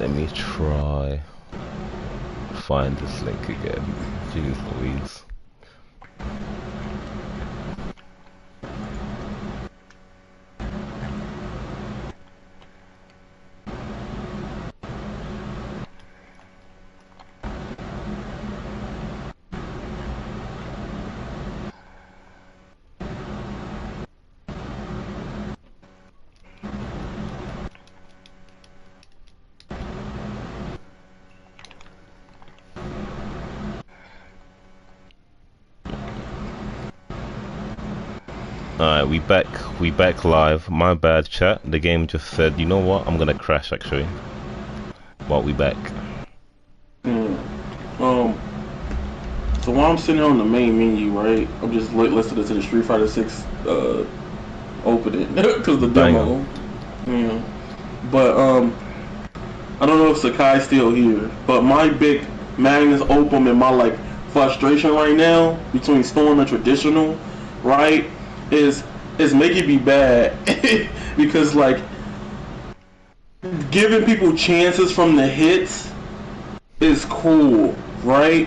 Let me try find this link again. Jeez Louise. Alright, we back live. My bad, chat. The game just said, you know what? I'm gonna crash actually. But we back. So while I'm sitting on the main menu, right, I'm just listening to the Street Fighter 6 opening because the demo. Yeah. But I don't know if Sakai's still here, but my big magnus opum and my like frustration right now between Storm and traditional, right, is making me bad because like giving people chances from the hits is cool, right?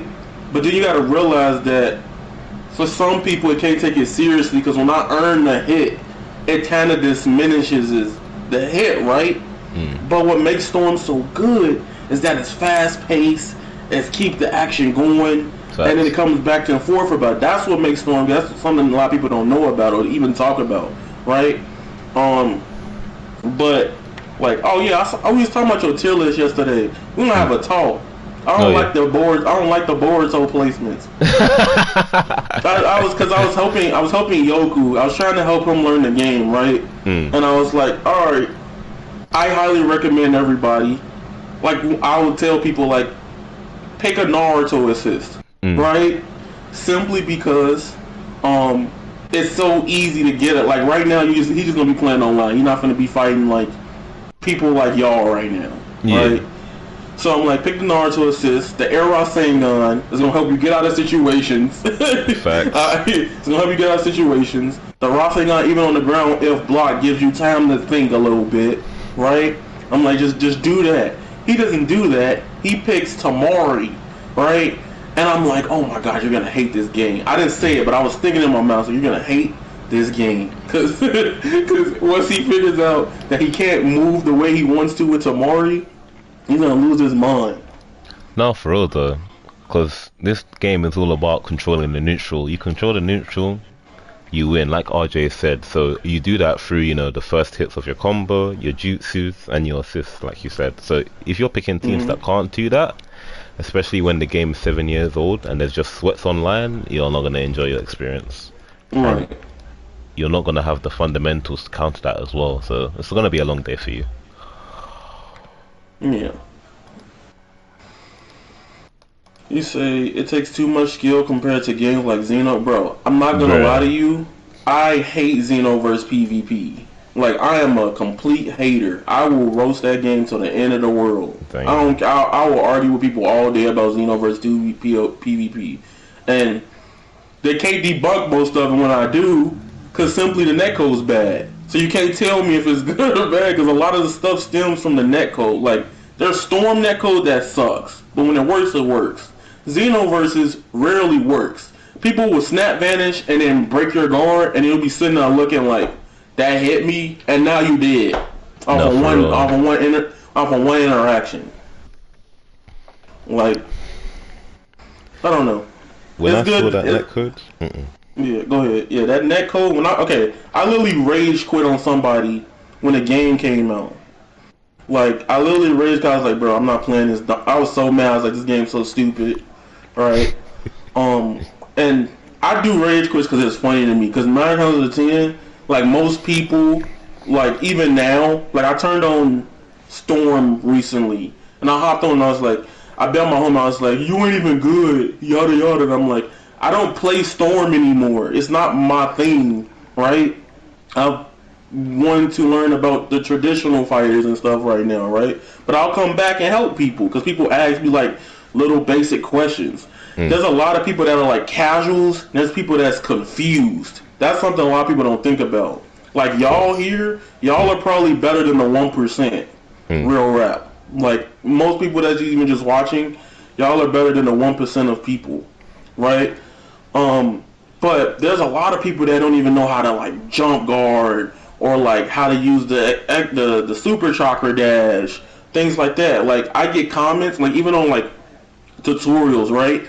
But then you gotta realize that for some people it can't take it seriously because when I earn the hit, it kind of diminishes the hit, right? But what makes Storm so good is that it's fast paced, it's keep the action going, and then it comes back and forth about. That's what makes Storm. That's something a lot of people don't know about or even talk about, right? But like, oh yeah, I was talking about your tier list yesterday. We don't have a talk. I don't like the boards. I don't like the boards or placements. I was helping Yoku. I was trying to help him learn the game, right? And I was like, all right, I highly recommend everybody. Like I would tell people, like, pick a Naruto assist, right? Simply because it's so easy to get it. Like right now, he's just gonna be playing online. He's not gonna be fighting like people like y'all right now, right? So I'm like, pick the Naruto assist. The Air Rasengan is gonna help you get out of situations. It's gonna help you get out of situations. The Rasengan, even on the ground, if blocked, gives you time to think a little bit, right? I'm like, just do that. He doesn't do that. He picks Tamari, right? And I'm like, oh my god, you're gonna hate this game. I didn't say it, but I was thinking in my mouth, so you're gonna hate this game. Cause once he figures out that he can't move the way he wants to with Tamari, he's gonna lose his mind. No, for real though, because this game is all about controlling the neutral. You control the neutral, you win, like RJ said. So you do that through, you know, the first hits of your combo, your jutsus, and your assists, like you said. So if you're picking teams that can't do that, especially when the game's 7 years old and there's just sweats online, you're not gonna enjoy your experience. Right. And you're not gonna have the fundamentals to counter that as well. So it's gonna be a long day for you. Yeah. You say it takes too much skill compared to games like Xeno. Bro, I'm not gonna lie to you. I hate Xenoverse PvP. Like, I am a complete hater. I will roast that game till the end of the world. I will argue with people all day about Xenoverse 2 PvP. And they can't debunk most of them when I do, because simply the netcode's bad. So you can't tell me if it's good or bad, because a lot of the stuff stems from the netcode. Like, there's Storm netcode that sucks, but when it works, it works. Xenoverse rarely works. People will snap vanish and then break your guard, and you'll be sitting there looking like, that hit me, and now you did. Off of one interaction. Like, I don't know. When I saw that netcode, yeah, go ahead. Yeah, that netcode. I literally rage quit on somebody when the game came out. Like, I literally rage because I was like, bro, I'm not playing this. I was so mad. I was like, this game's so stupid, right? And I do rage quits because it's funny to me. Because 9 out of 10. Like, most people, like, even now, like, I turned on Storm recently, and I hopped on and I was like, I bet my homie, I was like, you ain't even good, yada yada, and I'm like, I don't play Storm anymore. It's not my thing, right? I wanted to learn about the traditional fighters and stuff right now, right? But I'll come back and help people, because people ask me, like, little basic questions. There's a lot of people that are, like, casuals, and there's people that's confused. That's something a lot of people don't think about. Like, y'all here, y'all are probably better than the 1%. Real rap. Like most people that's even just watching, y'all are better than the 1% of people, right? But there's a lot of people that don't even know how to like jump guard or like how to use the super chakra dash, things like that. Like I get comments like even on like tutorials, right?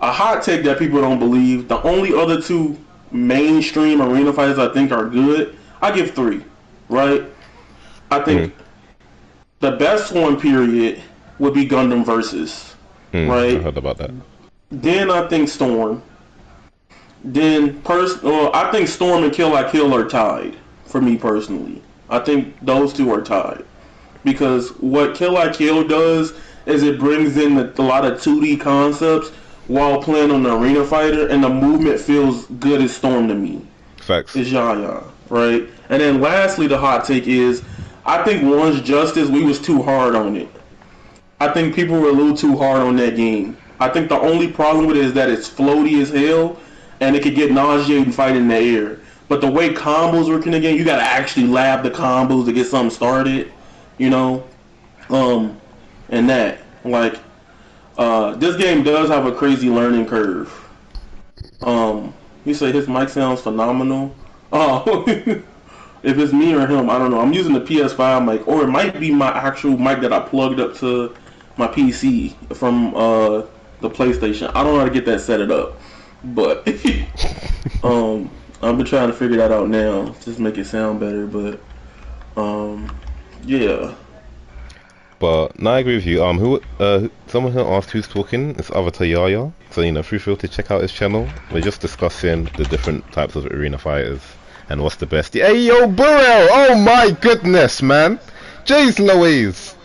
A hot take that people don't believe. The only other two mainstream arena fighters I think are good. I give three, right? I think the best one period would be Gundam Versus, right? I heard about that. Then I think Storm. Then I think Storm and Kill La Kill are tied for me personally. I think those two are tied because what Kill La Kill does is it brings in a lot of 2D concepts while playing on the arena fighter, and the movement feels good as Storm to me. Facts. It's Yaya, right? And then lastly, the hot take is I think One's Justice, we was too hard on it. I think people were a little too hard on that game. I think the only problem with it is that it's floaty as hell, and it could get nauseating fighting in the air. But the way combos work in the game, you gotta actually lab the combos to get something started, you know? And that. Like, this game does have a crazy learning curve. You say his mic sounds phenomenal. Oh, if it's me or him, I don't know. I'm using the PS5 mic, or it might be my actual mic that I plugged up to my PC from the PlayStation. I don't know how to get that set it up, but I've been trying to figure that out now, just make it sound better. But yeah. But no, I agree with you. Someone who asked who's talking is Avatar Yaya. So feel free to check out his channel. We're just discussing the different types of arena fighters and what's the best. Hey yo, Burrell! Oh my goodness, man! Jeez Louise!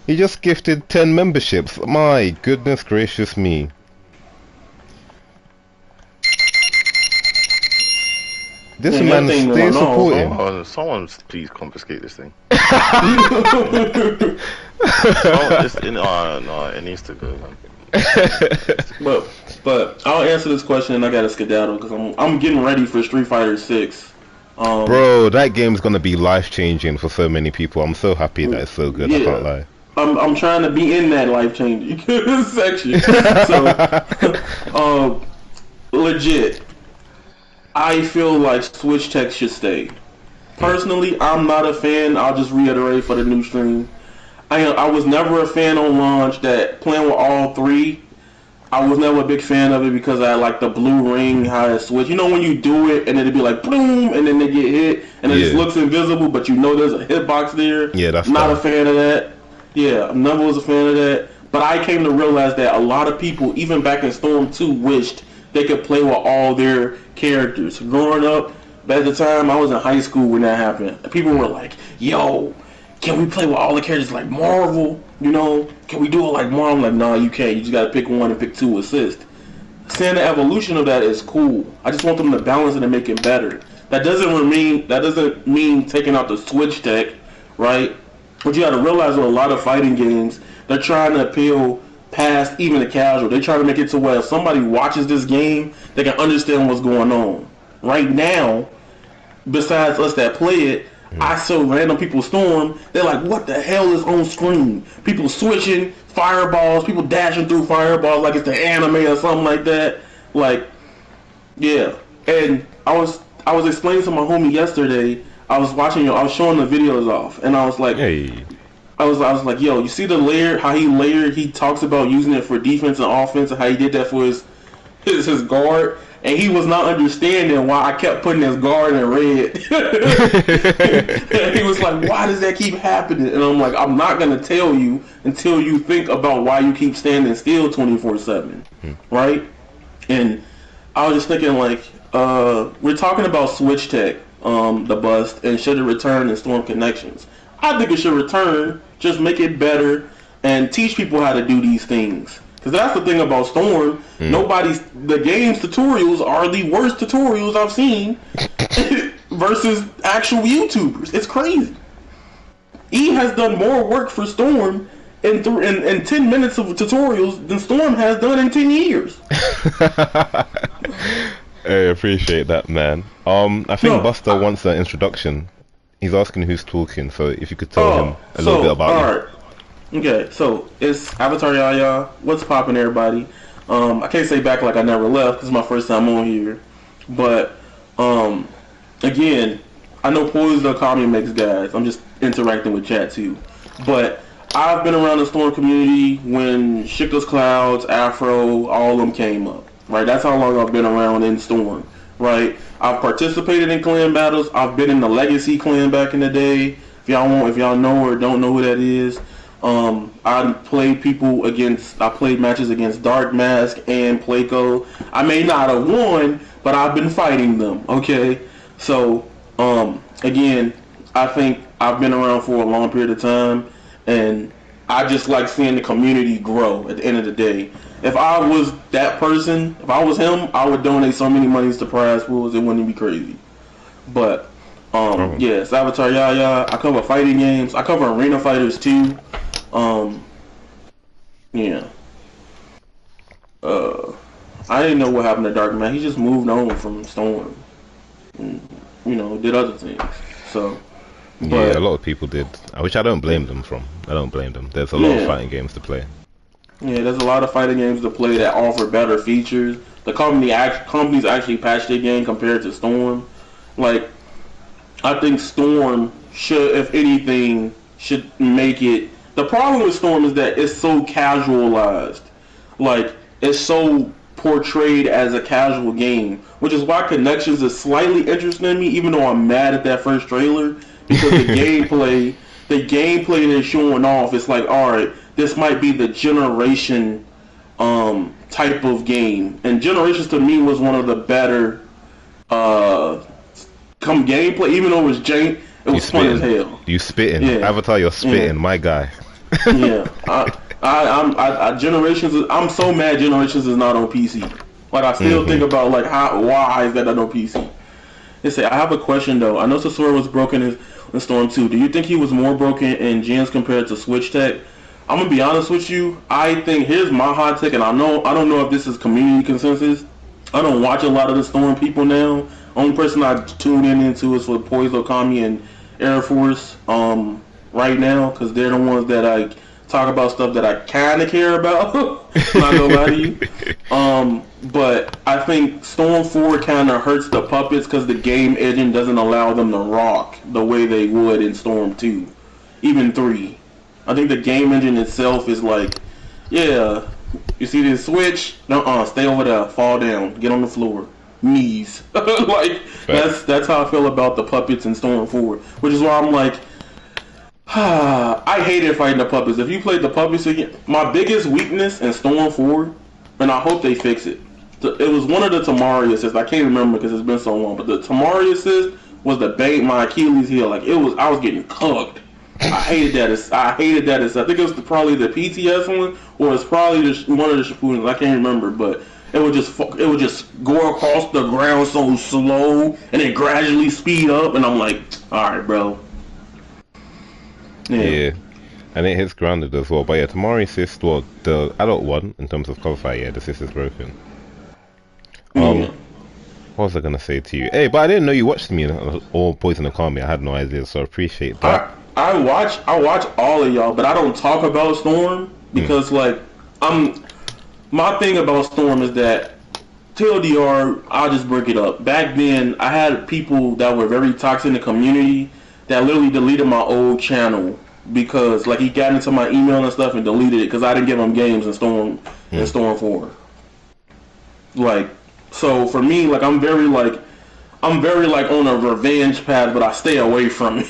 He just gifted 10 memberships. My goodness gracious me. This man is still supporting. Oh, someone please confiscate this thing. No, it needs to go, man. But I'll answer this question and I gotta skedaddle because I'm getting ready for Street Fighter 6. Bro, that game's gonna be life changing for so many people. I'm so happy that it's so good. Yeah. I can't lie. I'm trying to be in that life changing section. So, legit, I feel like Switch Tech should stay. Personally, I'm not a fan. I'll just reiterate for the new stream. I was never a fan on launch that playing with all three. I was never a big fan of it because I like the blue ring, how it switch. You know when you do it and then it'd be like boom and then they get hit and it just looks invisible, but you know there's a hitbox there. Yeah, that's not a fan of that. Yeah, I never was a fan of that. But I came to realize that a lot of people, even back in Storm 2, wished they could play with all their characters. Growing up, at the time I was in high school when that happened, people were like, yo, can we play with all the characters like Marvel? You know, can we do it like Marvel? I'm like, nah, you can't. You just gotta pick one and pick two assist. Saying the evolution of that is cool. I just want them to balance it and make it better. That doesn't mean taking out the Switch Tech, right? But you gotta realize with a lot of fighting games, they're trying to appeal past even the casual. They're trying to make it to where if somebody watches this game, they can understand what's going on. Right now, besides us that play it, I saw random people Storm. They're like, what the hell is on screen? People switching fireballs, people dashing through fireballs like it's the anime or something like that. Like, yeah. And I was explaining to my homie yesterday. I was showing the videos off, and I was like, hey. I was like, yo, you see the layer? How he layered? He talks about using it for defense and offense, and how he did that for his guard. And he was not understanding why I kept putting his guard in red. And he was like, why does that keep happening? And I'm like, I'm not going to tell you until you think about why you keep standing still 24/7. Right? And I was just thinking, like, we're talking about Switch Tech, the bust, and should it return in Storm Connections. I think it should return, just make it better, and teach people how to do these things. Because that's the thing about Storm. The game's tutorials are the worst tutorials I've seen versus actual YouTubers. It's crazy. E has done more work for Storm in 10 minutes of tutorials than Storm has done in 10 years. I appreciate that, man. I think Buster wants an introduction. He's asking who's talking, so if you could tell him a little bit about it. Okay, so it's Avatar Yaya. What's poppin', everybody? I can't say back like I never left because it's my first time on here. But um, again, I know Poise the Kami makes guys. I'm just interacting with chat too. But I've been around the Storm community when Shika's Clouds, Afro, all of them came up. Right, that's how long I've been around in Storm. Right, I've participated in clan battles. I've been in the Legacy clan back in the day. If y'all know or don't know who that is. I played I played matches against Dark Mask and Placo. I may not have won, but I've been fighting them. Okay, so again, I think I've been around for a long period of time, and I just like seeing the community grow. At the end of the day, if I was that person, if I was him, I would donate so many monies to prize pools. It wouldn't be crazy. But yes, Avatar Yaya. I cover fighting games. I cover arena fighters too. Um, yeah. I didn't know what happened to Dark Man. He just moved on from Storm, and, did other things. So, yeah, a lot of people did, which I don't blame them from. I don't blame them. There's a lot of fighting games to play. Yeah, there's a lot of fighting games to play that offer better features. The companies actually patched their game compared to Storm. Like, I think Storm should, if anything, should make it. The problem with Storm is that it's so casualized. Like, it's so portrayed as a casual game, which is why Connections is slightly interesting to me, even though I'm mad at that first trailer, because the gameplay they're showing off, it's like, alright, this might be the Generation type of game. And Generations to me was one of the better come gameplay, even though it was jank, it was fun as hell. You spitting. Yeah. Avatar, you're spitting, my guy. Yeah. Generations. I'm so mad Generations is not on PC. Like, I still think about, like, why is that not on PC? They say, I have a question though. I know Sasori was broken in Storm 2. Do you think he was more broken in Gens compared to Switch Tech? I'm gonna be honest with you. I think, here's my hot take, and I don't know if this is community consensus. I don't watch a lot of the Storm people now. Only person I tune into is for Poise Okami and Air Force right now, because they're the ones that I talk about stuff that I kind of care about. Not gonna lie to you. But I think Storm 4 kind of hurts the puppets because the game engine doesn't allow them to rock the way they would in Storm 2. Even 3. I think the game engine itself is like, yeah, you see this switch? Stay over there, fall down, get on the floor. Knees. Like, that's how I feel about the puppets in Storm 4. Which is why I'm like, I hated fighting the puppets. If you played the puppets again, my biggest weakness in Storm 4, and I hope they fix it, it was one of the Tamari assists. I can't remember because it's been so long, but the Tamari assist was the bait my Achilles heel. Like, I was getting cooked. I hated that. I think it was probably the PTS one, or it's probably one of the Shippudens. I can't remember, but it would just go across the ground so slow, and then gradually speed up, and I'm like, all right, bro. Yeah. And it hits grounded as well. But yeah, Tamari assist, well, the adult one, in terms of cover fight, yeah, the assist is broken. What was I gonna say to you? Hey, but I didn't know you watched me all Poison Okami. I had no idea, so I appreciate that. I watch all of y'all, but I don't talk about Storm because like my thing about Storm is that TLDR, I'll just break it up. Back then, I had people that were very toxic in the community that literally deleted my old channel because like he got into my email and stuff and deleted it because I didn't give him games in Storm 4. Like, so for me, like I'm very like on a revenge path, but I stay away from it.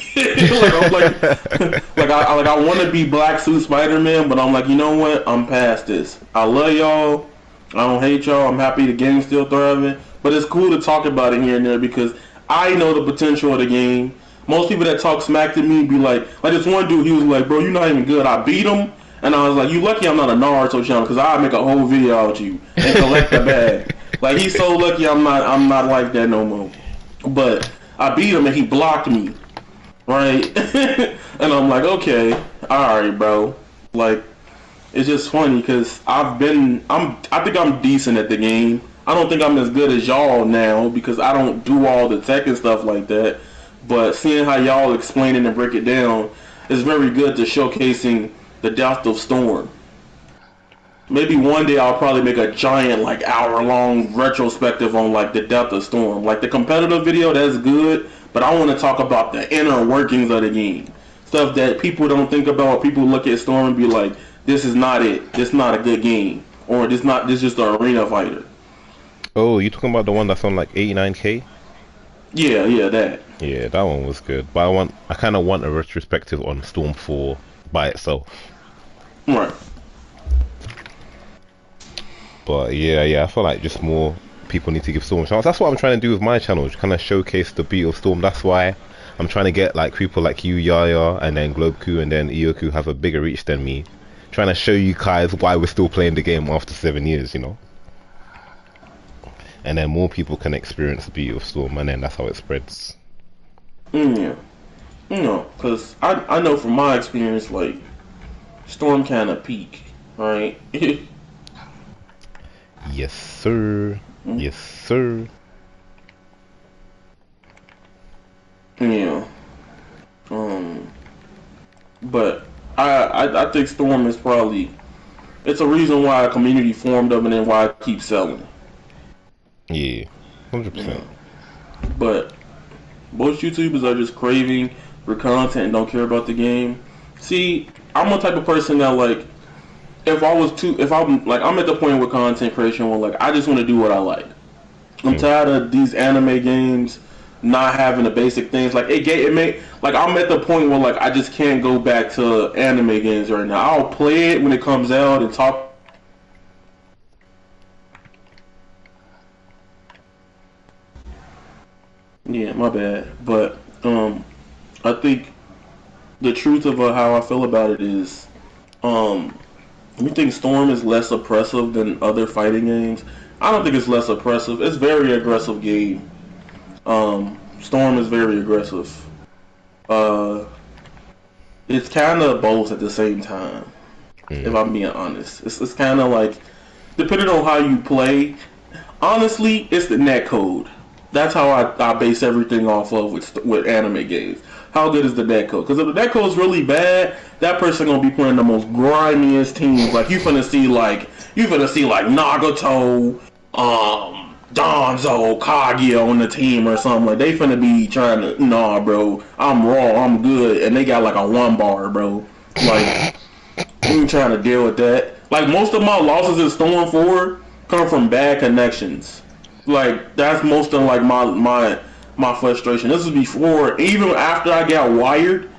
I want to be Black Suit Spider-Man, but I'm like, you know what? I'm past this. I love y'all. I don't hate y'all. I'm happy the game's still thriving, but it's cool to talk about it here and there because I know the potential of the game. Most people that talk smack to me be like this one dude, he was like, bro, you're not even good. I beat him, and I was like, you lucky I'm not a Naruto channel because I'll make a whole video out you and collect the bag. Like, he's so lucky I'm not like that no more. But I beat him and he blocked me, right? And I'm like, okay, all right, bro. Like, it's just funny because I think I'm decent at the game. I don't think I'm as good as y'all now because I don't do all the tech and stuff like that. But seeing how y'all explain it and break it down is very good to showcasing the Death of Storm. Maybe one day I'll probably make a giant like hour-long retrospective on like the Death of Storm. Like the competitive video, that's good, but I want to talk about the inner workings of the game. Stuff that people don't think about. People look at Storm and be like, this is not it. This is not a good game. Or this is just an arena fighter. Oh, you talking about the one that's on like 89K? Yeah, that. Yeah, that one was good. But I kind of want a retrospective on Storm 4 by itself. Right. But yeah, I feel like just more people need to give Storm a chance. That's what I'm trying to do with my channel, to kind of showcase the beauty of Storm. That's why I'm trying to get like people like you, Yaya, and then Globeku, and then Ioku have a bigger reach than me. Trying to show you guys why we're still playing the game after 7 years, you know. And then more people can experience the beauty of Storm, and then that's how it spreads. Yeah. You know, because I know from my experience, like, Storm kind of peak, right? Yes, sir. Yes, sir. Yeah. But I think Storm is probably, it's a reason why a community formed up and then why it keeps selling. Yeah, 100%. But most YouTubers are just craving for content and don't care about the game. See, I'm the type of person that like, I'm at the point with content creation where like I just want to do what I like. I'm tired of these anime games not having the basic things. Like I'm at the point where like I just can't go back to anime games right now. I'll play it when it comes out and talk. Yeah, my bad. But I think the truth of how I feel about it is, you think Storm is less oppressive than other fighting games? I don't think it's less oppressive. It's a very aggressive game. Storm is very aggressive. It's kind of both at the same time. If I'm being honest, it's kind of like, depending on how you play. Honestly, it's the netcode. That's how I base everything off of with anime games. How good is the netcode? Because if the netcode is really bad, that person gonna be playing the most grimiest teams. Like you finna see like Nagato, Donzo, Kaguya on the team or something. Like they finna be trying to, nah, bro, I'm raw, I'm good, and they got like a 1 bar, bro. Like you ain't trying to deal with that. Like most of my losses in Storm 4 come from bad connections. Like that's most of like my frustration. This is before, even after I got wired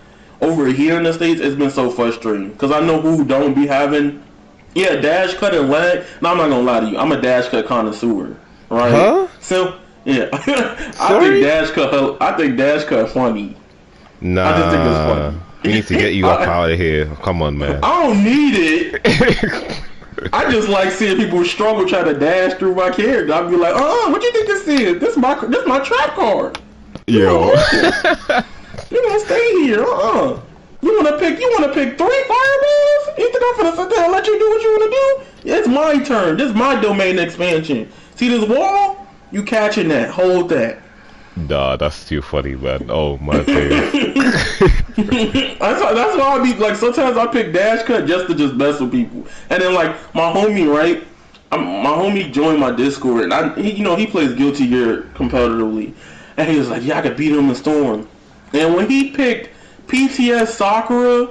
over here in the States. It's been so frustrating because I know who don't be having, dash cut and lag. No, I'm not gonna lie to you. I'm a dash cut connoisseur, right? Huh? So yeah, I think dash cut funny. Nah, I just think it's funny. We need to get you up out of here. Come on, man. I don't need it. I just like seeing people struggle trying to dash through my character. I'd be like, what you think this is? This my trap card. Yo. You gonna stay here? You wanna pick 3 fireballs? You think I'm gonna sit there and let you do what you wanna do? It's my turn. This is my domain expansion. See this wall? You catching that? Hold that. Nah, that's too funny, man. Oh my days. That's why I be like, sometimes I pick dash cut just to mess with people. And then like my homie, right? My homie joined my Discord, and he plays Guilty Gear competitively, and he was like, yeah, I could beat him in Storm. And when he picked PTS Sakura,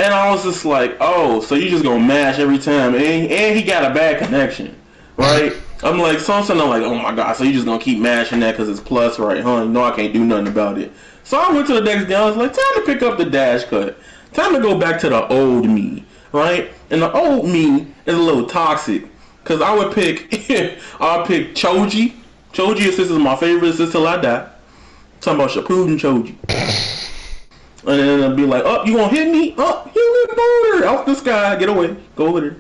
and I was just like, oh, so you just gonna mash every time, and he got a bad connection, right? I'm like, something like, oh my god, so you just gonna keep mashing that because it's plus, right? Huh? You know I can't do nothing about it. So I went to the next day. I was like, time to pick up the dash cut. Time to go back to the old me, right? And the old me is a little toxic because I would pick, I'll pick Choji. Choji assist is my favorite assist till I die. Talking about Shippuden Choji. And then I'll be like, you gonna hit me? You little boulder off the sky, get away, go over there.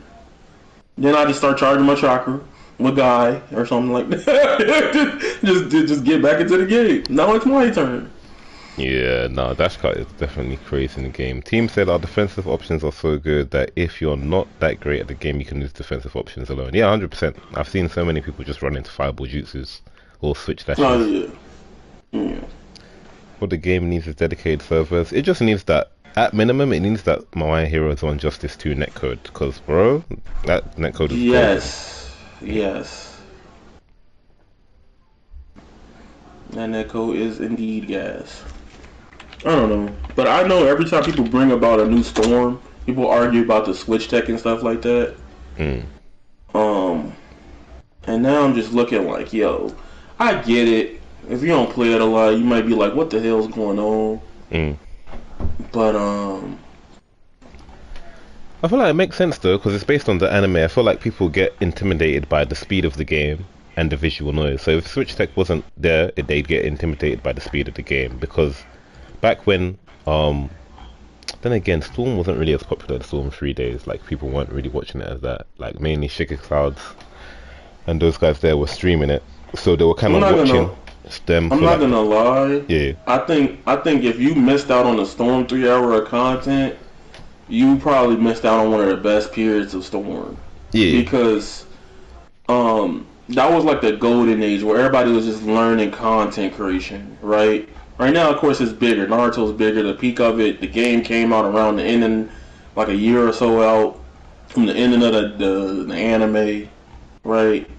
Then I just start charging my chakra with Guy or something like that. just get back into the game. Now it's my turn. Yeah, no, dash cut is definitely crazy in the game. Team said our defensive options are so good that if you're not that great at the game, you can use defensive options alone. Yeah, 100%. I've seen so many people just run into fireball jutsus or switch dashes. Oh yeah. What the game needs is dedicated servers. It just needs that at minimum, it needs that My Heroes on Justice 2 netcode, because bro, that netcode is Yes, yes. And that code is indeed gas. I don't know, but I know every time people bring about a new storm, people argue about the switch tech and stuff like that. broken. And now I'm just looking like, yo, I get it. If you don't play it a lot, you might be like, what the hell's going on? But I feel like it makes sense though, because it's based on the anime. I feel like people get intimidated by the speed of the game and the visual noise. So if Switch Tech wasn't there, they'd get intimidated by the speed of the game. Because back when, then again, Storm wasn't really as popular as Storm 3 days. Like people weren't really watching it as that. Like mainly Sugar Clouds and those guys there were streaming it, so they were kind of watching them. I'm not gonna lie. Yeah. I think if you missed out on the Storm 3 hour of content, you probably missed out on one of the best periods of Storm. Yeah. Because that was like the golden age where everybody was just learning content creation, right? Right now, of course, it's bigger. Naruto's bigger. The peak of it, the game came out around the ending, like a year or so out from the ending of the anime, right?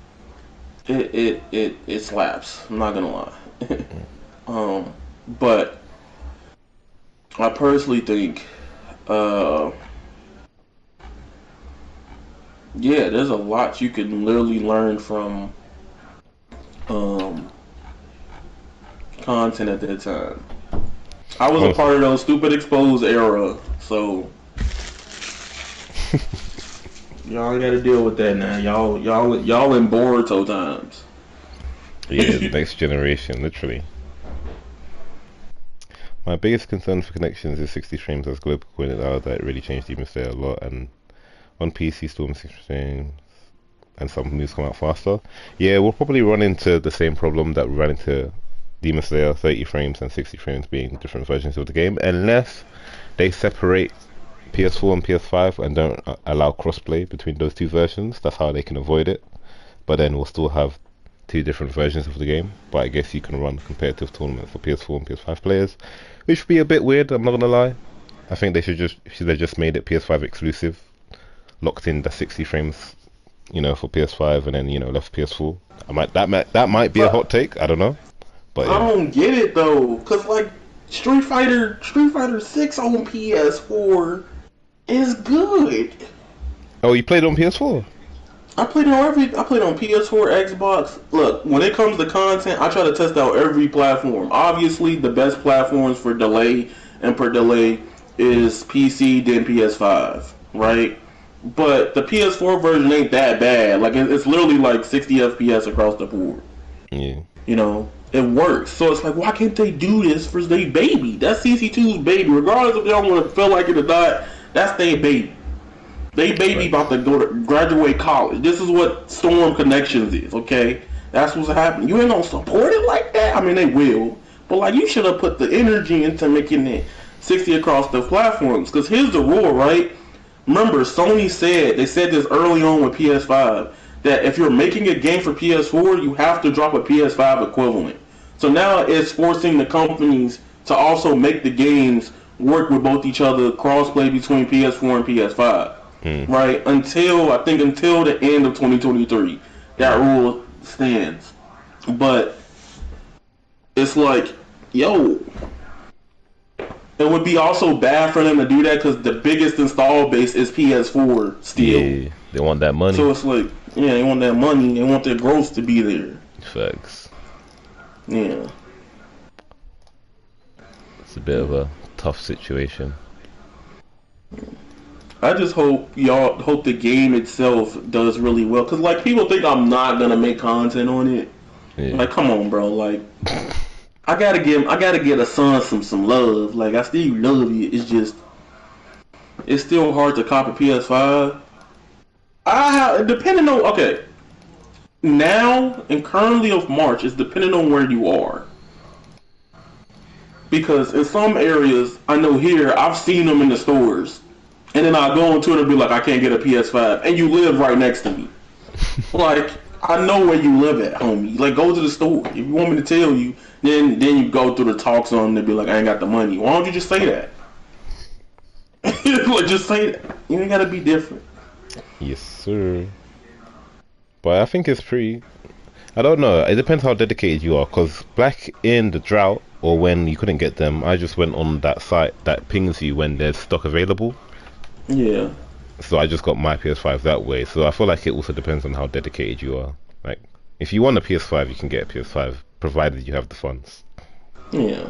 It slaps. I'm not gonna lie. But I personally think, yeah, there's a lot you can literally learn from content at that time. I was a part of those stupid exposed era, so y'all ain't gotta deal with that now. Y'all in Boruto times. Yeah, the next generation, literally. My biggest concern for connections is 60 frames, as Globe pointed out, that it really changed Demon Slayer a lot, and on PC Storm 60 frames and some news come out faster. Yeah, we'll probably run into the same problem that we ran into Demon Slayer, 30 frames and 60 frames being different versions of the game, unless they separate PS4 and PS5 and don't allow crossplay between those two versions. That's how they can avoid it. But then we'll still have two different versions of the game. But I guess you can run competitive tournaments for PS4 and PS5 players, which would be a bit weird, I'm not gonna lie. I think they should just made it PS5 exclusive, locked in the 60 frames, for PS5, and then left PS4. That might be a hot take, I don't know. But I don't get it though, cause like Street Fighter 6 on PS4 is good. Oh, you played it on PS4? I played on PS4, Xbox. Look, when it comes to content, I try to test out every platform. Obviously, the best platforms for delay and per delay is PC, then PS5, right? But the PS4 version ain't that bad. Like it's literally like 60 FPS across the board. Yeah. It works. So it's like, why can't they do this for their baby? That's CC2's baby. Regardless if they don't want to feel like it or not, that's their baby. They baby about to go to graduate college. This is what Storm Connections is, okay? That's what's happening. You ain't gonna support it like that? I mean, they will. But like, you should have put the energy into making it 60 across the platforms. Because here's the rule, right? Remember, Sony they said this early on with PS5, that if you're making a game for PS4, you have to drop a PS5 equivalent. So now it's forcing the companies to also make the games work with both each other, crossplay between PS4 and PS5. Right? Until the end of 2023. That rule stands. But it's like, yo, it would be also bad for them to do that because the biggest install base is PS4 still. Yeah, they want that money. So it's like, yeah, they want that money. They want their growth to be there. Facts. Yeah. It's a bit of a tough situation. I just hope the game itself does really well. Cause like people think I'm not gonna make content on it. Yeah. Like, come on, bro. Like, I gotta get a son some love. Like, I still love you. It's still hard to cop a PS5. Now and currently of March, it's depending on where you are. Because in some areas, I know here, I've seen them in the stores. And then I go on Twitter and be like, I can't get a PS5. And you live right next to me. Like, I know where you live at, homie. Like, go to the store. If you want me to tell you, then you go through the talks on them and be like, I ain't got the money. Why don't you just say that? Like, just say it. You ain't gotta be different. Yes, sir. But I think it's pretty. I don't know. It depends how dedicated you are. Cause back in the drought or when you couldn't get them, I just went on that site that pings you when there's stock available. Yeah. So I just got my PS5 that way. So I feel like it also depends on how dedicated you are. Like, if you want a PS5, you can get a PS5, provided you have the funds. Yeah.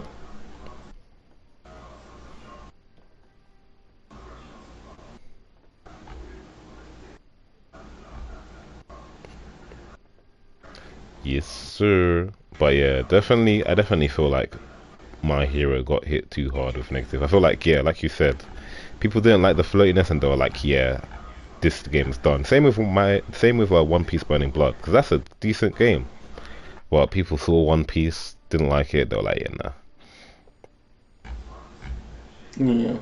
Yes, sir. But yeah, I definitely feel like My Hero got hit too hard with negative. I feel like, yeah, like you said, people didn't like the floatiness and they were like, yeah, this game's done. Same with One Piece Burning Blood, because that's a decent game. Well, people saw One Piece, didn't like it, they were like, yeah, nah. Yeah.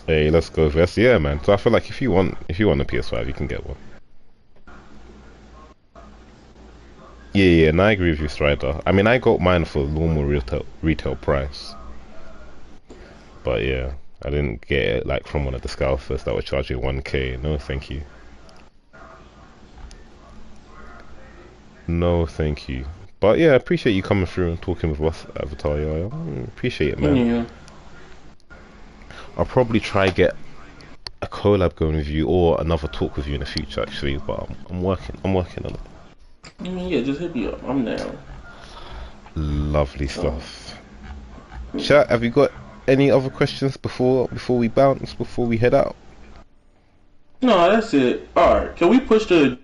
Hey, let's go first. Yeah, man. So I feel like if you want a PS5, you can get one. Yeah, and I agree with you, Strider. I mean, I got mine for normal retail price, but yeah, I didn't get it like from one of the scalpers that were charging 1K. No, thank you. No, thank you. But yeah, I appreciate you coming through and talking with us, Avatar. Yeah, appreciate it, man. Yeah. I'll probably try get a collab going with you or another talk with you in the future, actually. But I'm working on it. Yeah, just hit me up. I'm down. Lovely stuff. Chat, have you got any other questions before we bounce, before we head out? No, that's it. Alright, can we push the...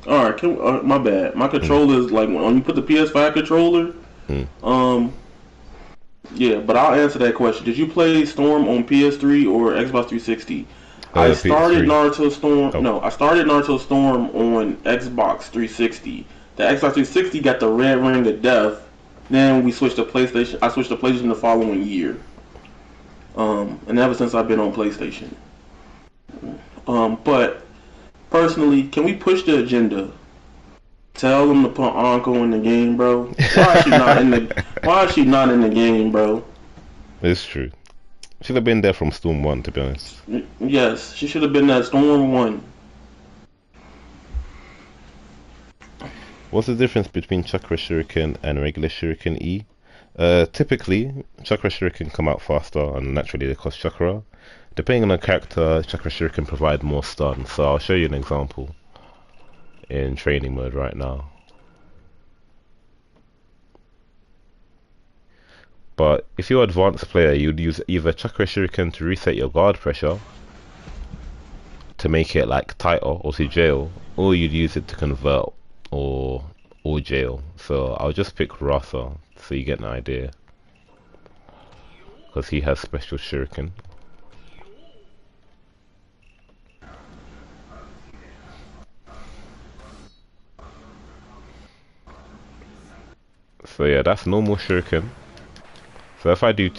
Alright, my bad. My controller is like, when you put the PS5 controller, yeah, but I'll answer that question. Did you play Storm on PS3 or Xbox 360? I started PS3. Naruto Storm. Oh. No, I started Naruto Storm on Xbox 360. The Xbox 360 got the red ring of death. Then we switched to PlayStation. I switched to PlayStation the following year. And ever since I've been on PlayStation. But personally, can we push the agenda? Tell them to put Anko in the game, bro. Why is she not in the? Why is she not in the game, bro? It's true. Should have been there from Storm 1, to be honest. Yes, she should have been at Storm 1. What's the difference between Chakra Shuriken and regular Shuriken E? Typically, Chakra Shuriken come out faster and naturally they cost Chakra. Depending on the character, Chakra Shuriken provide more stun. So I'll show you an example in training mode right now. But if you're an advanced player, you'd use either Chakra Shuriken to reset your guard pressure to make it like tighter or to jail, or you'd use it to convert or jail. So I'll just pick Rasa so you get an idea, because he has special Shuriken. So yeah, that's normal Shuriken. So if I do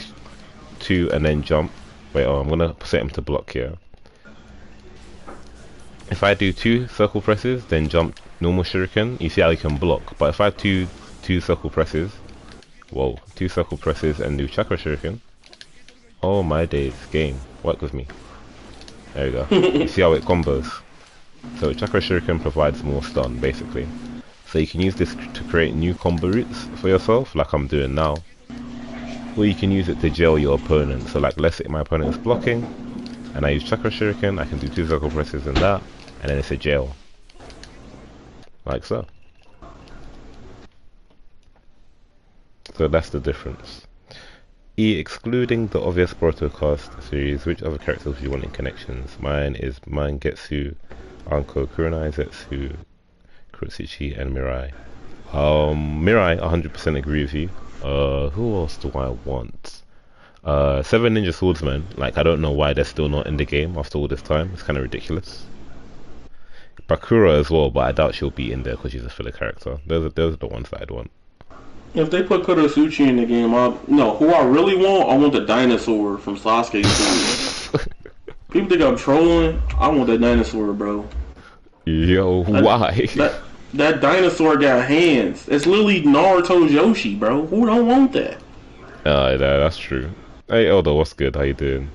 two and then jump, wait, I'm gonna set him to block here. If I do 2 circle presses, then jump normal Shuriken, you see how he can block. But if I do two circle presses, 2 circle presses and do Chakra Shuriken, oh my days, game, work with me. There you go. You see how it combos. So Chakra Shuriken provides more stun, basically. So you can use this to create new combo routes for yourself, like I'm doing now. Or you can use it to jail your opponent. So like, let's say my opponent is blocking, and I use Chakra Shuriken, I can do 2 circle presses and that, and then it's a jail. Like so. So that's the difference. E, excluding the obvious Boruto cast series, which other characters do you want in connections? Mine is Mangetsu, Anko, Kurenai, Zetsu, Kurotsuchi, and Mirai. Mirai, 100% agree with you. Who else do I want? 7 Ninja Swordsmen. Like, I don't know why they're still not in the game after all this time. It's kind of ridiculous. Bakura as well, but I doubt she'll be in there because she's a filler character. Those are the ones that I'd want. If they put Kurotsuchi in the game, who I really want, I want the dinosaur from Sasuke's story. People think I'm trolling. I want that dinosaur, bro. Yo, why? That dinosaur got hands. It's literally Naruto's Yoshi, bro. Who don't want that? Yeah, that's true. Hey, Elder, what's good? How you doing?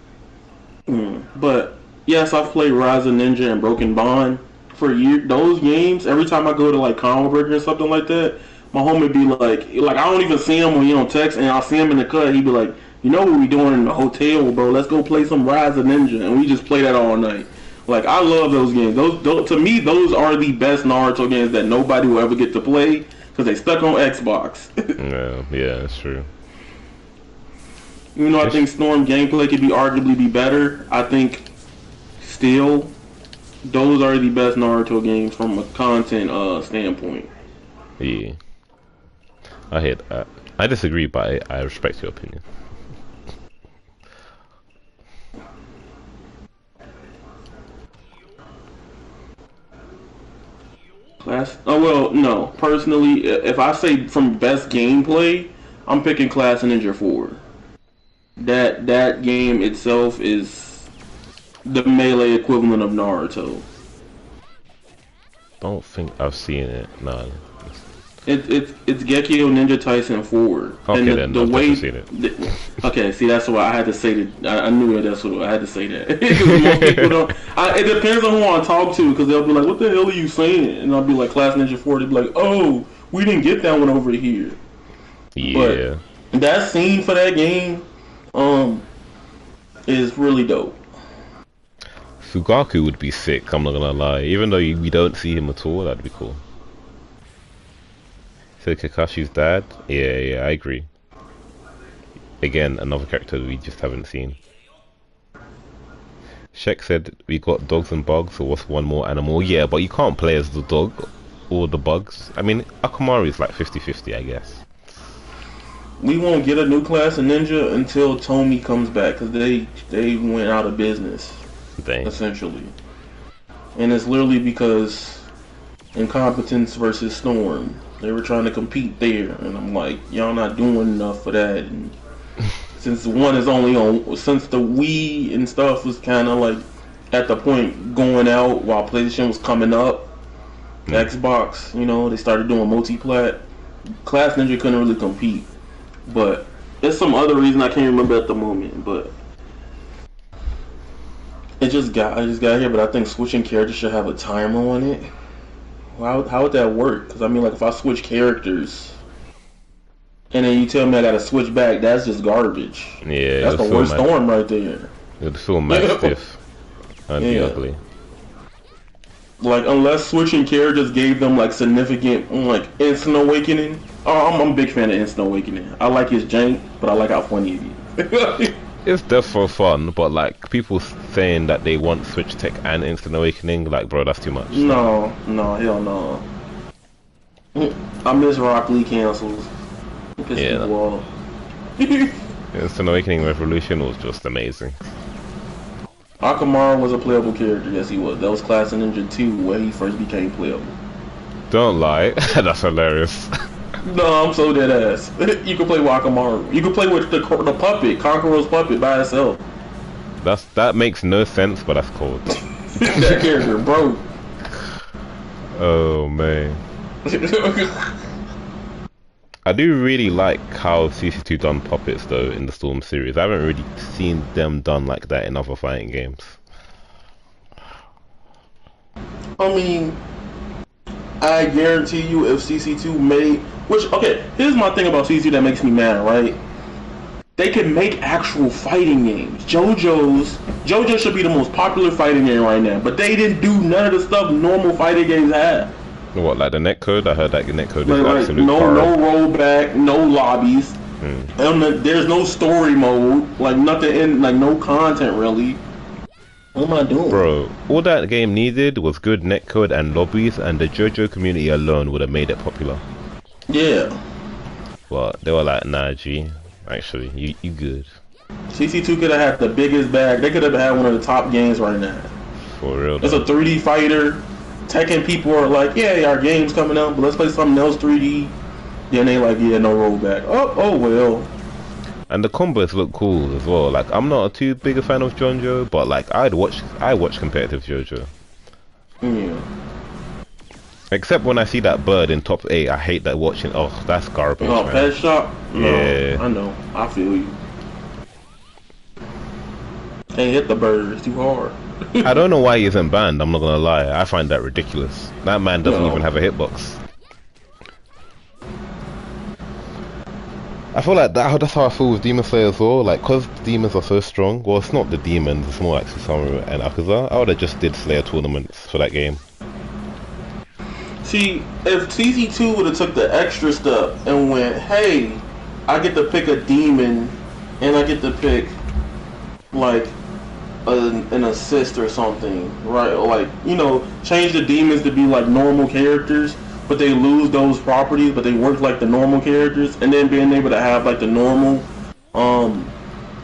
But yes, I've played Rise of Ninja and Broken Bond for years. Those games, every time I go to like Combo Breaker or something like that, my homie would be like I don't even see him when he on text, and I'll see him in the cut. He'd be like, you know what we doing in the hotel, bro? Let's go play some Rise of Ninja, and we just play that all night. Like, I love those games. Those to me, those are the best Naruto games that nobody will ever get to play because they stuck on Xbox. yeah, that's true. You know, I think Storm gameplay could arguably be better. I think still, those are the best Naruto games from a content standpoint. Yeah, I hear that. I disagree, but I respect your opinion. Oh well, no. Personally, if I say from best gameplay, I'm picking Class Ninja 4. That game itself is the melee equivalent of Naruto. Don't think I've seen it. No. It's Gekio Ninja Tyson 4. Okay, and then the I've way, definitely seen it. Okay, see, that's why I had to say that. I knew it. That's what I had to say that. Because most people don't. It depends on who I talk to, because they'll be like, "What the hell are you saying?" And I'll be like, "Class Ninja 4." They'll be like, "Oh, we didn't get that one over here." Yeah. But that scene for that game, is really dope. Fugaku would be sick. I'm not gonna lie. Even though we don't see him at all, that'd be cool. So Kakashi's dad? Yeah, I agree. Again, another character we just haven't seen. Shek said we got dogs and bugs, so what's one more animal? Yeah, but you can't play as the dog or the bugs. I mean, Akamaru is like 50-50, I guess. We won't get a new class of ninja until Tomy comes back, because they went out of business. Dang. Essentially. And it's literally because incompetence versus Storm. They were trying to compete there, and I'm like, y'all not doing enough for that. And since one is only on, since the Wii and stuff was kind of like at the point going out while PlayStation was coming up, Xbox, you know, they started doing multi-plat. Class Ninja couldn't really compete, but there's some other reason I can't remember at the moment. But I just got here. But I think switching characters should have a timer on it. How would that work? Because I mean, like, if I switch characters and then you tell me I gotta switch back, that's just garbage. Yeah, that's the worst Storm right there. It would feel mad stiff. That'd be ugly. Like, unless switching characters gave them like significant, like, instant awakening. Oh, I'm a big fan of instant awakening. I like his jank, but I like how funny it is. It's definitely fun, but like people saying that they want Switch Tech and Instant Awakening, like, bro, that's too much. No, hell no. I miss Rock Lee cancels. Yeah. Instant Awakening Revolution was just amazing. Akamaru was a playable character, yes he was. That was Class of Ninja 2 where he first became playable. Don't lie, that's hilarious. No, I'm so dead ass. You can play with Akamaru. You can play with the puppet, Conqueror's puppet by itself. That makes no sense, but that's cool. That character broke. Oh man. I do really like how CC2 done puppets though in the Storm series. I haven't really seen them done like that in other fighting games. I mean, I guarantee you if CC2 made... okay, here's my thing about CC2 that makes me mad, right? They can make actual fighting games. JoJo should be the most popular fighting game right now, but they didn't do none of the stuff normal fighting games have. What, like the netcode? I heard that the netcode is like, absolute no rollback, no lobbies. There's no story mode, like nothing in, like no content really. What am I doing? Bro, all that game needed was good netcode and lobbies, and the JoJo community alone would have made it popular. Yeah. Well, they were like, nah, G, actually, you good. CC2 could have had the biggest bag. They could have had one of the top games right now. For real. It's a 3D fighter. Tekken people are like, yeah, our game's coming out, but let's play something else 3D. Then they like, yeah, no rollback. Oh well. And the combos look cool as well. Like I'm not too big a fan of JoJo, but like I watch competitive JoJo. Yeah. Except when I see that bird in top 8, I hate that watching. Oh, that's garbage. Oh, man. Pet Shop? No, Yeah. I know. I feel you. Can't hit the bird. It's too hard. I don't know why he isn't banned. I'm not gonna lie. I find that ridiculous. That man doesn't No. even have a hitbox. I feel like that's how I feel with Demon Slayer as well. Like, cause demons are so strong. Well, it's not the demons. It's more like Susamu and Akuza. I would have just did Slayer tournaments for that game. See, if CC2 would have took the extra step and went, hey, I get to pick a demon, and I get to pick, like, an assist or something, right? Or like, you know, change the demons to be like normal characters, but they lose those properties, but they work like the normal characters, and then being able to have like the normal,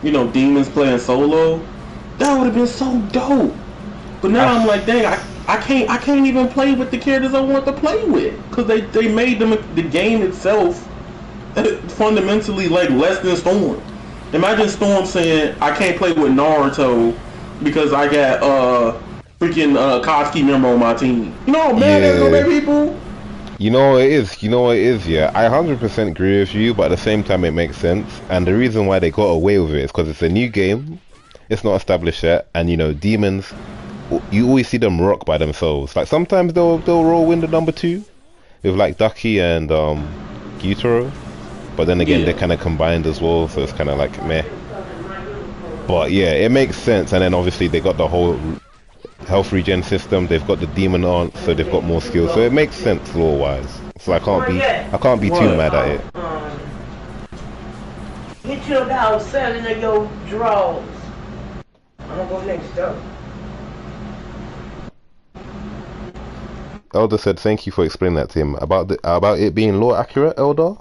you know, demons playing solo, that would have been so dope. But now I'm like, dang, I can't even play with the characters I want to play with, because they made the game itself fundamentally like less than Storm. Imagine Storm saying, I can't play with Naruto because I got freaking Koski member on my team. You know how mad that's gonna make people? You know what it is? You know what it is, yeah? I 100% agree with you, but at the same time it makes sense. And the reason why they got away with it is because it's a new game. It's not established yet. And, you know, demons, you always see them rock by themselves. Like, sometimes they'll roll win the number 2 with, like, Ducky and Gyutaro. But then again, they're kind of combined as well, so it's kind of like, meh. But, yeah, it makes sense. And then, obviously, they got the whole health regen system. They've got the demon on, so they've got more skills. So it makes sense lore wise. So I can't be too mad at it. Get you about 7 of your draws. I'm gonna go next up. Elder said, "Thank you for explaining that to him about it being lore accurate." Elder.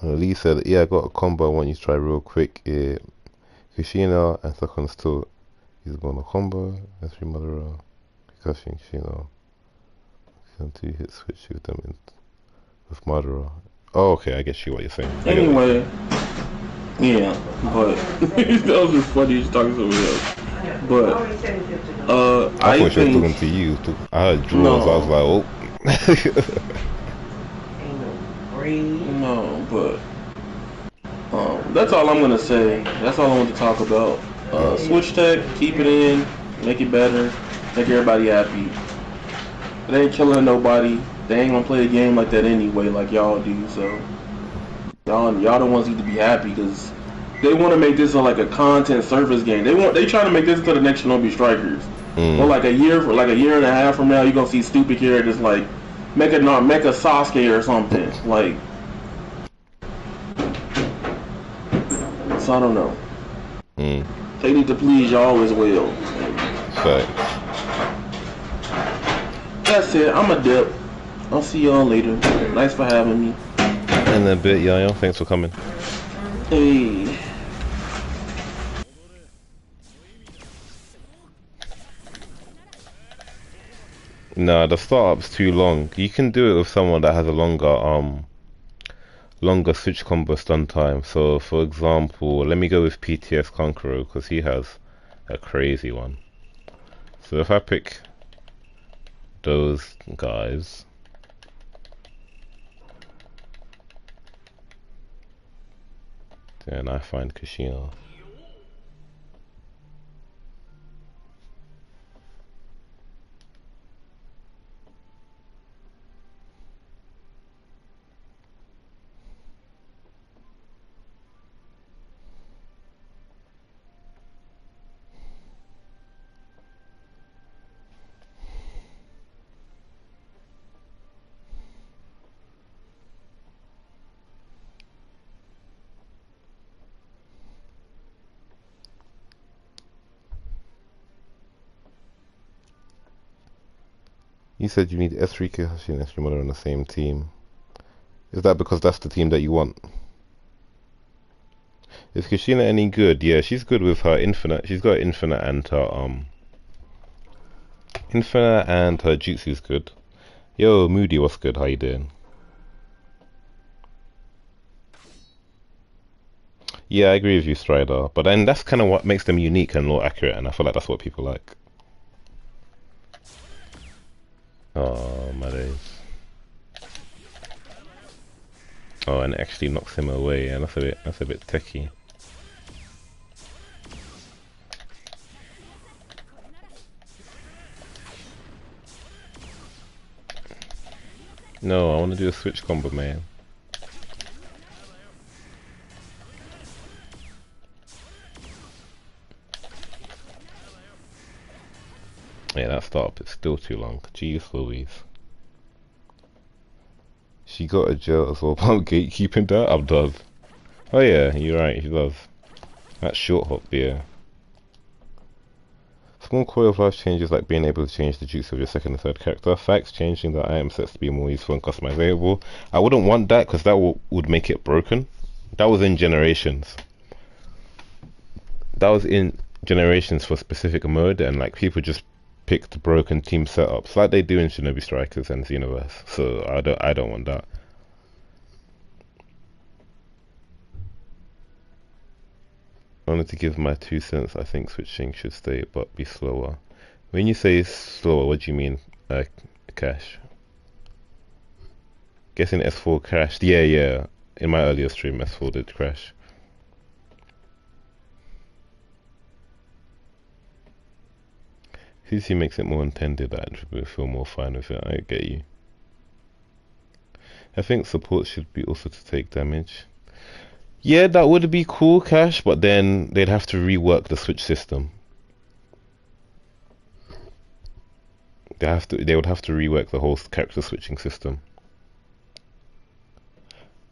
Lee said, "Yeah, I got a combo I want you to try real quick. Kushina and second still he's going to combo. That's your mother. Kakashi Kushina. Can 2 hit switch with them with Madara." Oh, okay, I get you what you're saying. Anyway, yeah, but that was just funny just talking to somebody else. But I thought she was talking to you. I heard draws. No. I was like, oh. No, but that's all I'm gonna say. That's all I want to talk about. Switch tech, keep it in, make it better, make everybody happy. It ain't killing nobody. They ain't gonna play a game like that anyway, like y'all do. So y'all the ones need to be happy, because they want to make this like a content service game. They trying to make this to the next Shinobi Strikers. Or like a year and a half from now, you're gonna see stupid characters like make a Sasuke or something like. So I don't know. They need to please y'all as well. That's it. I'm a dip. I'll see y'all later. Thanks for having me. In a bit, yo. Thanks for coming. Hey. Nah, the startup's too long. You can do it with someone that has a longer switch combo stun time. So, for example, let me go with PTS Conqueror, because he has a crazy one. So if I pick those guys, then I find Kushina. You said you need S3 Kakashi and S3 Mother on the same team. Is that because that's the team that you want? Is Kushina any good? Yeah, she's good with her infinite. She's got infinite and her infinite and her jutsu's good. Yo, Moody, what's good? How you doing? Yeah, I agree with you, Strider. But then that's kind of what makes them unique and more accurate, and I feel like that's what people like. Oh my days. Oh, and it actually knocks him away, and that's a bit techie. No, I want to do a switch combo, man. Yeah, that startup is still too long. Jeez Louise. She got a jail as well about gatekeeping that? I'm done. Oh yeah, you're right, she does. That short hop, yeah. Small quality of life changes like being able to change the juice of your second and third character. Facts, changing the item sets to be more useful and customizable. I wouldn't want that because that would make it broken. That was in Generations. That was in Generations for specific mode, and like people just picked broken team setups like they do in Shinobi Strikers and Xenoverse. So I don't want that. I wanted to give my 2 cents. I think switching should stay but be slower. When you say slower, what do you mean? Cash? Guessing S4 crashed. Yeah, yeah. In my earlier stream, S4 did crash. CC makes it more intended. I feel more fine with it. I get you. I think support should be also to take damage. Yeah, that would be cool, Cash, but then they'd have to rework the switch system. They would have to rework the whole character switching system.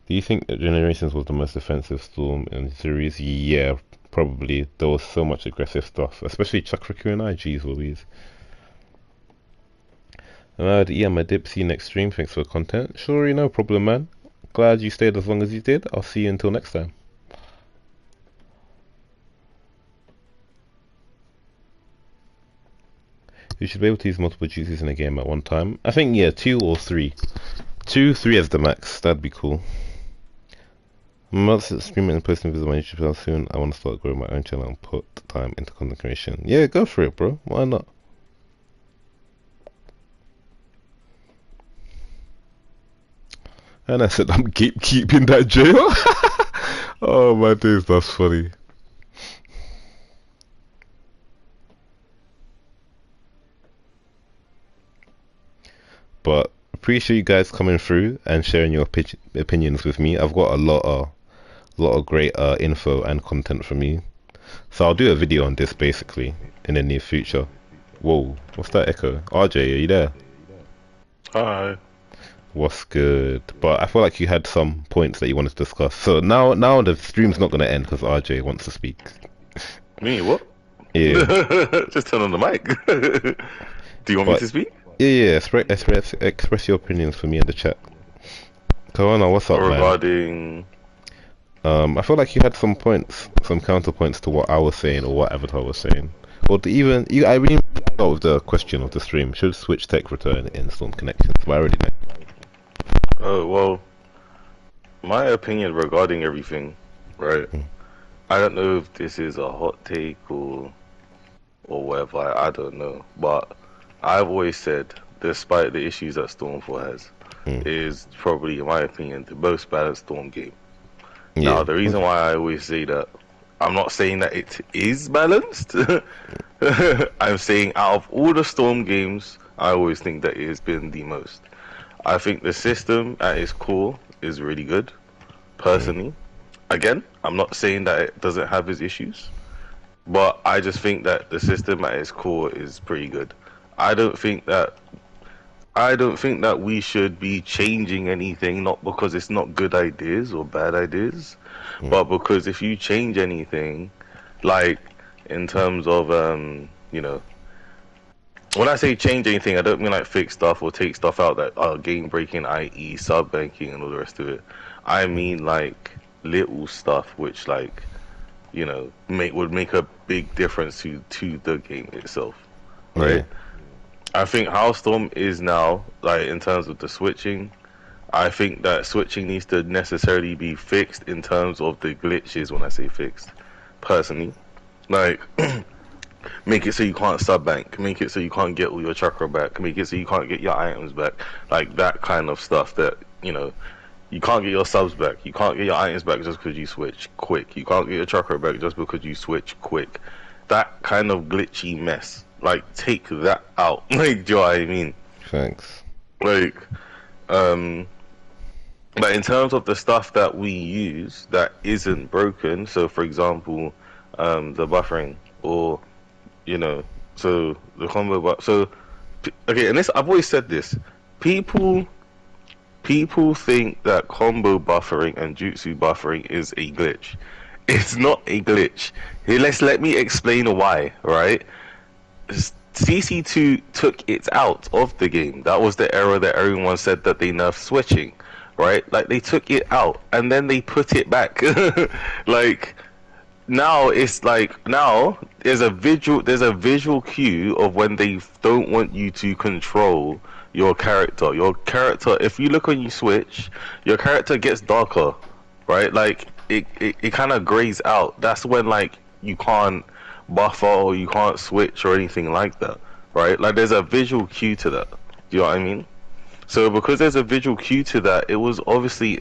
Do you think that Generations was the most offensive Storm in the series? Yeah, probably. There was so much aggressive stuff, especially Chakraku and I. Jeez Louise. Yeah, my dip. See you next stream. Thanks for the content. Sure, no problem, man. Glad you stayed as long as you did. I'll see you until next time. You should be able to use multiple juices in a game at one time. I think, yeah, 2 or 3. 2, 3 as the max. That'd be cool. I'm about to streaming and posting videos on my YouTube channel soon. I want to start growing my own channel and put time into content creation. Yeah, go for it, bro. Why not? And I said, I'm gatekeeping that jail. Oh my days, that's funny. But appreciate you guys coming through and sharing your opinions with me. I've got a lot of great info and content from you. So I'll do a video on this basically in the near future. Whoa, what's that echo? RJ, are you there? Hi. What's good? But I feel like you had some points that you wanted to discuss. So now the stream's not going to end because RJ wants to speak. Me? What? Yeah. Just turn on the mic. Do you want me to speak? Yeah. Express your opinions for me in the chat. Corona, what's up, Regarding... man? I feel like you had some points, some counterpoints to what I was saying or what Avatar was saying. Or I really start with the question of the stream: should Switch Tech return in Storm Connections? But I already know. Oh, well, my opinion regarding everything, right? I don't know if this is a hot take or whatever, I don't know. But I've always said, despite the issues that Stormfall has, is probably, in my opinion, the most balanced Storm game. Yeah. Now, the reason why I always say that, I'm not saying that it is balanced. I'm saying out of all the Storm games, I always think that it has been the most. I think the system at its core is really good, personally. Again, I'm not saying that it doesn't have its issues, but I just think that the system at its core is pretty good. I don't think that we should be changing anything, not because it's not good ideas or bad ideas, but because if you change anything, like in terms of you know, when I say change anything, I don't mean like fix stuff or take stuff out that are game breaking, i.e. sub banking and all the rest of it. I mean like little stuff which, like, you know, would make a big difference to the game itself, right? I think how Storm is now, like in terms of the switching, I think that switching needs to necessarily be fixed in terms of the glitches. When I say fixed, personally, like make it so you can't sub bank, make it so you can't get all your chakra back, make it so you can't get your items back, like that kind of stuff. That you can't get your subs back, you can't get your items back just because you switch quick, you can't get your chakra back just because you switch quick. That kind of glitchy mess, like take that out. Like, do you know what I mean? Thanks. Like, but in terms of the stuff that we use that isn't broken, so for example, the buffering, or so the combo okay, and this, I've always said this, people think that combo buffering and jutsu buffering is a glitch. It's not a glitch. Here, let me explain why, right? CC2 took it out of the game. That was the era that everyone said that they nerfed switching, right? Like, they took it out and then they put it back. Like, now it's like, now there's a visual cue of when they don't want you to control your character. Your character, if you look when you switch, your character gets darker, right? Like, it kind of grays out. That's when, like, you can't buffer or you can't switch or anything like that, right? Like, there's a visual cue to that. Do you know what I mean? So because there's a visual cue to that, it was obviously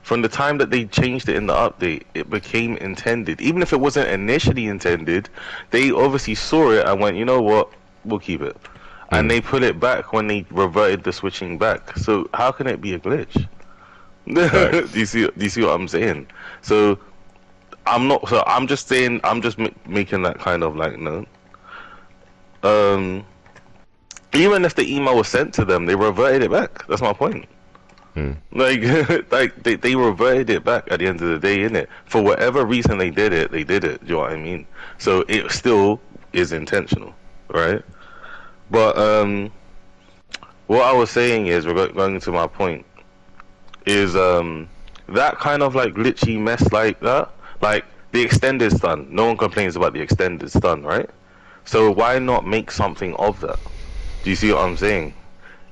from the time that they changed it in the update, it became intended. Even if it wasn't initially intended, they obviously saw it and went, you know what, we'll keep it. And they put it back when they reverted the switching back. So how can it be a glitch? Do you see what I'm saying? So I'm just saying, I'm just making that kind of like note. Even if the email was sent to them, they reverted it back. That's my point. Like, they reverted it back at the end of the day, innit? For whatever reason they did it. Do you know what I mean? So it still is intentional, right? But what I was saying is, we're going into my point, is that kind of like glitchy mess like that, like the extended stun. No one complains about the extended stun, right? So why not make something of that? Do you see what I'm saying?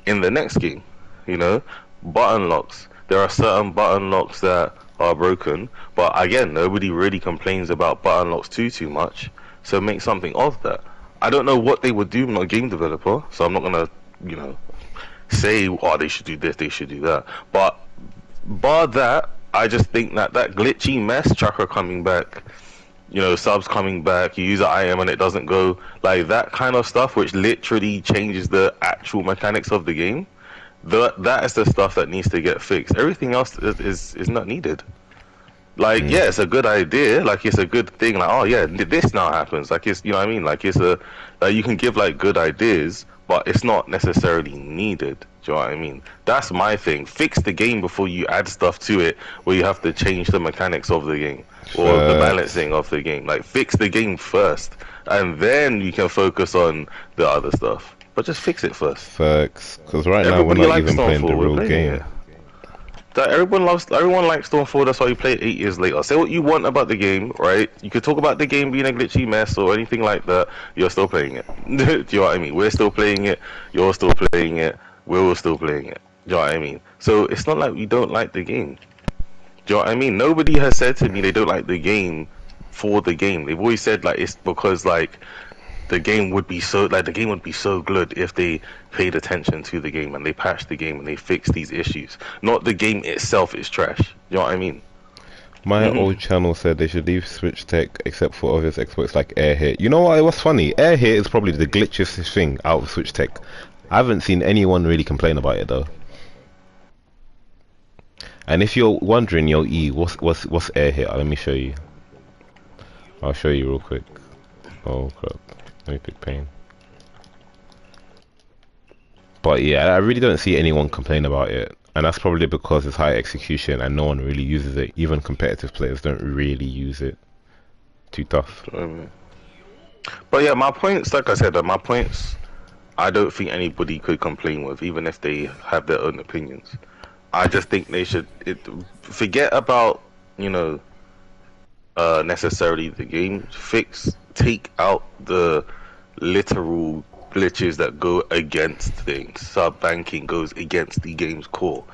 In the next game, button locks. There are certain button locks that are broken, but again, nobody really complains about button locks too much. So make something of that. I don't know what they would do. I'm not a game developer, so I'm not gonna, say, oh, they should do this, they should do that. But bar that, I just think that glitchy mess, chakra coming back, subs coming back, you use an item and it doesn't go, like that kind of stuff, which literally changes the actual mechanics of the game. That is the stuff that needs to get fixed. Everything else is not needed. Like, yeah, it's a good idea, like it's a good thing, like, oh yeah, this now happens, like, it's, you know what I mean, like, it's you can give like good ideas, but it's not necessarily needed. Do you know what I mean? That's my thing. Fix the game before you add stuff to it where you have to change the mechanics of the game or the balancing of the game. Like, fix the game first, and then you can focus on the other stuff. But just fix it first. Facts. Because right now we're not even playing the real game. That everyone likes Stormfall. That's why you play it 8 years later. Say what you want about the game, right? You could talk about the game being a glitchy mess or anything like that. You're still playing it. Do you know what I mean? We're still playing it. You're still playing it. We're still playing it. Do you know what I mean? So it's not like we don't like the game. Do you know what I mean? Nobody has said to me they don't like the game for the game. They've always said like it's because like the game would be so good if they paid attention to the game and they patched the game and they fixed these issues. Not the game itself is trash. You know what I mean? My old channel said they should leave Switch tech except for obvious exploits like air hit. You know what? It was funny. Air hit is probably the glitchiest thing out of Switch tech. I haven't seen anyone really complain about it though. And if you're wondering, yo, what's air hit? Let me show you. I'll show you real quick. Oh crap. Let me pick pain. But yeah, I really don't see anyone complain about it. And that's probably because it's high execution and no one really uses it. Even competitive players don't really use it. Too tough. But yeah, my points, like I said, my points, I don't think anybody could complain with, even if they have their own opinions. I just think they should forget about, necessarily the game fix. Take out the literal glitches that go against things. Sub banking goes against the game's core.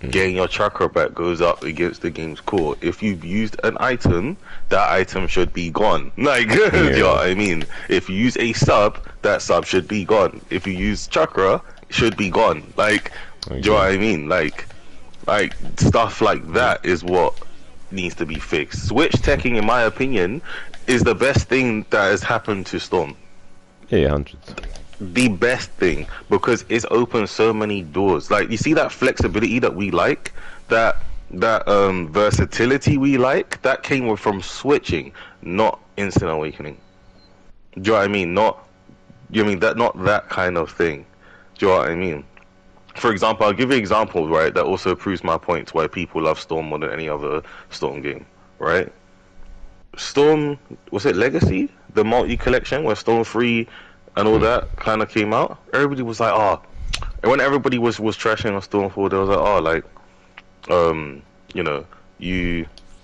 Getting your chakra back goes up against the game's core. If you've used an item, that item should be gone. Like, you know what I mean? If you use a sub, that sub should be gone. If you use chakra, it should be gone. Like, do you know what I mean? Like stuff like that is what needs to be fixed. Switch teching, in my opinion, is the best thing that has happened to Storm. Yeah, hundreds. The best thing, because it's opened so many doors. Like, you see that flexibility that we like, that versatility we like, that came from switching, not instant awakening. Do you know what I mean? Not that kind of thing. Do you know what I mean? For example, I'll give you an example, right, that also proves my point why people love Storm more than any other Storm game, right? Storm, was it Legacy? The multi-collection where Storm 3 and all that kind of came out. Everybody was like, oh, and when everybody was trashing on Storm 4, they was like, oh, like, you know,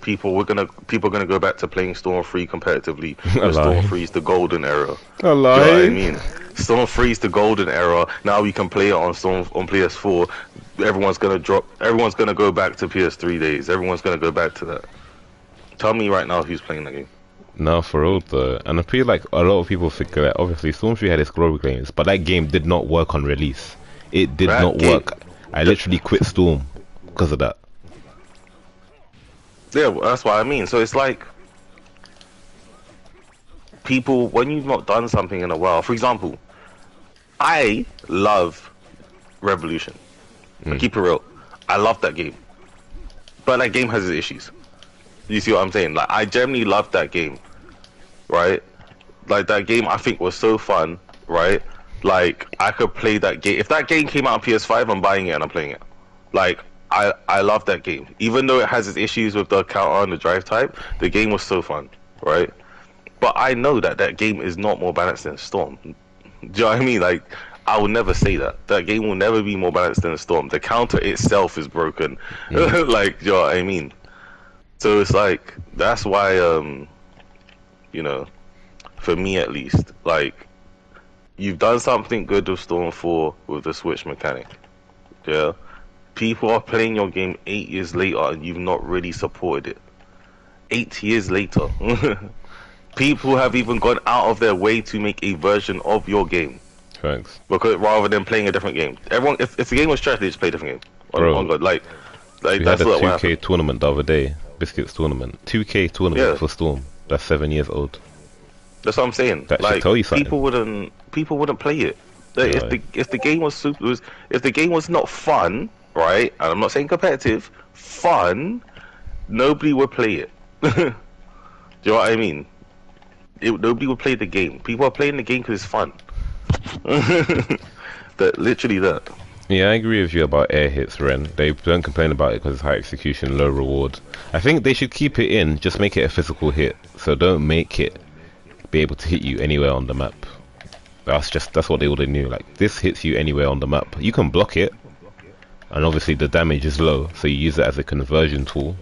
people are gonna go back to playing Storm 3 competitively. Storm 3 is the golden era. A lie. Do you know what I mean? Storm 3 is the golden era. Now we can play it on PS4. Everyone's gonna go back to PS3 days. Everyone's gonna go back to that. Tell me right now who's playing that game. No, for real though. And I feel like a lot of people figure that obviously Storm 3 had its glory games, but that game did not work on release. It did not work. I literally quit Storm because of that. Yeah, that's what I mean. So it's like, people, when you've not done something in a while, for example, I love Revolution. I keep it real. I love that game. But that game has its issues. You see what I'm saying? Like, I genuinely love that game. Right? Like, that game I think was so fun, right? Like, I could play that game. If that game came out on PS5, I'm buying it and I'm playing it. Like, I love that game. Even though it has its issues with the counter and the drive type, the game was so fun, right? But I know that game is not more balanced than Storm. Do you know what I mean? Like, I will never say that. That game will never be more balanced than Storm. The counter itself is broken. Like, do you know what I mean? So it's like, that's why, you know, for me at least, like, you've done something good with Storm 4 with the Switch mechanic. Yeah? People are playing your game 8 years later and you've not really supported it. 8 years later. People have even gone out of their way to make a version of your game. Thanks. Because rather than playing a different game. Everyone, if the game was trash, they just play a different game. On God. Like we that's had a what 2K happened. tournament the other day. Biscuits tournament. 2K tournament for Storm. That's 7 years old. That's what I'm saying. That like, should tell you something. People wouldn't play it. Like, if the game was if the game was not fun, right? And I'm not saying competitive, fun, nobody would play it. Do you know what I mean? Nobody would play the game. People are playing the game because it's fun. Literally that. Yeah, I agree with you about air hits, Ren. They don't complain about it because it's high execution, low reward. I think they should keep it in, just make it a physical hit. So don't make it be able to hit you anywhere on the map. That's what they already knew. Like, this hits you anywhere on the map. You can block it, and obviously the damage is low, so you use it as a conversion tool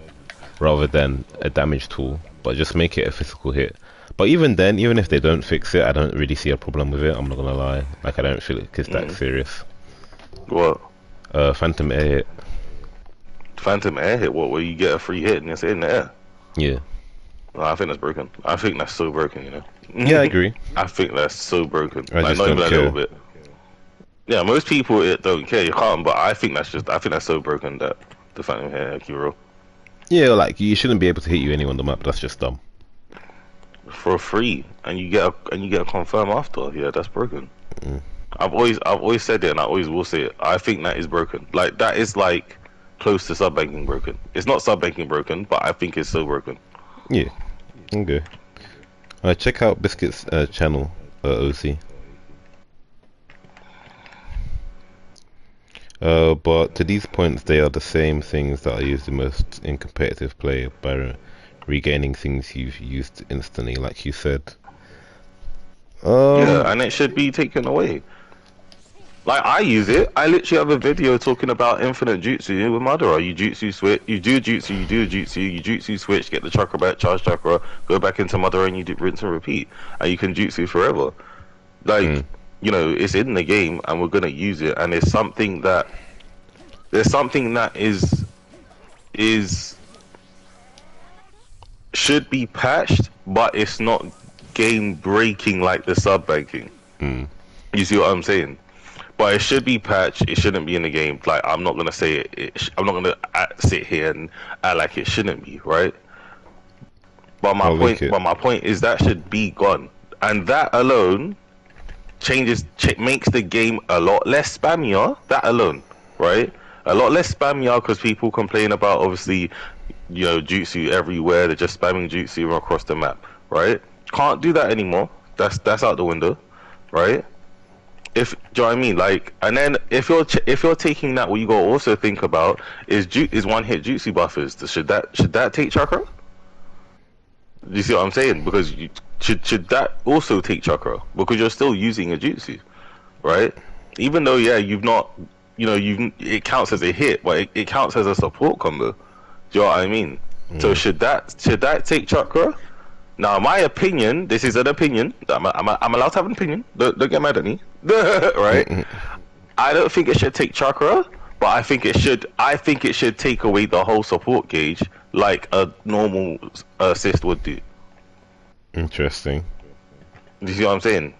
rather than a damage tool. But just make it a physical hit. But even then, even if they don't fix it, I don't really see a problem with it. I'm not gonna lie. Like, I don't feel it's that serious. What? Phantom air hit. Phantom air hit? What? Where you get a free hit and it's in the air? Yeah. No, I think that's broken. I think that's so broken, you know. Yeah, I agree. I think that's so broken. I like, just not even don't a care. little bit. Yeah, most people don't care. You can't. But I think that's so broken that the Phantom hair hero. Yeah, like, you shouldn't be able to hit you anywhere on the map. That's just dumb. For free, and you get a confirm after. Yeah, that's broken. I've always said it, and I always will say it. I think that is broken. Like, that is like close to sub banking broken. It's not sub banking broken, but I think it's so broken. Yeah. Okay. Check out Biscuit's channel, OC. But to these points, they are the same things that I use the most in competitive play by regaining things you've used instantly, like you said. Yeah, and it should be taken away. Like, I use it. I literally have a video talking about infinite jutsu with Madara. You jutsu switch, you do jutsu switch, get the chakra back, charge chakra, go back into Madara, and you do rinse and repeat. And you can jutsu forever. Like, you know, it's in the game and we're gonna use it, and it's something that is should be patched, but it's not game breaking like the sub banking. Mm. You see what I'm saying? But it should be patched. It shouldn't be in the game. Like, I'm not gonna say it. I'm not gonna sit here and act like it shouldn't be, right? But my point is that should be gone, and that alone makes the game a lot less spammier. That alone, right? A lot less spammier, because people complain about, obviously, you know, jutsu everywhere. They're just spamming jutsu across the map, right? Can't do that anymore. That's out the window, right? Do you know what I mean? Like, and then if you're taking that, what you gotta also think about is one hit jutsu buffers. Should that take chakra? Do you see what I'm saying? Because should that also take chakra? Because you're still using a jutsu, right? Even though, yeah, you've not, you know, it counts as a hit, but it counts as a support combo. Do you know what I mean? So should that take chakra? Now, my opinion, this is an opinion. I'm allowed to have an opinion. Don't get mad at me, right? I don't think it should take chakra, but I think it should take away the whole support gauge like a normal assist would do. Interesting. Do you see what I'm saying?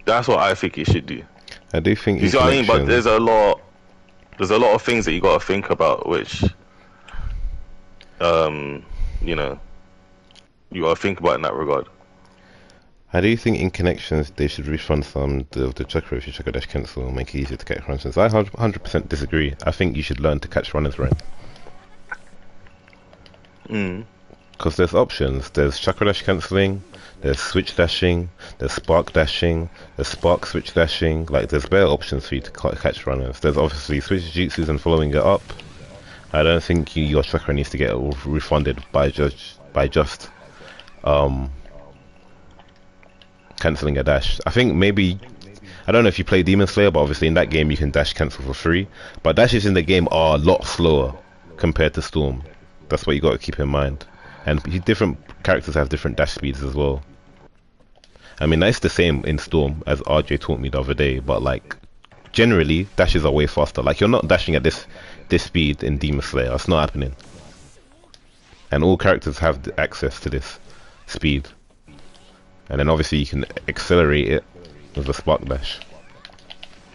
That's what I think it should do. I do think. You see what I mean? But there's a lot of things that you got to think about, which, you know, you got to think about in that regard. I do think in connections they should refund some of the chakra if you chakra dash cancel, make it easier to catch runners. I 100% disagree. I think you should learn to catch runners right. Because there's options. There's chakra dash cancelling, there's switch dashing, there's spark dashing, there's spark switch dashing. Like, there's better options for you to catch runners. There's obviously switch jutsus and following it up. I don't think your chakra needs to get refunded by just cancelling a dash. I think maybe, I don't know if you play Demon Slayer, but obviously in that game you can dash cancel for free. But dashes in the game are a lot slower compared to Storm. That's what you got to keep in mind. And different characters have different dash speeds as well. I mean, that's the same in Storm, as RJ taught me the other day, but like, generally, dashes are way faster. Like, you're not dashing at this speed in Demon Slayer. That's not happening. And all characters have the access to this speed. And then obviously you can accelerate it with a spark dash.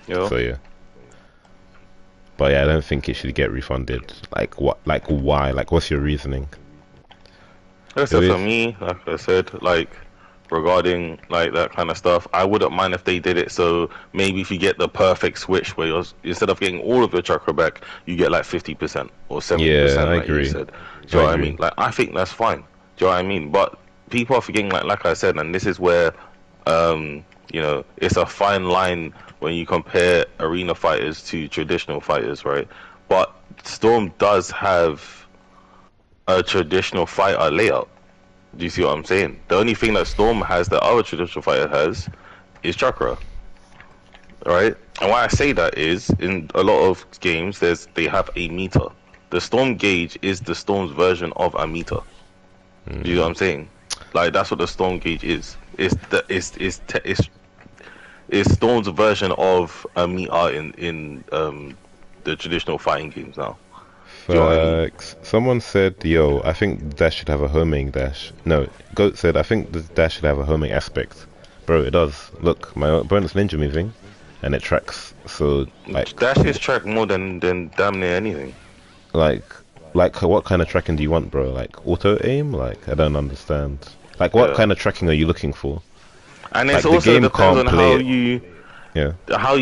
Yeah. So yeah. But yeah, I don't think it should get refunded. Like what? Like why? Like, what's your reasoning? So for me, like I said, like, regarding like that kind of stuff, I wouldn't mind if they did it. So maybe if you get the perfect switch where instead of getting all of your chakra back, you get like 50% or 70%. Yeah, I like agree. You said. Do you know what I mean? Like, I think that's fine. Do you know what I mean? But people are forgetting, like I said, and this is where, you know, it's a fine line when you compare arena fighters to traditional fighters, right? But Storm does have a traditional fighter layout. Do you see what I'm saying? The only thing that Storm has that other traditional fighter has is chakra, right? And why I say that is, in a lot of games, they have a meter. The Storm gauge is the Storm's version of a meter. Do you know what I'm saying? Like, that's what the Storm gauge is. It's Storm's version of a meter in the traditional fighting games now. Someone said, yo, I think Dash should have a homing dash. No, Goat said, I think the dash should have a homing aspect. Bro, it does. Look, my bonus ninja moving, and it tracks. So, like, dashes track more than damn near anything. Like, what kind of tracking do you want, bro? Like, auto aim? Like, I don't understand. Like, what kind of tracking are you looking for? And it's like, also depends on how you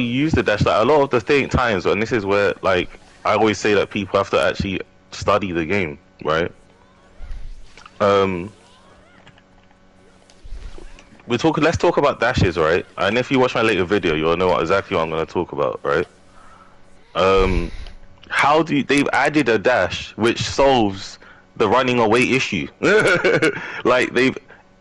use the dash. Like, a lot of the times, and this is where, like, I always say that people have to actually study the game, right? Let's talk about dashes, right? And if you watch my later video, you'll know exactly what I'm going to talk about, right? They've added a dash which solves the running away issue. Like, we're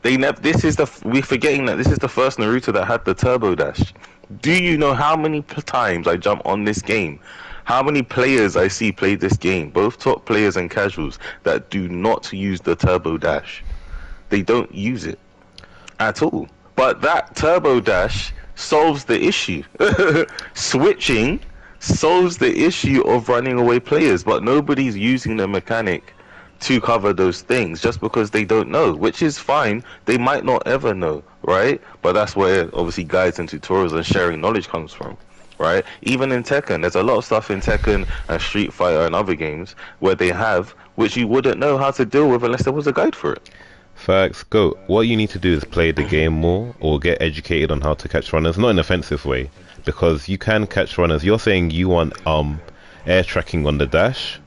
forgetting that this is the first Naruto that had the turbo dash. Do you know how many times I jump on this game? How many players I see play this game, both top players and casuals, that do not use the turbo dash? They don't use it at all. But that turbo dash solves the issue. Switching solves the issue of running away players, but nobody's using the mechanic to cover those things just because they don't know, which is fine. They might not ever know, right? But that's where obviously guides and tutorials and sharing knowledge comes from, right? Even in Tekken, there's a lot of stuff in Tekken and Street Fighter and other games where they have which you wouldn't know how to deal with unless there was a guide for it. Facts. Go. What you need to do is play the game more or get educated on how to catch runners, not in an offensive way, because you can catch runners. You're saying you want air tracking on the dash.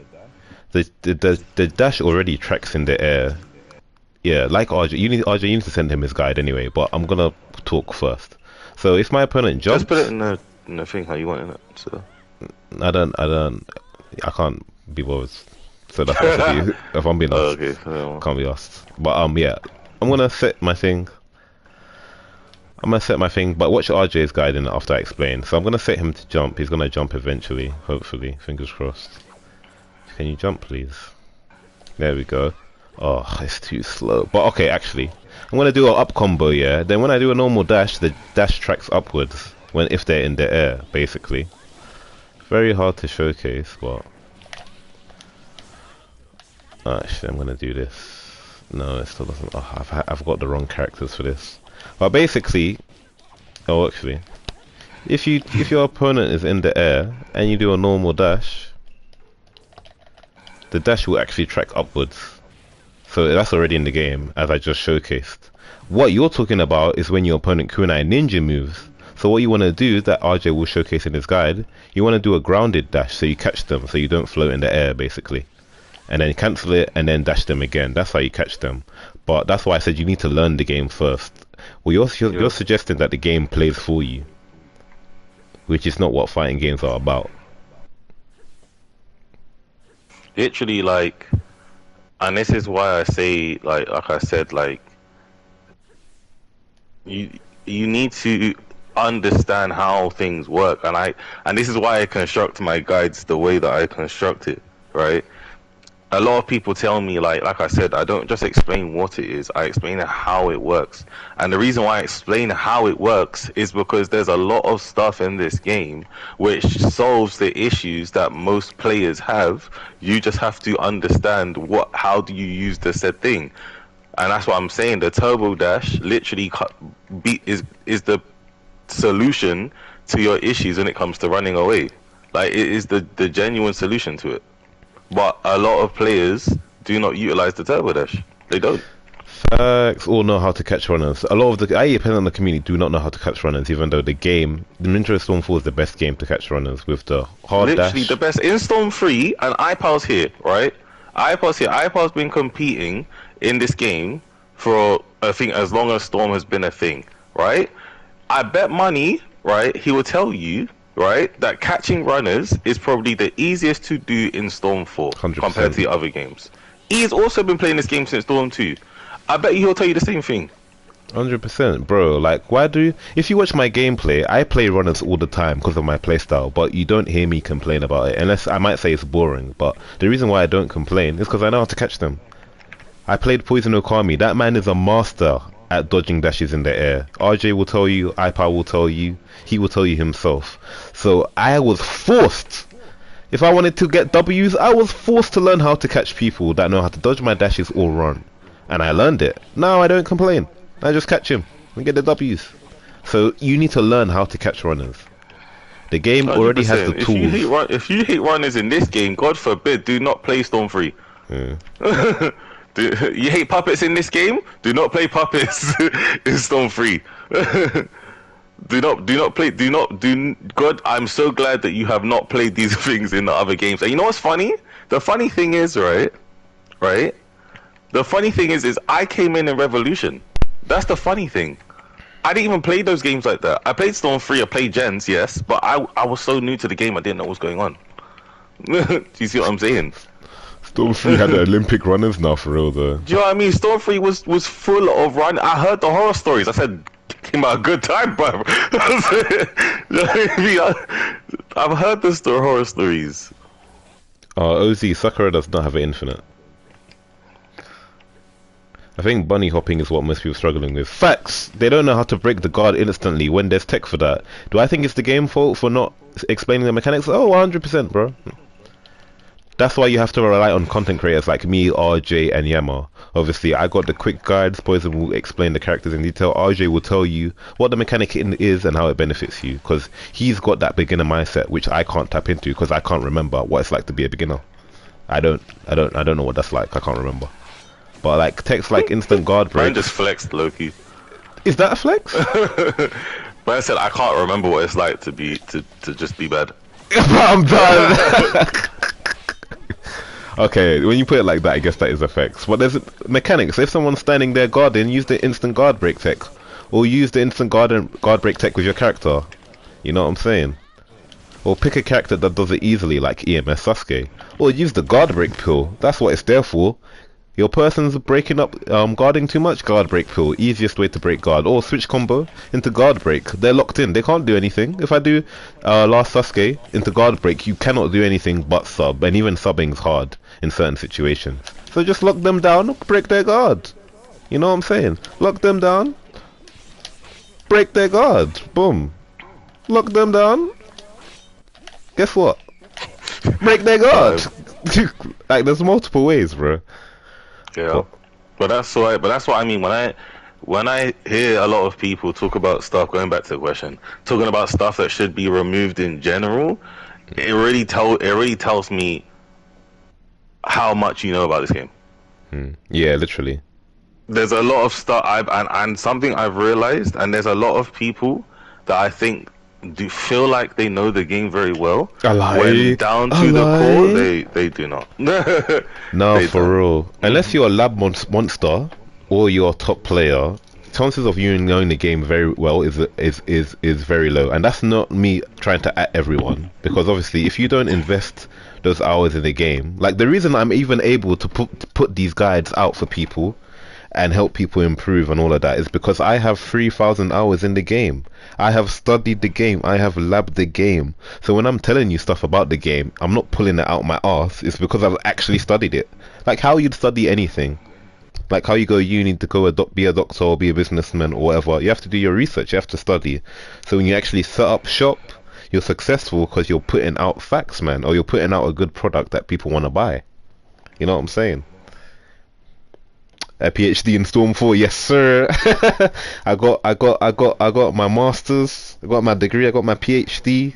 The dash already tracks in the air. Yeah, like RJ. RJ, you need to send him his guide anyway. But I'm gonna talk first. So if my opponent jumps, just put it in the thing how you want in it. So I can't be bothered. So that's what I do. If I'm being honest, okay. Can't be asked. But yeah, I'm gonna set my thing. But watch RJ's guide in it after I explain. So I'm gonna set him to jump. He's gonna jump eventually, hopefully. Fingers crossed. Can you jump, please? There we go. Oh, it's too slow. But okay, actually, I'm gonna do an up combo. Yeah. Then when I do a normal dash, the dash tracks upwards if they're in the air, basically. Very hard to showcase, but. Actually, I'm gonna do this. No, it still doesn't. Oh, I've got the wrong characters for this. But basically, actually, if your opponent is in the air and you do a normal dash, the dash will actually track upwards. So that's already in the game, as I just showcased. What you're talking about is when your opponent kunai ninja moves. So what you want to do, that RJ will showcase in his guide, you want to do a grounded dash, so you catch them, so you don't float in the air, basically. And then cancel it and then dash them again. That's how you catch them. But that's why I said you need to learn the game first. Well, you're suggesting that the game plays for you, which is not what fighting games are about. Literally, like, and this is why I say, like I said, like, you need to understand how things work, and this is why I construct my guides the way that I construct it, right? A lot of people tell me, like I said, I don't just explain what it is, I explain how it works. And the reason why I explain how it works is because there's a lot of stuff in this game which solves the issues that most players have. You just have to understand how do you use the said thing. And that's what I'm saying. The turbo dash literally is the solution to your issues when it comes to running away. Like, it is the genuine solution to it. But a lot of players do not utilize the turbo dash. They don't. Facts. All know how to catch runners. A lot of the depending on the community do not know how to catch runners, even though the Ninja Stormfall is the best game to catch runners with the hard dash. Literally the best. In Storm 3, and iPal's here, right? iPal's been competing in this game for, I think, as long as Storm has been a thing, right? I bet money, right, he will tell you, right, that catching runners is probably the easiest to do in Storm 4 100%. Compared to the other games. He's also been playing this game since Storm 2. I bet he'll tell you the same thing. 100%, bro. Like, if you watch my gameplay, I play runners all the time because of my playstyle, but you don't hear me complain about it, unless I might say it's boring. But the reason why I don't complain is because I know how to catch them. I played Poison Okami. That man is a master at dodging dashes in the air. RJ will tell you, iPower will tell you, he will tell you himself. So I was forced, if I wanted to get W's, I was forced to learn how to catch people that know how to dodge my dashes or run. And I learned it. Now I don't complain. I just catch him and get the W's. So you need to learn how to catch runners. The game already has the tools. If you hate runners in this game, God forbid, do not play Storm 3. Yeah. You hate puppets in this game? Do not play puppets in Storm 3. God, I'm so glad that you have not played these things in the other games. And you know what's funny? The funny thing is, right? The funny thing is I came in Revolution. That's the funny thing. I didn't even play those games like that. I played Storm 3, I played Gens, yes, but I was so new to the game I didn't know what was going on. Do you see what I'm saying? Storm 3 had the Olympic runners now, for real though. Do you know what I mean? Storm 3 was full of run. I heard the horror stories. I said, came out a good time, bro. I've heard the horror stories. OZ, Sakura does not have an infinite. I think bunny hopping is what most people are struggling with. Facts! They don't know how to break the guard instantly when there's tech for that. Do I think it's the game fault for not explaining the mechanics? Oh, 100%, bro. That's why you have to rely on content creators like me, RJ, and Yama. Obviously, I got the quick guides. Poison will explain the characters in detail. RJ will tell you what the mechanic is and how it benefits you, because he's got that beginner mindset, which I can't tap into because I can't remember what it's like to be a beginner. I don't know what that's like. I can't remember. But like text like instant guard break. Mine just flexed, Loki. Is that a flex? But I said I can't remember what it's like to just be bad. I'm done. Okay, when you put it like that, I guess that is effects. But there's mechanics. If someone's standing there guarding, use the instant guard break tech, or use the instant guard break tech with your character. You know what I'm saying? Or pick a character that does it easily, like EMS Sasuke. Or use the guard break pill. That's what it's there for. Your person's breaking up, guarding too much, guard break pill, easiest way to break guard. Or switch combo into guard break. They're locked in, they can't do anything. If I do last Sasuke into guard break, you cannot do anything but sub, and even subbing's hard in certain situations. So just lock them down, break their guard. You know what I'm saying? Lock them down, break their guard, boom. Lock them down, guess what? Break their guard. Like there's multiple ways, bro. Yeah, but that's what I mean when I hear a lot of people talk about stuff. Going back to the question, talking about stuff that should be removed in general, it really tells me how much you know about this game. Yeah, literally. There's a lot of stuff and something I've realized, and there's a lot of people that I think do feel like they know the game very well. When down to the core, they do not. No, for real. Unless you're a lab monster or you're a top player, chances of you knowing the game very well is very low. And that's not me trying to at everyone, because obviously if you don't invest those hours in the game, like the reason I'm even able to put these guides out for people and help people improve and all of that is because I have 3,000 hours in the game. I have studied the game. I have labbed the game. So when I'm telling you stuff about the game, I'm not pulling it out my ass. It's because I've actually studied it. Like how you'd study anything. Like how you go uni to go be a doctor or be a businessman or whatever. You have to do your research. You have to study. So when you actually set up shop, you're successful because you're putting out facts, man. Or you're putting out a good product that people want to buy. You know what I'm saying? A PhD in Storm 4, yes sir. I got my masters, I got my degree, I got my PhD.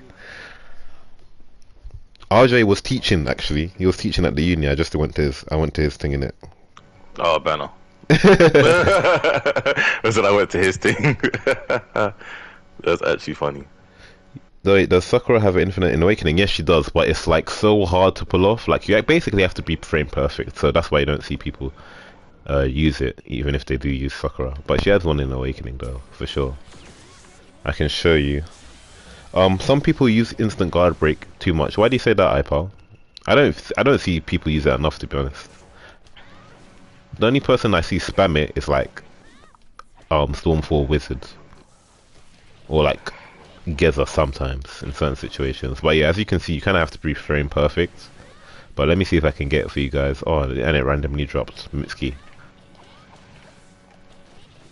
RJ was teaching actually. He was teaching at the uni. I went to his thing in it. Oh, banner. I said I went to his thing. That's actually funny. Does Sakura have an infinite awakening? Yes, she does, but it's like so hard to pull off. Like you basically have to be frame perfect. So that's why you don't see people use it, even if they do use Sakura. But she has one in Awakening though, for sure. I can show you. Some people use instant guard break too much. Why do you say that, iPal? I don't see people use it enough, to be honest. The only person I see spam it is like Storm 4 Wizards, or like Geza sometimes in certain situations. But yeah, as you can see, you kind of have to be frame perfect. But let me see if I can get it for you guys. Oh, and it randomly dropped Mitsuki.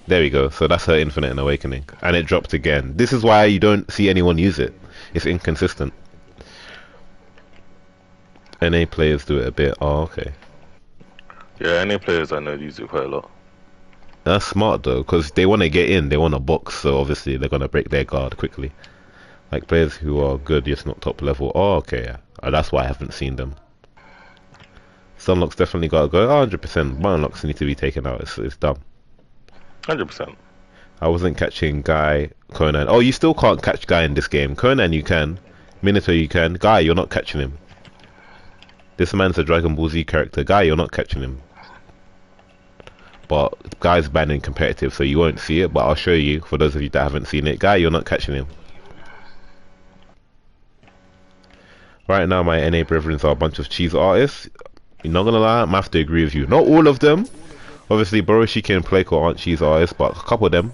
There we go. So that's her Infinite and Awakening. And it dropped again. This is why you don't see anyone use it. It's inconsistent. NA players do it a bit. Oh, okay. Yeah, NA players I know use it quite a lot. That's smart though, because they want to get in. They want to box. So obviously they're going to break their guard quickly. Like players who are good, just not top level. Oh, okay. Yeah. That's why I haven't seen them. Sunlocks definitely got to go. 100%. Unlocks need to be taken out. It's dumb. 100%. I wasn't catching Guy, Conan. Oh, you still can't catch Guy in this game. Conan you can. Minato you can. Guy, you're not catching him. This man's a Dragon Ball Z character. Guy, you're not catching him. But Guy's banned in competitive, so you won't see it. But I'll show you, for those of you that haven't seen it. Guy, you're not catching him. Right now, my NA brethren are a bunch of cheese artists. You're not gonna lie, I'm gonna have to agree with you. Not all of them. Obviously, Boroshiki and Playco aren't cheese artists, but a couple of them.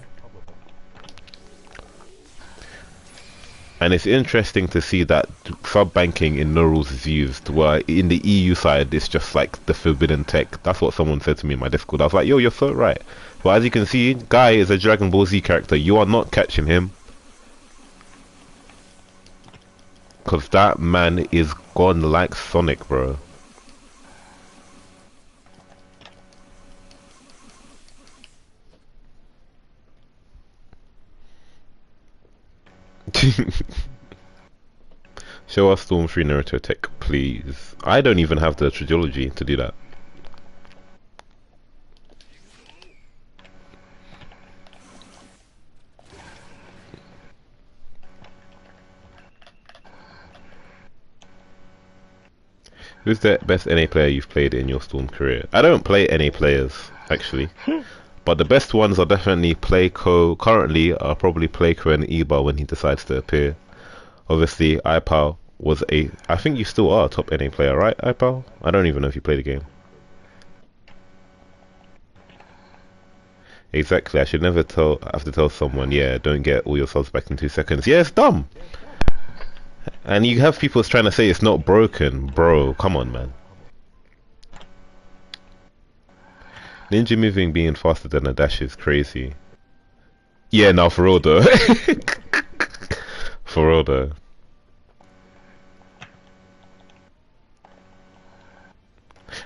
And it's interesting to see that sub banking in no rules is used, where in the EU side it's just like the forbidden tech. That's what someone said to me in my Discord. I was like, yo, you're so right. But as you can see, Guy is a Dragon Ball Z character. You are not catching him. Because that man is gone like Sonic, bro. Show us Storm 3 Naruto tech, please. I don't even have the trilogy to do that. Who's the best NA player you've played in your Storm career? I don't play NA players, actually. But the best ones are definitely Playco. Currently, are probably Playco and Eba when he decides to appear. Obviously, iPal was I think you still are a top NA player, right, iPal? I don't even know if you play the game. Exactly, I should never have to tell someone, yeah, don't get all your subs back in 2 seconds. Yeah, it's dumb. And you have people trying to say it's not broken. Bro, come on, man. Ninja moving being faster than a dash is crazy. Yeah, now for real though. For real though.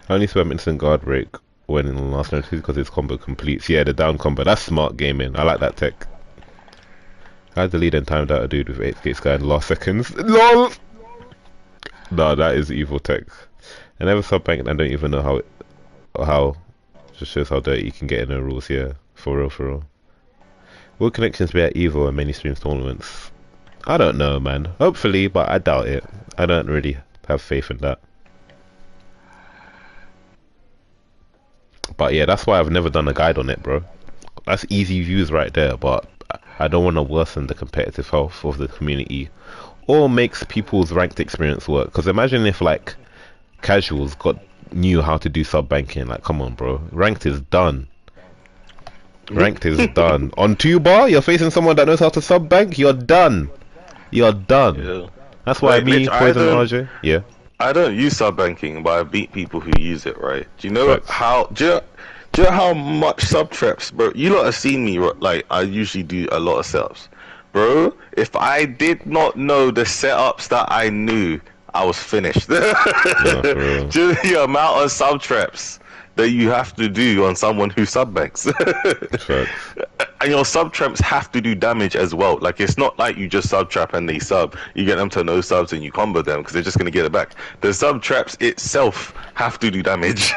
I only spam instant guard break when in the last notice because his combo completes. Yeah, the down combo. That's smart gaming. I like that tech. I had the lead and timed out a dude with 8 skates guy in the last seconds. LOL! Nah, that is evil tech. I never sub bank and I don't even know how. Just shows how dirty you can get in the rules, yeah. For real, for real. Will connections be at Evo and many streams tournaments? I don't know, man. Hopefully, but I doubt it. I don't really have faith in that. But yeah, that's why I've never done a guide on it, bro. That's easy views right there, but I don't want to worsen the competitive health of the community or makes people's ranked experience work. Because imagine if like casuals knew how to do sub banking. Like, come on, bro. Ranked is done. Ranked is done. On 2-bar, you're facing someone that knows how to sub bank. You're done. You're done. Yeah. That's why me, Poison, RJ. Yeah. I don't use sub banking, but I beat people who use it. Right? Do you know how? Do you know how much sub traps, bro? You lot have seen me. Like, I usually do a lot of setups, bro. If I did not know the setups that I knew, I was finished. Yeah, just the amount of sub traps that you have to do on someone who sub banks. And your sub traps have to do damage as well. Like, it's not like you just sub trap and they sub. You get them to no subs and you combo them because they're just gonna get it back. The sub traps itself have to do damage.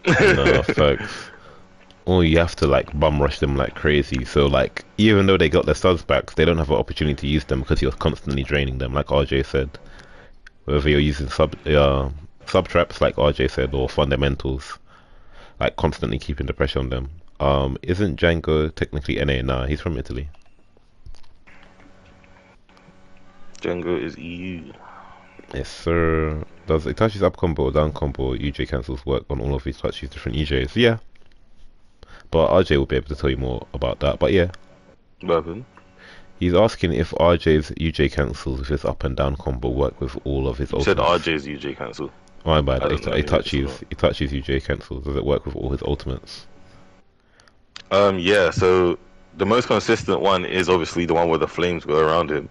No, facts. Or you have to like bum rush them like crazy. So like, even though they got their subs back, they don't have an opportunity to use them because you're constantly draining them, like RJ said. Whether you're using sub traps, like RJ said, or fundamentals, like constantly keeping the pressure on them. Isn't Django technically NA? Nah, he's from Italy. Django is EU. Yes, sir. Does Itachi's up combo or down combo or UJ cancels work on all of his Itachi's different UJs? Yeah. But RJ will be able to tell you more about that. But yeah. What happened? He's asking if RJ's UJ cancels with his up and down combo work with all of his ultimates. Said RJ's UJ cancel. My bad. Itachi's UJ cancels. Does it work with all his ultimates? Yeah, so the most consistent one is obviously the one where the flames go around him.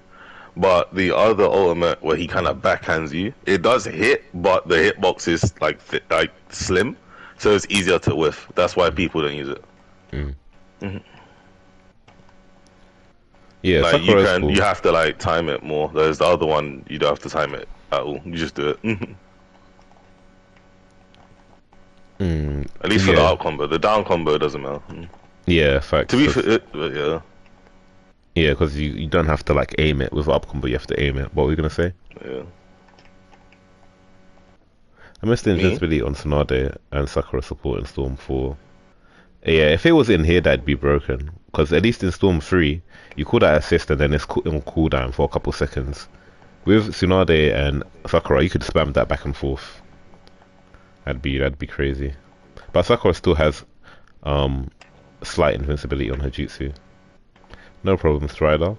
But the other ultimate where he kind of backhands you, it does hit, but the hitbox is like slim, so it's easier to whiff. That's why people don't use it. Mm. Yeah, like cool. You have to like time it more. There's the other one you don't have to time it at all. You just do it. At least for the up combo. The down combo doesn't matter. Yeah, fact. To be fair, yeah. Yeah, because you don't have to like aim it with up combo. You have to aim it. What were we gonna say? Yeah. I missed the invincibility on Tsunade and Sakura support in Storm 4. Yeah, if it was in here, that'd be broken. Because at least in Storm 3, you call that assist and then it's on cooldown for a couple seconds. With Tsunade and Sakura, you could spam that back and forth. That'd be crazy. But Sakura still has slight invincibility on her jutsu. No problem, Strider.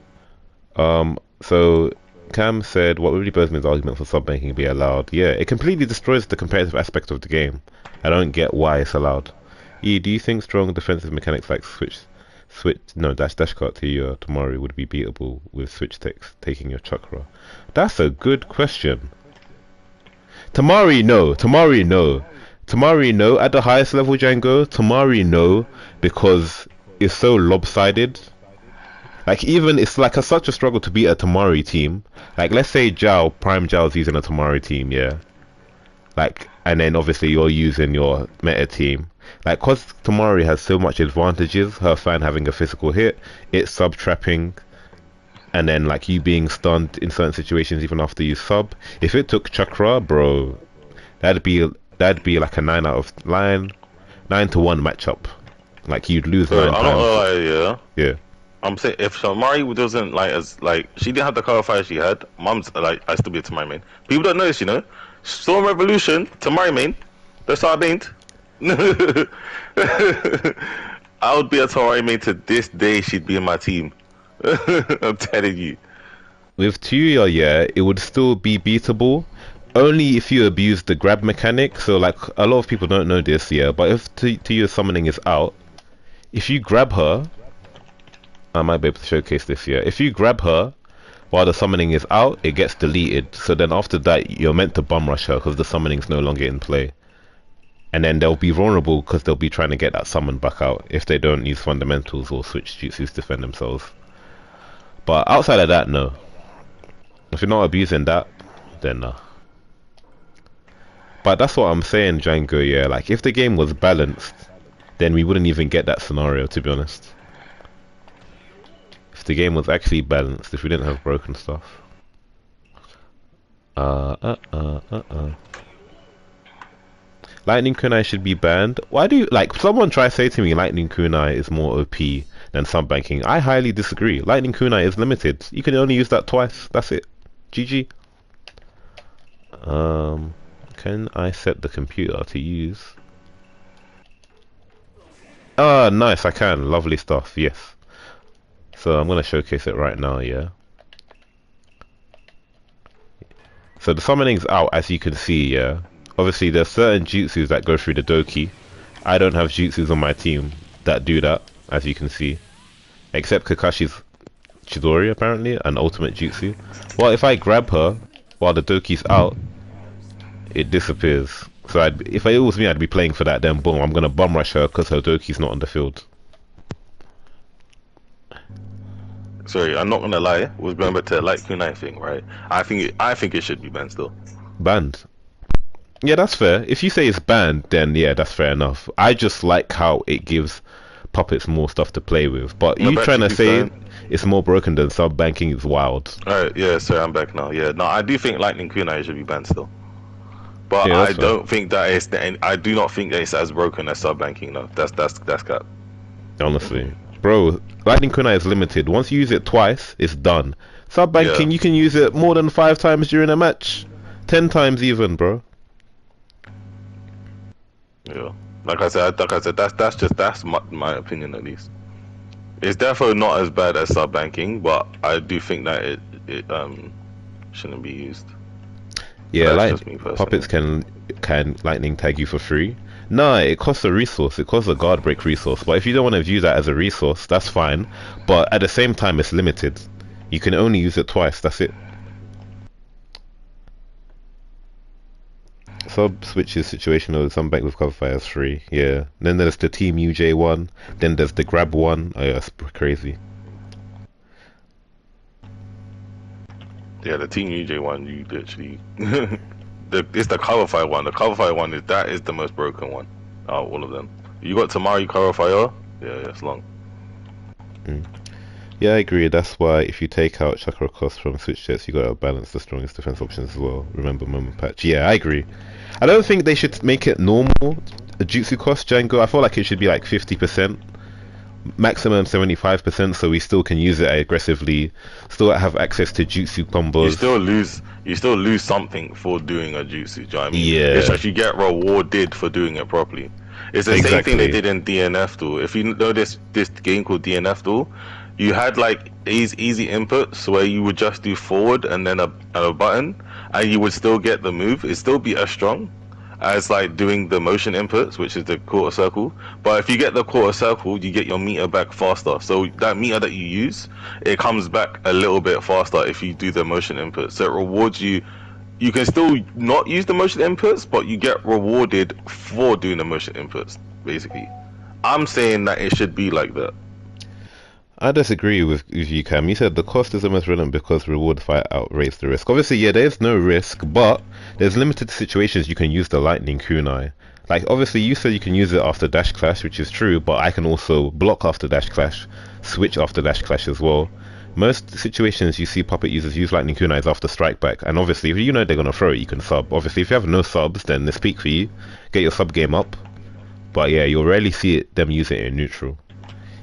So Cam said, what really blows me is the argument for sub-banking be allowed. Yeah, it completely destroys the competitive aspect of the game. I don't get why it's allowed. E, do you think strong defensive mechanics like dash cut to your Tamari would be beatable with switch taking your chakra? That's a good question. Tamari, no. Tamari, no. At the highest level, Django, Tamari, no, because it's so lopsided. Like, even it's like such a struggle to beat a Tamari team. Like, let's say Prime Zhao's using a Tamari team, yeah. Like, and then obviously you're using your meta team. Like, cause Tamari has so much advantages, her fan having a physical hit, it's sub trapping, and then like you being stunned in certain situations even after you sub. If it took chakra, bro, that'd be like a 9 to 1 matchup. Like you'd lose 9 I'm times. not gonna lie, yeah. Yeah. I'm saying if Tamari doesn't she didn't have the qualifier she had, Mum's like I still be a Tamari main. People don't know this, you know. Storm Revolution, Tamari main. That's how I meant. I would be a Tamari main to this day. She'd be in my team. I'm telling you. With Tuya, yeah, it would still be beatable, only if you abuse the grab mechanic. So like a lot of people don't know this, yeah, but if Tuya's summoning is out, if you grab her, I might be able to showcase this, yeah. If you grab her while the summoning is out, it gets deleted. So then after that, you're meant to bum rush her because the summoning's no longer in play. And then they'll be vulnerable because they'll be trying to get that summon back out if they don't use fundamentals or switch jutsus to defend themselves. But outside of that, no. If you're not abusing that, then no. But that's what I'm saying, Django, yeah. Like, if the game was balanced, then we wouldn't even get that scenario, to be honest. If the game was actually balanced, if we didn't have broken stuff. Lightning Kunai should be banned. Why do you, like, someone try to say to me Lightning Kunai is more OP than sub banking. I highly disagree. Lightning Kunai is limited. You can only use that twice. That's it. GG. Can I set the computer to use? Ah, nice, I can. Lovely stuff, yes. So I'm gonna showcase it right now, yeah. So the summoning's out, as you can see, yeah. Obviously, there's certain jutsus that go through the Doki. I don't have jutsus on my team that do that, as you can see. Except Kakashi's Chidori, apparently, an ultimate jutsu. Well, if I grab her while the Doki's out, it disappears. So if it was me, I'd be playing for that, then boom, I'm gonna bum rush her because her Doki's not on the field. Sorry, I'm not gonna lie. We're going back to the Light Kunai thing, right? I think it should be banned still. Banned? Yeah, that's fair. If you say it's banned, then yeah, that's fair enough. I just like how it gives puppets more stuff to play with. But you trying to say it's more broken than sub banking is wild. Alright, yeah, sorry, I'm back now. Yeah, no, I do think Lightning Kunai should be banned still. But yeah, I don't think that it's I do not think that it's as broken as sub banking. No, that's cap. Honestly, bro, Lightning Kunai is limited. Once you use it twice, it's done. Sub banking, you can use it more than 5 times during a match, 10 times even, bro. Yeah, like I said, that's my opinion at least. It's definitely not as bad as sub banking, but I do think that it shouldn't be used. Yeah, like puppets can lightning tag you for free. Nah, it costs a resource. It costs a guard break resource. But if you don't want to view that as a resource, that's fine. But at the same time, it's limited. You can only use it twice. That's it. Sub switches situational. Some bank with cover fire is free. Yeah. Then there's the Team UJ one. Then there's the grab one. Oh yeah, that's crazy. Yeah, the Team UJ one, you literally it's the cover fire one. The cover fire one is the most broken one out of all of them. You got Tamari cover fire. Yeah, it's long. Yeah, I agree. That's why if you take out chakra cost from switch jets, you gotta balance the strongest defense options as well. Remember moment patch. Yeah, I agree. I don't think they should make it normal a jutsu cost, Django. I feel like it should be like 50%, maximum 75%, so we still can use it aggressively, still have access to jutsu combos. You still lose something for doing a jutsu. Do you know what I mean? Yeah. It's like you get rewarded for doing it properly. It's the same thing they did in DNF Duel. If you know this game called DNF Duel, you had like easy inputs where you would just do forward and then a button, and you would still get the move. It'd still be as strong as like doing the motion inputs, which is the quarter circle. But if you get the quarter circle, you get your meter back faster. So that meter that you use, it comes back a little bit faster if you do the motion inputs. So it rewards you. You can still not use the motion inputs, but you get rewarded for doing the motion inputs, basically. I'm saying that it should be like that. I disagree with you, Cam. You said the cost is almost relevant because reward far outweighs the risk. Obviously, yeah, there's no risk, but there's limited situations you can use the lightning kunai. Like, obviously, you said you can use it after dash clash, which is true, but I can also block after dash clash, switch after dash clash as well. Most situations you see puppet users use lightning kunais after strike back, and obviously, if you know they're gonna throw it, you can sub. Obviously, if you have no subs, then it's peak for you. Get your sub game up. But yeah, you'll rarely see them use it in neutral.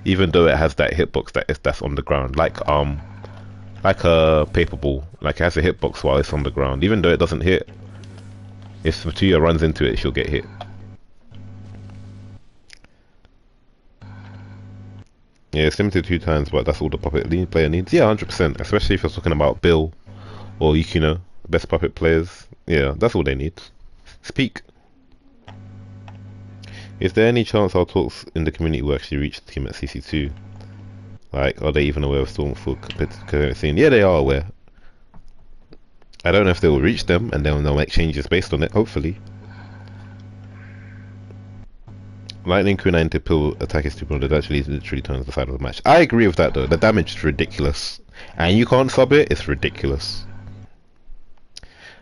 Even though it has that hitbox that's on the ground, like a paper ball, like it has a hitbox while it's on the ground. Even though it doesn't hit, if Matuya runs into it, she'll get hit. Yeah, it's limited 2 times, but that's all the puppet player needs. Yeah, 100%. Especially if you're talking about Bill or Yukino, best puppet players. Yeah, that's all they need. Speak. Is there any chance our talks in the community will actually reach the team at CC2? Like, are they even aware of Stormfall competitive scene? Yeah, they are aware. I don't know if they will reach them, and then they'll make changes based on it, hopefully. Lightning Kunai to pill attack is 2.0 that actually literally turns the side of the match. I agree with that though, the damage is ridiculous. And you can't sub it, it's ridiculous.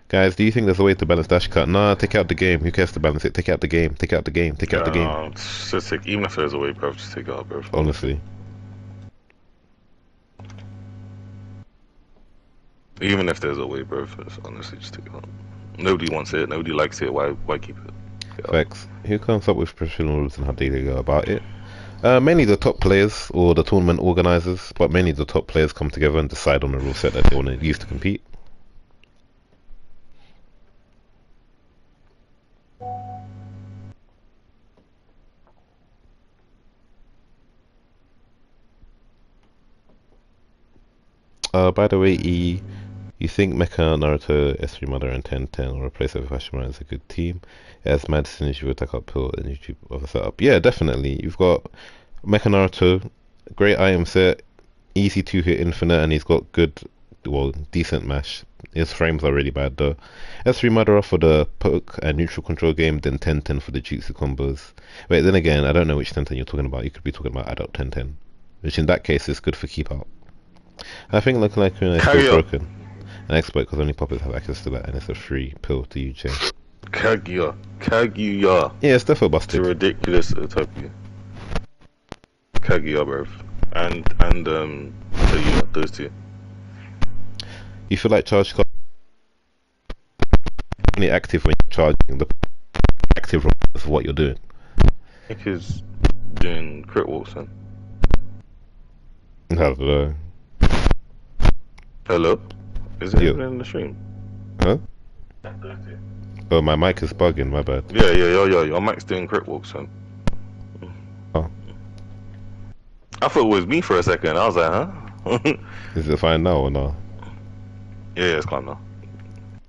Guys, do you think there's a way to balance dash cut? Nah, take out the game. Who cares to balance it? Take out the game. Take out the game. Take out the game. Just take, even if there's a way, bro, just take it out, bro. Honestly. Even if there's a way, bro, honestly, just take it out. Nobody wants it. Nobody likes it. Why keep it? Facts. Who comes up with professional rules and how they go about it? Mainly the top players or the tournament organizers, but mainly the top players come together and decide on a rule set that they want to use to compete. By the way, E, you think Mecha, Naruto, S3 Mother, and 1010 will replace it with Hashima as a good team? It has mad synergy with attack uphill and YouTube of a setup. Yeah, definitely. You've got Mecha Naruto, great item set, easy to hit infinite, and he's got good, well, decent mash. His frames are really bad though. S3 Madara for the poke and neutral control game, then 1010 for the jutsu combos. Wait, then again, I don't know which 1010 you're talking about. You could be talking about adult 1010, which in that case is good for keep out. I think looking like Kuna is still broken. An expert because only puppets have access to that, and it's a free pill to you, Jay. Kaguya. Yeah, it's definitely busted. It's a ridiculous utopia. Kaguya, bro. And yeah, those two. You feel like charge card only active when you're charging, the active of what you're doing. I think he's doing crit walks then. I don't know. Hello? Is it in the stream? Huh? Oh, my mic is bugging, my bad. Yeah, your mic's doing crit walks then. Oh. I thought it was me for a second. I was like, huh? Is it fine now or no? Yeah, it's calm now.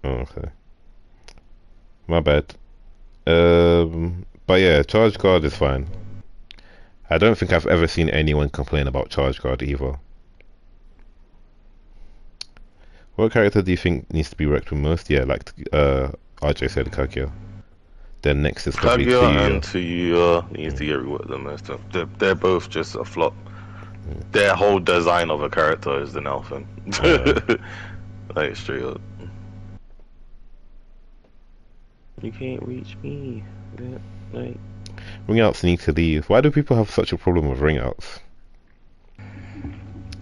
Oh, okay. My bad. But yeah, charge guard is fine. I don't think I've ever seen anyone complain about charge guard either. What character do you think needs to be worked with most? Yeah, like RJ said, Kaguya. Then next is probably Kaguya and Tsuyu needs to get reworked the most. They're both just a flop. Their whole design of a character is the Nelfin. Like straight up. You can't reach me. Like. Ring outs need to leave. Why do people have such a problem with ring outs?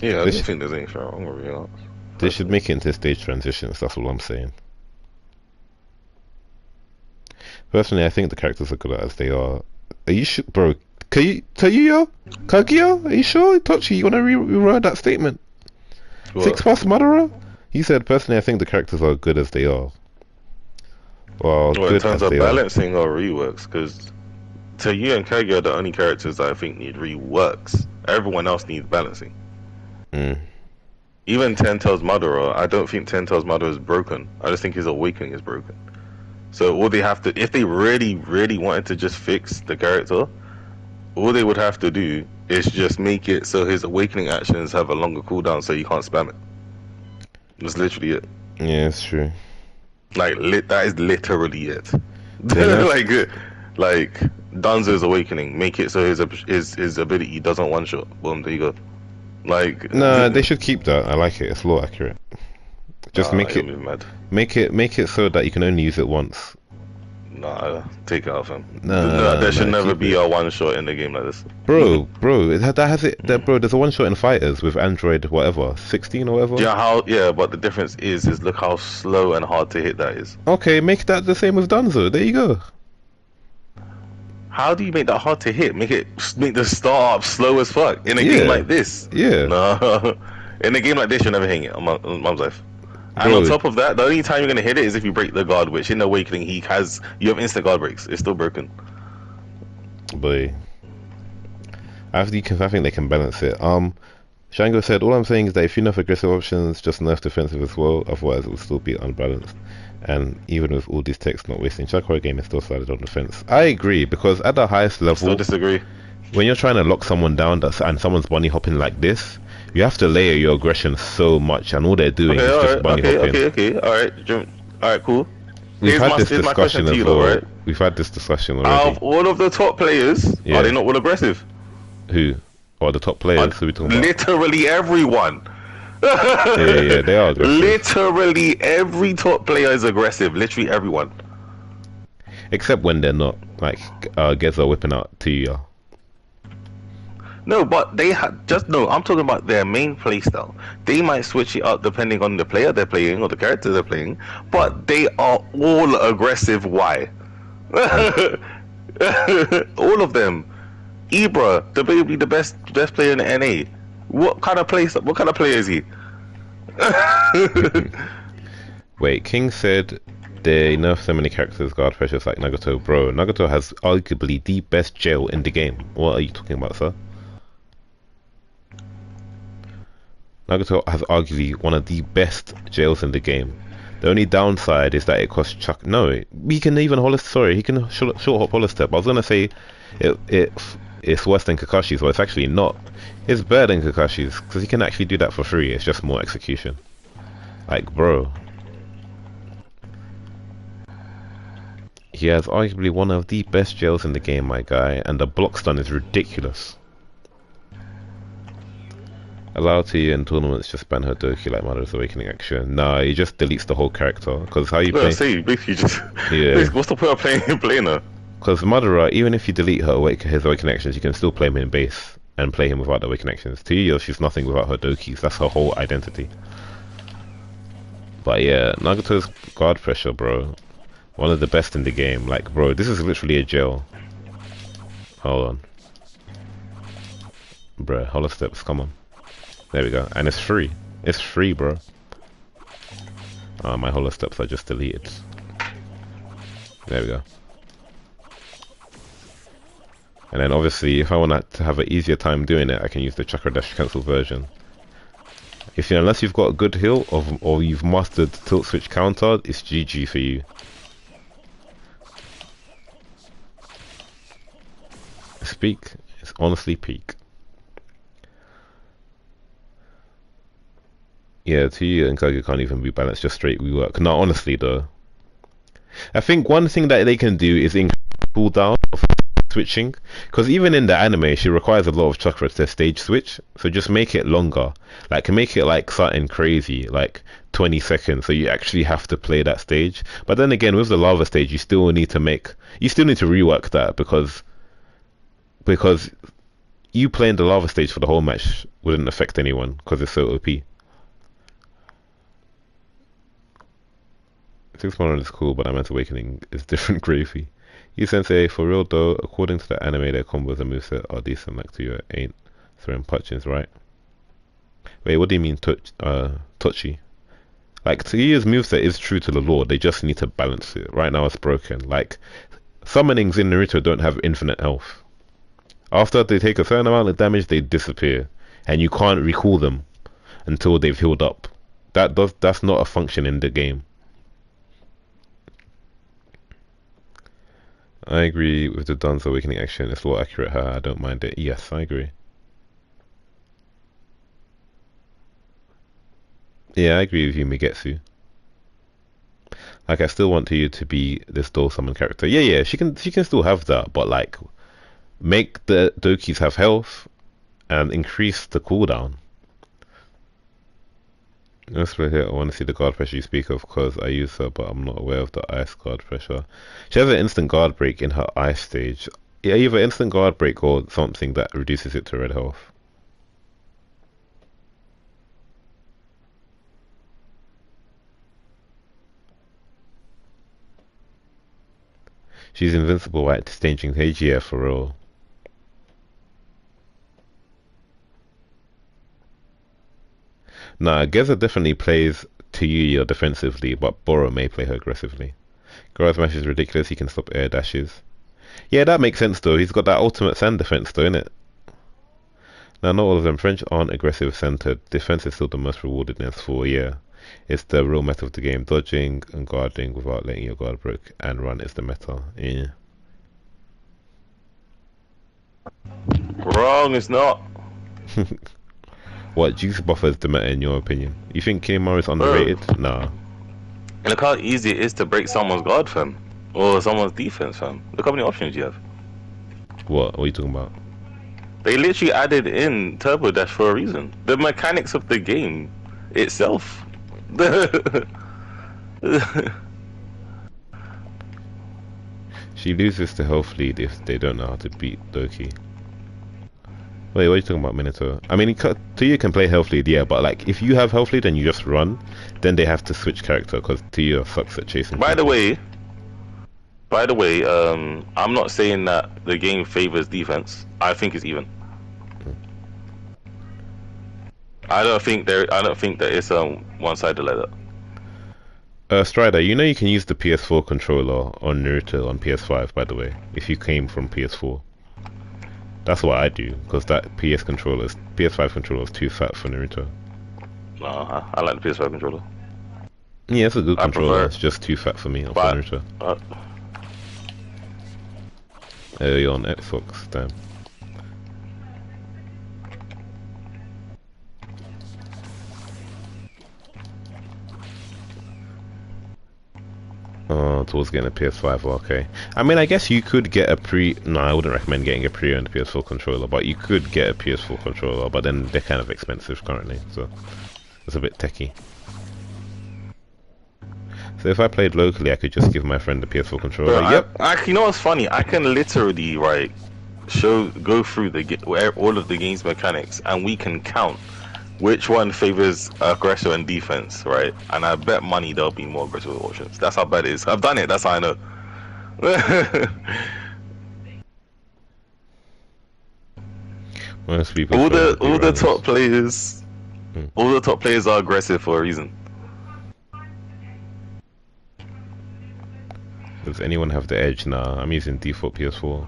Yeah, I don't think there's anything wrong with ring outs. They should make it into stage transitions, that's all I'm saying. Personally, I think the characters are good as they are. Are you sure, bro? Kaguya? Are you sure? Tochi, you wanna reword that statement? What? 6 plus Madara? He said, personally, I think the characters are good as they are. Well, good in terms of balancing or reworks, because Tsuyu and Kaguya are the only characters that I think need reworks. Everyone else needs balancing. Mm. Even Telltale's Madara, I don't think Telltale's Madara is broken. I just think his awakening is broken. So all they have to, if they really, really wanted to just fix the character, all they would have to do is just make it so his awakening actions have a longer cooldown, so you can't spam it. That's literally it. Yeah, it's true. Like, that is literally it. They know. like Danzo's awakening, make it so his ability doesn't one shot. Boom, there you go. Like, Nah, they should keep that. I like it. It's law accurate. Just make you're mad. it so that you can only use it once. Nah, take it off him. Nah, there should never keep be it. a one shot in a game like this. Bro, that has it. Bro, there's a one shot in fighters with Android whatever 16 or whatever. Yeah, but the difference is look how slow and hard to hit that is. Okay, make that the same with Danzo. There you go. How do you make that hard to hit? Make the start up slow as fuck in a game like this. Yeah. No, in a game like this, you're never hitting it. On Mum's life. And Bro. on top of that, the only time you're gonna hit it is if you break the guard, which in Awakening you have instant guard breaks. It's still broken. Boy, I think they can balance it. Shango said, all I'm saying is that if you nerf aggressive options, just nerf defensive as well. Otherwise, it will still be unbalanced. And even with all these techs not wasting Chakra game is still slided on defense. I agree, because at the highest level, Still disagree. when you're trying to lock someone down and someone's bunny hopping like this, you have to layer your aggression so much, and all they're doing is just bunny hopping. Alright, cool. We've had this here's my question discussion to as you, well. though, right? We've had this discussion Out already. of all of the top players, Yeah. are they not all aggressive? Who? Or the top players? Who we talking about? Literally everyone. Yeah, they are aggressive. Literally every top player is aggressive. Literally everyone. Except when they're not. Like, Geza whipping out to you. No, but I'm talking about their main playstyle. They might switch it up depending on the player they're playing or the character they're playing, but they are all aggressive. Why? All of them. Ibra, debatably the best player in the NA. What kind of player is he? Wait, King said they nerf so many characters guard pressures like Nagato. Bro, Nagato has arguably the best jail in the game. What are you talking about, sir? Nagato has arguably one of the best jails in the game. The only downside is that it costs Chuck. No, he can even he can short hop holostep. I was gonna say it's worse than Kakashi's, but it's actually not. It's better than Kakashi's because he can actually do that for free. It's just more execution. Like, bro, he has arguably one of the best jails in the game, my guy, and the block stun is ridiculous. Allowed to you in tournaments, just ban her Doki like Mother's Awakening action. Nah, he just deletes the whole character. Because how you play? Basically just. Yeah. What's the point of playing her? Because Madara, even if you delete his Awakening actions, you can still play him in base and play him without the Awakening actions. To you, she's nothing without her Dokis. That's her whole identity. But yeah, Nagato's guard pressure, bro. One of the best in the game. Like, bro, this is literally a jail. Hold on. Bro, holosteps, come on. There we go. And it's free. It's free, bro. My holosteps are just deleted. There we go. And then obviously, if I want to have an easier time doing it, I can use the Chakra Dash cancel version. Unless you've got a good heal or you've mastered tilt switch counter, it's GG for you. It's peak. It's honestly peak. Yeah, T and Kage can't even be balanced, just straight rework. No, honestly though. I think one thing that they can do is increase cooldown of switching. Because even in the anime, she requires a lot of chakra to stage switch. So just make it longer. Like, make it like something crazy, like 20 seconds. So you actually have to play that stage. But then again, with the lava stage, you still need to rework that because you playing the lava stage for the whole match wouldn't affect anyone because it's so OP. 6 Modern is cool, but I meant Awakening is different gravy. You sensei, for real though, according to the anime, their combos and moveset are decent, like to you ain't throwing punches, right? Wait, what do you mean touchy? Like, Tsuyu's moveset is true to the lore, they just need to balance it. Right now it's broken. Like, summonings in Naruto don't have infinite health. After they take a certain amount of damage, they disappear. And you can't recall them. until they've healed up. That's not a function in the game. I agree with the Dawn's Awakening action. It's a lot accurate. I don't mind it. Yes, I agree. Yeah, I agree with you, Migetsu. Like, I still want you to be this dual summon character. Yeah, she can still have that, but like, make the Dokis have health and increase the cooldown. Let's play here. I want to see the guard pressure you speak of because I use her, but I'm not aware of the ice guard pressure. She has an instant guard break in her ice stage. Yeah, either instant guard break or something that reduces it to red health. She's invincible at exchanging HGF for real. Nah, Geza definitely plays to Yuya defensively, but Boro may play her aggressively. Garage Smash is ridiculous, he can stop air dashes. Yeah, that makes sense though, he's got that ultimate sand defense though, innit? Now, not all of them. French aren't aggressive centered. Defense is still the most rewarded in S4, yeah. It's the real meta of the game. Dodging and guarding without letting your guard break and run is the meta, yeah. Wrong, it's not. What, juice buffer is the meta in your opinion? You think Kinemaro is underrated? Nah. Look how easy it is to break someone's guard, fam. Or someone's defense, fam. Look how many options you have. What are you talking about? They literally added in Turbo Dash for a reason. The mechanics of the game itself. She loses the health lead if they don't know how to beat Doki. Wait, what are you talking about, Minato? I mean, Tuya can play health lead, yeah, but like, if you have health lead and you just run, then they have to switch character, because Tuya sucks at chasing By people. the way, I'm not saying that the game favors defense. I think it's even. I don't think that it's one-sided like that. Strider, you know you can use the PS4 controller on Naruto on PS5, by the way, if you came from PS4. That's what I do, because that PS5 controller is too fat for Naruto. No, I like the PS5 controller. Yeah, it's a good controller, it's Prefer just too fat for me for but, Naruto. You're on Xbox, damn. Oh, towards getting a PS5, okay. I mean, I guess you could get no, I wouldn't recommend getting a pre-owned PS4 controller, but you could get a PS4 controller, but then they're kind of expensive currently, so it's a bit techie. So if I played locally, I could just give my friend the PS4 controller. Bro, Yep. You know what's funny? I can literally, right, go through all of the game's mechanics, and we can count which one favors aggressor and defense, right? And I bet money there'll be more aggressive options. That's how bad it is. I've done it. That's how I know. Most people all the top players, all the top players are aggressive for a reason. Does anyone have the edge? Nah, I'm using default PS4.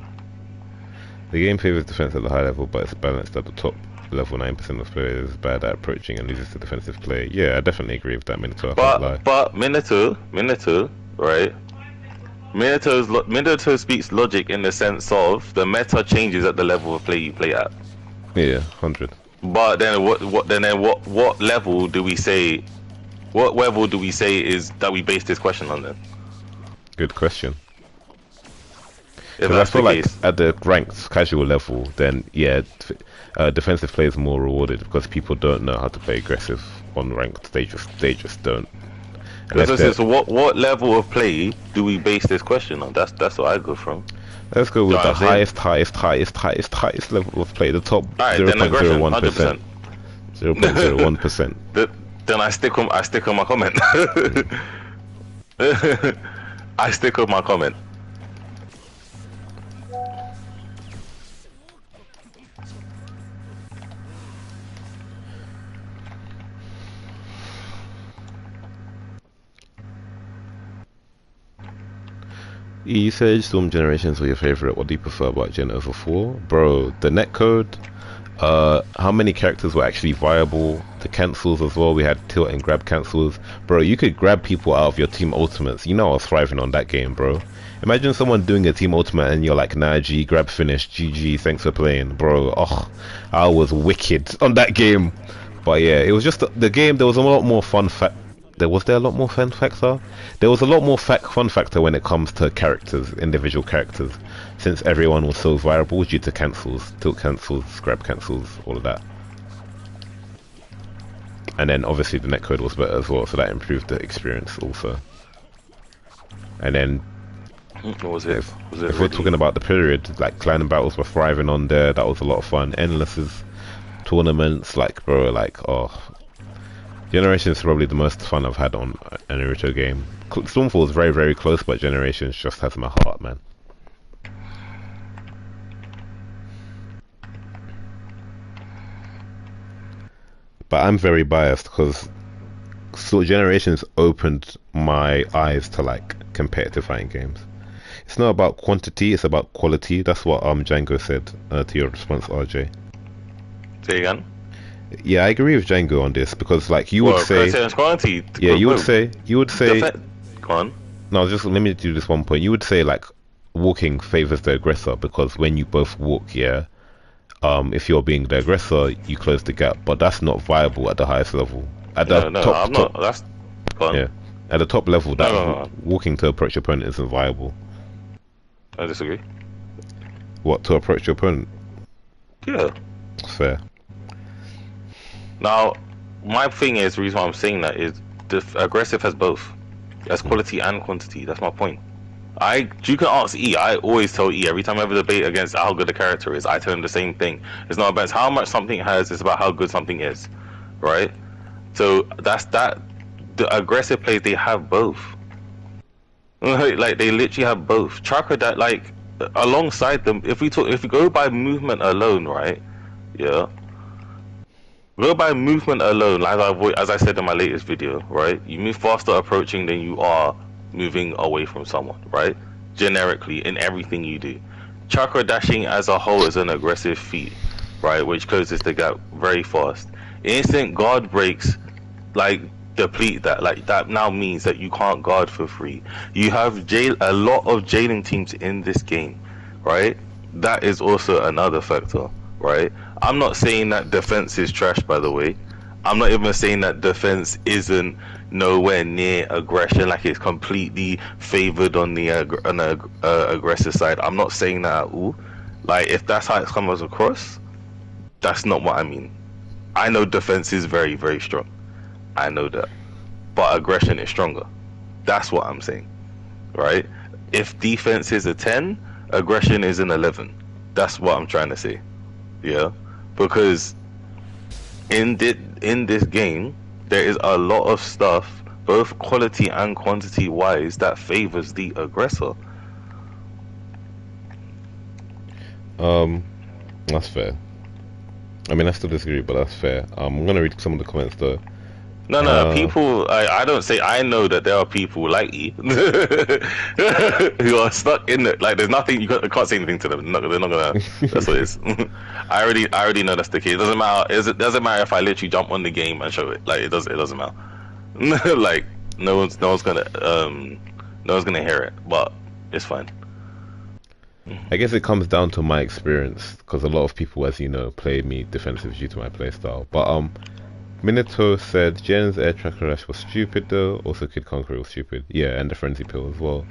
The game favors defense at the high level, but it's balanced at the top level. 9% of players is bad at approaching and loses to defensive play. Yeah, I definitely agree with that, Minato. But Minato, right? Minato speaks logic in the sense of the meta changes at the level of play you play at. Yeah, 100. But then what level do we say? What level do we say is that we base this question on then? Good question. If I that's feel the like case. at the ranked casual level, then yeah, defensive play is more rewarded because people don't know how to play aggressive on ranked. They just don't. So what level of play do we base this question on? That's what I go from. Let's go with the highest level of play. The top 0.01%. 0.01%. Then I stick on my comment. I stick with my comment. You said Storm Generations were your favorite. What do you prefer about Gen over 4? Bro, the netcode, how many characters were actually viable? The cancels as well. We had tilt and grab cancels, bro. You could grab people out of your team ultimates. You know I was thriving on that game, bro. Imagine someone doing a team ultimate and you're like, nah, G, grab finish, GG, thanks for playing, bro. Oh, I was wicked on that game. But yeah, it was just the game. There was a lot more fun fact. There a lot more fun factor. There was a lot more fun factor when it comes to characters, individual characters, since everyone was so viable due to cancels, tilt cancels, grab cancels, all of that. And then obviously the netcode was better as well, so that improved the experience also. And then what was it? If we're talking about the period, like clan battles were thriving on there. That was a lot of fun. Endless tournaments, like bro, like oh. Generations is probably the most fun I've had on a Naruto game. Stormfall is very, very close, but Generations just has my heart, man. But I'm very biased because Generations opened my eyes to like competitive fighting games. It's not about quantity, it's about quality. That's what Django said to your response, RJ. Say again? Yeah, I agree with Django on this because, like, you would say, yeah, you would say, go on. No, just let me do this one point. You would say like, walking favors the aggressor because when you both walk, yeah, if you're being the aggressor, you close the gap. But that's not viable at the highest level. At the top, That's go on. Yeah, at the top level, that walking to approach your opponent isn't viable. I disagree. What, to approach your opponent? Yeah. Fair. Now, my thing is, the reason why I'm saying that is the aggressive has both. That's quality and quantity. That's my point. You can ask E. I always tell E every time I have a debate against how good a character is. I tell him the same thing. It's not about how much something has. It's about how good something is, right? So that's that. The aggressive players, they have both. Like they literally have both. Chakra that like alongside them. If we go by movement alone, right? Yeah. Go by movement alone, as I said in my latest video, right? You move faster approaching than you are moving away from someone, right? Generically, in everything you do. Chakra dashing as a whole is an aggressive feat, right? Which closes the gap very fast. Instant guard breaks, like, deplete that. Like, that now means that you can't guard for free. You have a lot of jailing teams in this game, right? That is also another factor, right? I'm not saying that defense is trash, by the way. I'm not even saying that defense isn't nowhere near aggression, like it's completely favored on the aggressive side. I'm not saying that at all. Like, if that's how it comes across, that's not what I mean. I know defense is very, very strong. I know that. But aggression is stronger. That's what I'm saying, right? If defense is a 10, aggression is an 11. That's what I'm trying to say. Yeah, because in this game there is a lot of stuff, both quality and quantity wise, that favors the aggressor. That's fair. I mean, I still disagree, but that's fair. I'm gonna read some of the comments though. No, people. I don't say. I know that there are people like you who are stuck in it. Like, there's nothing you can't say anything to them. They're not gonna. That's what it is. I already know that's the case. It doesn't matter. It doesn't matter if I literally jump on the game and show it. Like, it doesn't matter. Like, no one's gonna hear it. But it's fine. I guess it comes down to my experience because a lot of people, as you know, play me defensive due to my playstyle. But Minato said Jen's air tracker rush was stupid though. Also, Kid Conqueror was stupid. Yeah, and the frenzy pill as well.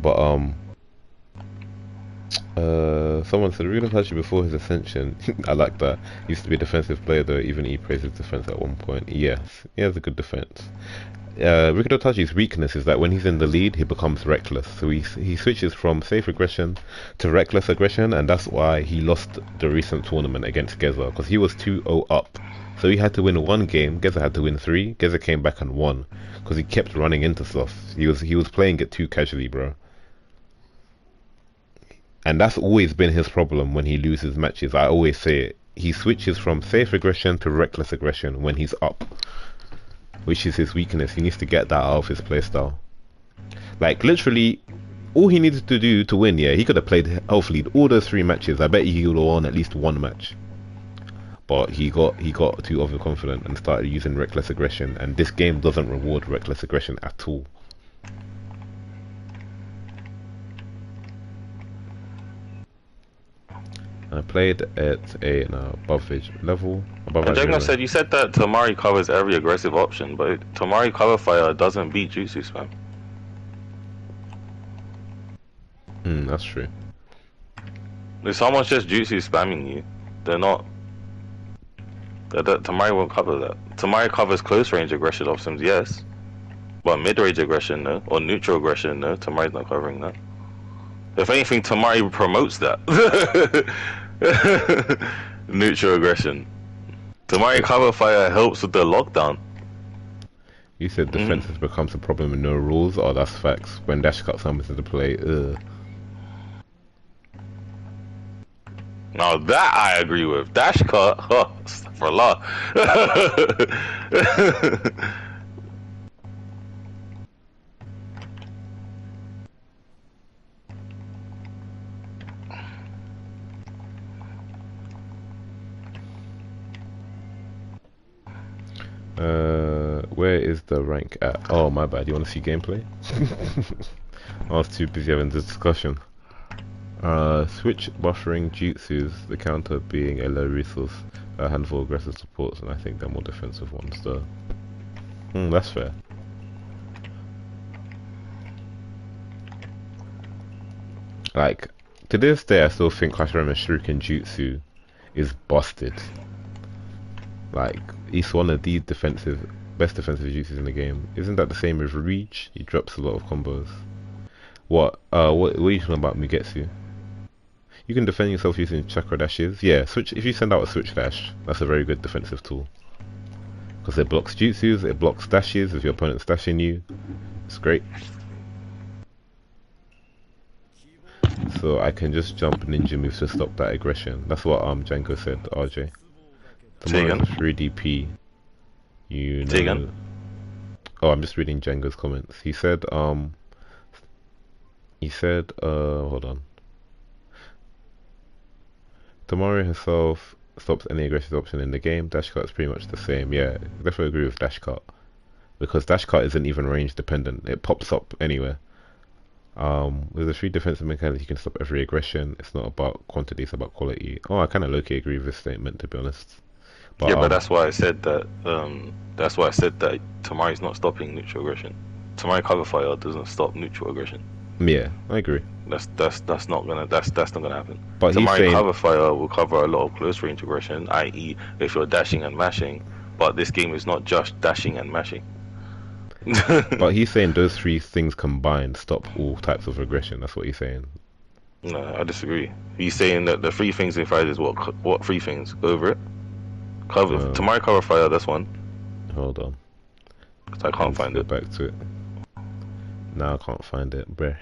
But someone said Rino Tachi before his ascension. I like that. He used to be a defensive player though. Even he praised his defense at one point. Yes, he has a good defense. Rikudo Tachi's weakness is that when he's in the lead, he becomes reckless. So he switches from safe aggression to reckless aggression, and that's why he lost the recent tournament against Geza, because he was 2-0 up. So he had to win one game, Geza had to win 3, Geza came back and won, because he kept running into stuff. He was playing it too casually, bro. And that's always been his problem when he loses matches. I always say it. He switches from safe aggression to reckless aggression when he's up, which is his weakness. He needs to get that out of his playstyle. Like, literally, all he needed to do to win, yeah, he could have played hopefully all those 3 matches. I bet he would have won at least 1 match. But he got too overconfident and started using reckless aggression, and this game doesn't reward reckless aggression at all. I played at an above average level. And Jenga said, you said that Tamari covers every aggressive option, but Tamari cover fire doesn't beat jutsu spam. That's true. If someone's just jutsu spamming you, they're not. Tamari won't cover that. Tamari covers close range aggression options, yes. But mid range aggression, no. Or neutral aggression, no. Tamari's not covering that. If anything, Tamari promotes that. Neutral aggression. Tamari cover fire helps with the lockdown. You said defenses becomes a problem with no rules. Oh, that's facts. When dash cut comes into play, Now that I agree with. Dash cut, for Allah. Where is the rank at? Oh, my bad. You want to see gameplay? I was too busy having this discussion. Switch buffering jutsus, the counter being a low resource, a handful of aggressive supports, and I think they're more defensive ones though. That's fair. Like, to this day I still think Hashirama's Shuriken Jutsu is busted. Like, he's one of the best defensive jutsus in the game. Isn't that the same with Reach? He drops a lot of combos. What are you talking about, Mugetsu? You can defend yourself using chakra dashes. Yeah, switch. If you send out a switch dash, that's a very good defensive tool. Because it blocks jutsus, it blocks dashes if your opponent's dashing you. It's great. So I can just jump ninja moves to stop that aggression. That's what Django said, RJ. Tomorrow 3DP. You know. Oh, I'm just reading Django's comments. He said, hold on. Tamari herself stops any aggressive option in the game. Dash cut is pretty much the same. Yeah, definitely agree with dash cut. Because dash cut isn't even range dependent. It pops up anywhere. With the 3 defensive mechanics, you can stop every aggression. It's not about quantity, it's about quality. Oh, I kind of low-key agree with this statement, to be honest. But, but that's why I said that. That's why I said that Tamari's not stopping neutral aggression. Tamari cover fire doesn't stop neutral aggression. Yeah, I agree. That's not gonna happen. But Tamari cover fire will cover a lot of close range aggression, i.e., if you're dashing and mashing. But this game is not just dashing and mashing. But he's saying those 3 things combined stop all types of aggression. That's what he's saying. No, I disagree. He's saying that the 3 things in fight is what 3 things? Go over it. Tamari cover fire. That's one. Hold on. Cause I can't find it. Back to it. No, I can't find it, bruh.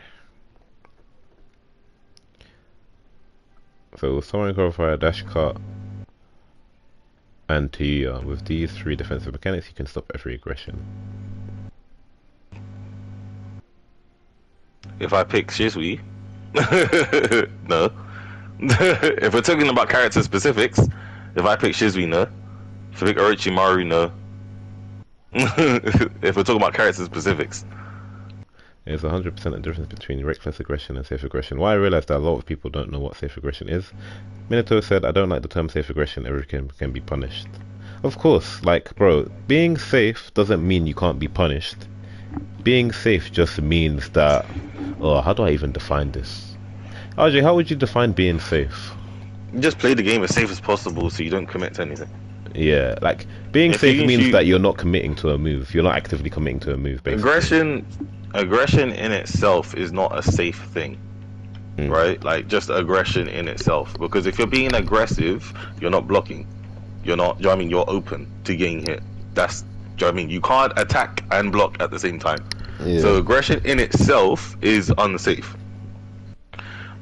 So Tamari cover fire, dash cut, and T. With these 3 defensive mechanics, you can stop every aggression. If I pick Shizui, no. If we're talking about character specifics, if I pick Shizui, no. If I pick Orochimaru, no. If we're talking about character specifics. There's 100% a difference between reckless aggression and safe aggression. Why I realized that a lot of people don't know what safe aggression is. Minato said, I don't like the term safe aggression, everyone can be punished. Of course, like, bro, being safe doesn't mean you can't be punished. Being safe just means that... Oh, how do I even define this? RJ, how would you define being safe? Just play the game as safe as possible so you don't commit to anything. Yeah, like, being safe means that you're not committing to a move. You're not actively committing to a move, basically. Aggression in itself is not a safe thing. Right? Like, just aggression in itself. Because if you're being aggressive, you're not blocking. You're not, you know what I mean, you're open to getting hit. That's, do you know what I mean? You can't attack and block at the same time. Yeah. So aggression in itself is unsafe.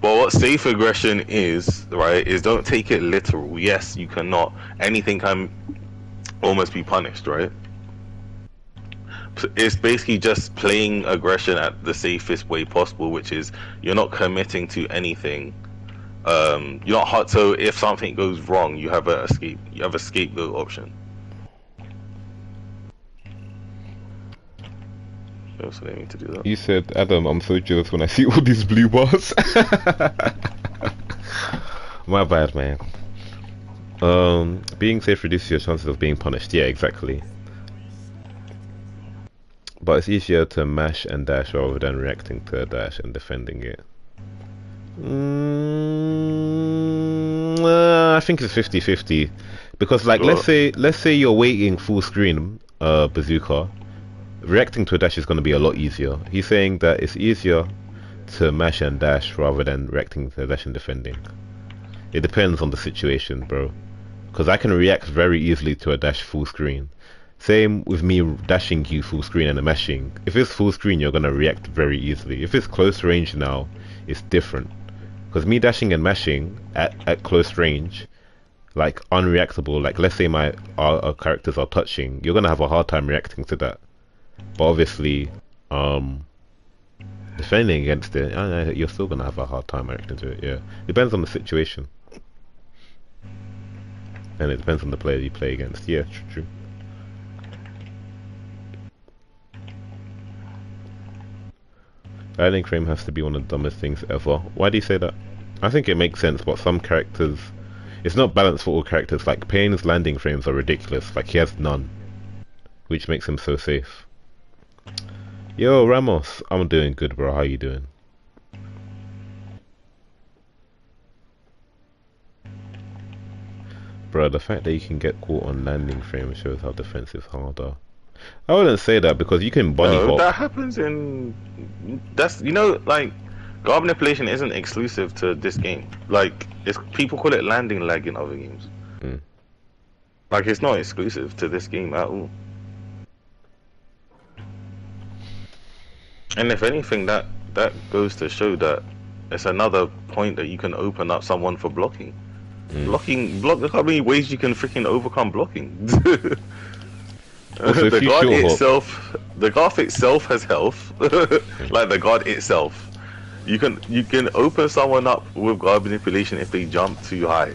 But what safe aggression is, right, is don't take it literal. Yes, you cannot. Anything can almost be punished, right? It's basically just playing aggression at the safest way possible, which is you're not committing to anything. You're not hard. So if something goes wrong, you have a escape. You have a scapegoat option. So they need to do that. You said, Adam, I'm so jealous when I see all these blue bars. My bad, man. Being safe reduces your chances of being punished. Yeah, exactly. But it's easier to mash and dash rather than reacting to a dash and defending it. I think it's 50-50. Because like let's say you're waiting full screen bazooka, reacting to a dash is going to be a lot easier. He's saying that it's easier to mash and dash rather than reacting to a dash and defending. It depends on the situation, bro. Because I can react very easily to a dash full screen. Same with me dashing you full screen and a mashing. If it's full screen, you're going to react very easily. If it's close range now, it's different. Because me dashing and mashing at close range, like unreactable, like let's say our characters are touching, you're going to have a hard time reacting to that. But obviously, defending against it, you're still going to have a hard time reacting to it, yeah. Depends on the situation. And it depends on the player you play against. Yeah, true. Landing frame has to be one of the dumbest things ever. Why do you say that? I think it makes sense, but some characters... It's not balanced for all characters. Like, Payne's landing frames are ridiculous. Like, he has none. Which makes him so safe. Yo, Ramos. I'm doing good, bro. How you doing? Bro, the fact that you can get caught on landing frame shows how defensive harder. I wouldn't say that because you can bunny hop. That happens in... That's, you know, like, guard manipulation isn't exclusive to this game. Like, people call it landing lag in other games. Like, it's not exclusive to this game at all. And if anything, that goes to show that it's another point that you can open up someone for blocking. Look how many ways you can freaking overcome blocking. Also, the guard itself has health. Like the guard itself. You can open someone up with guard manipulation if they jump too high.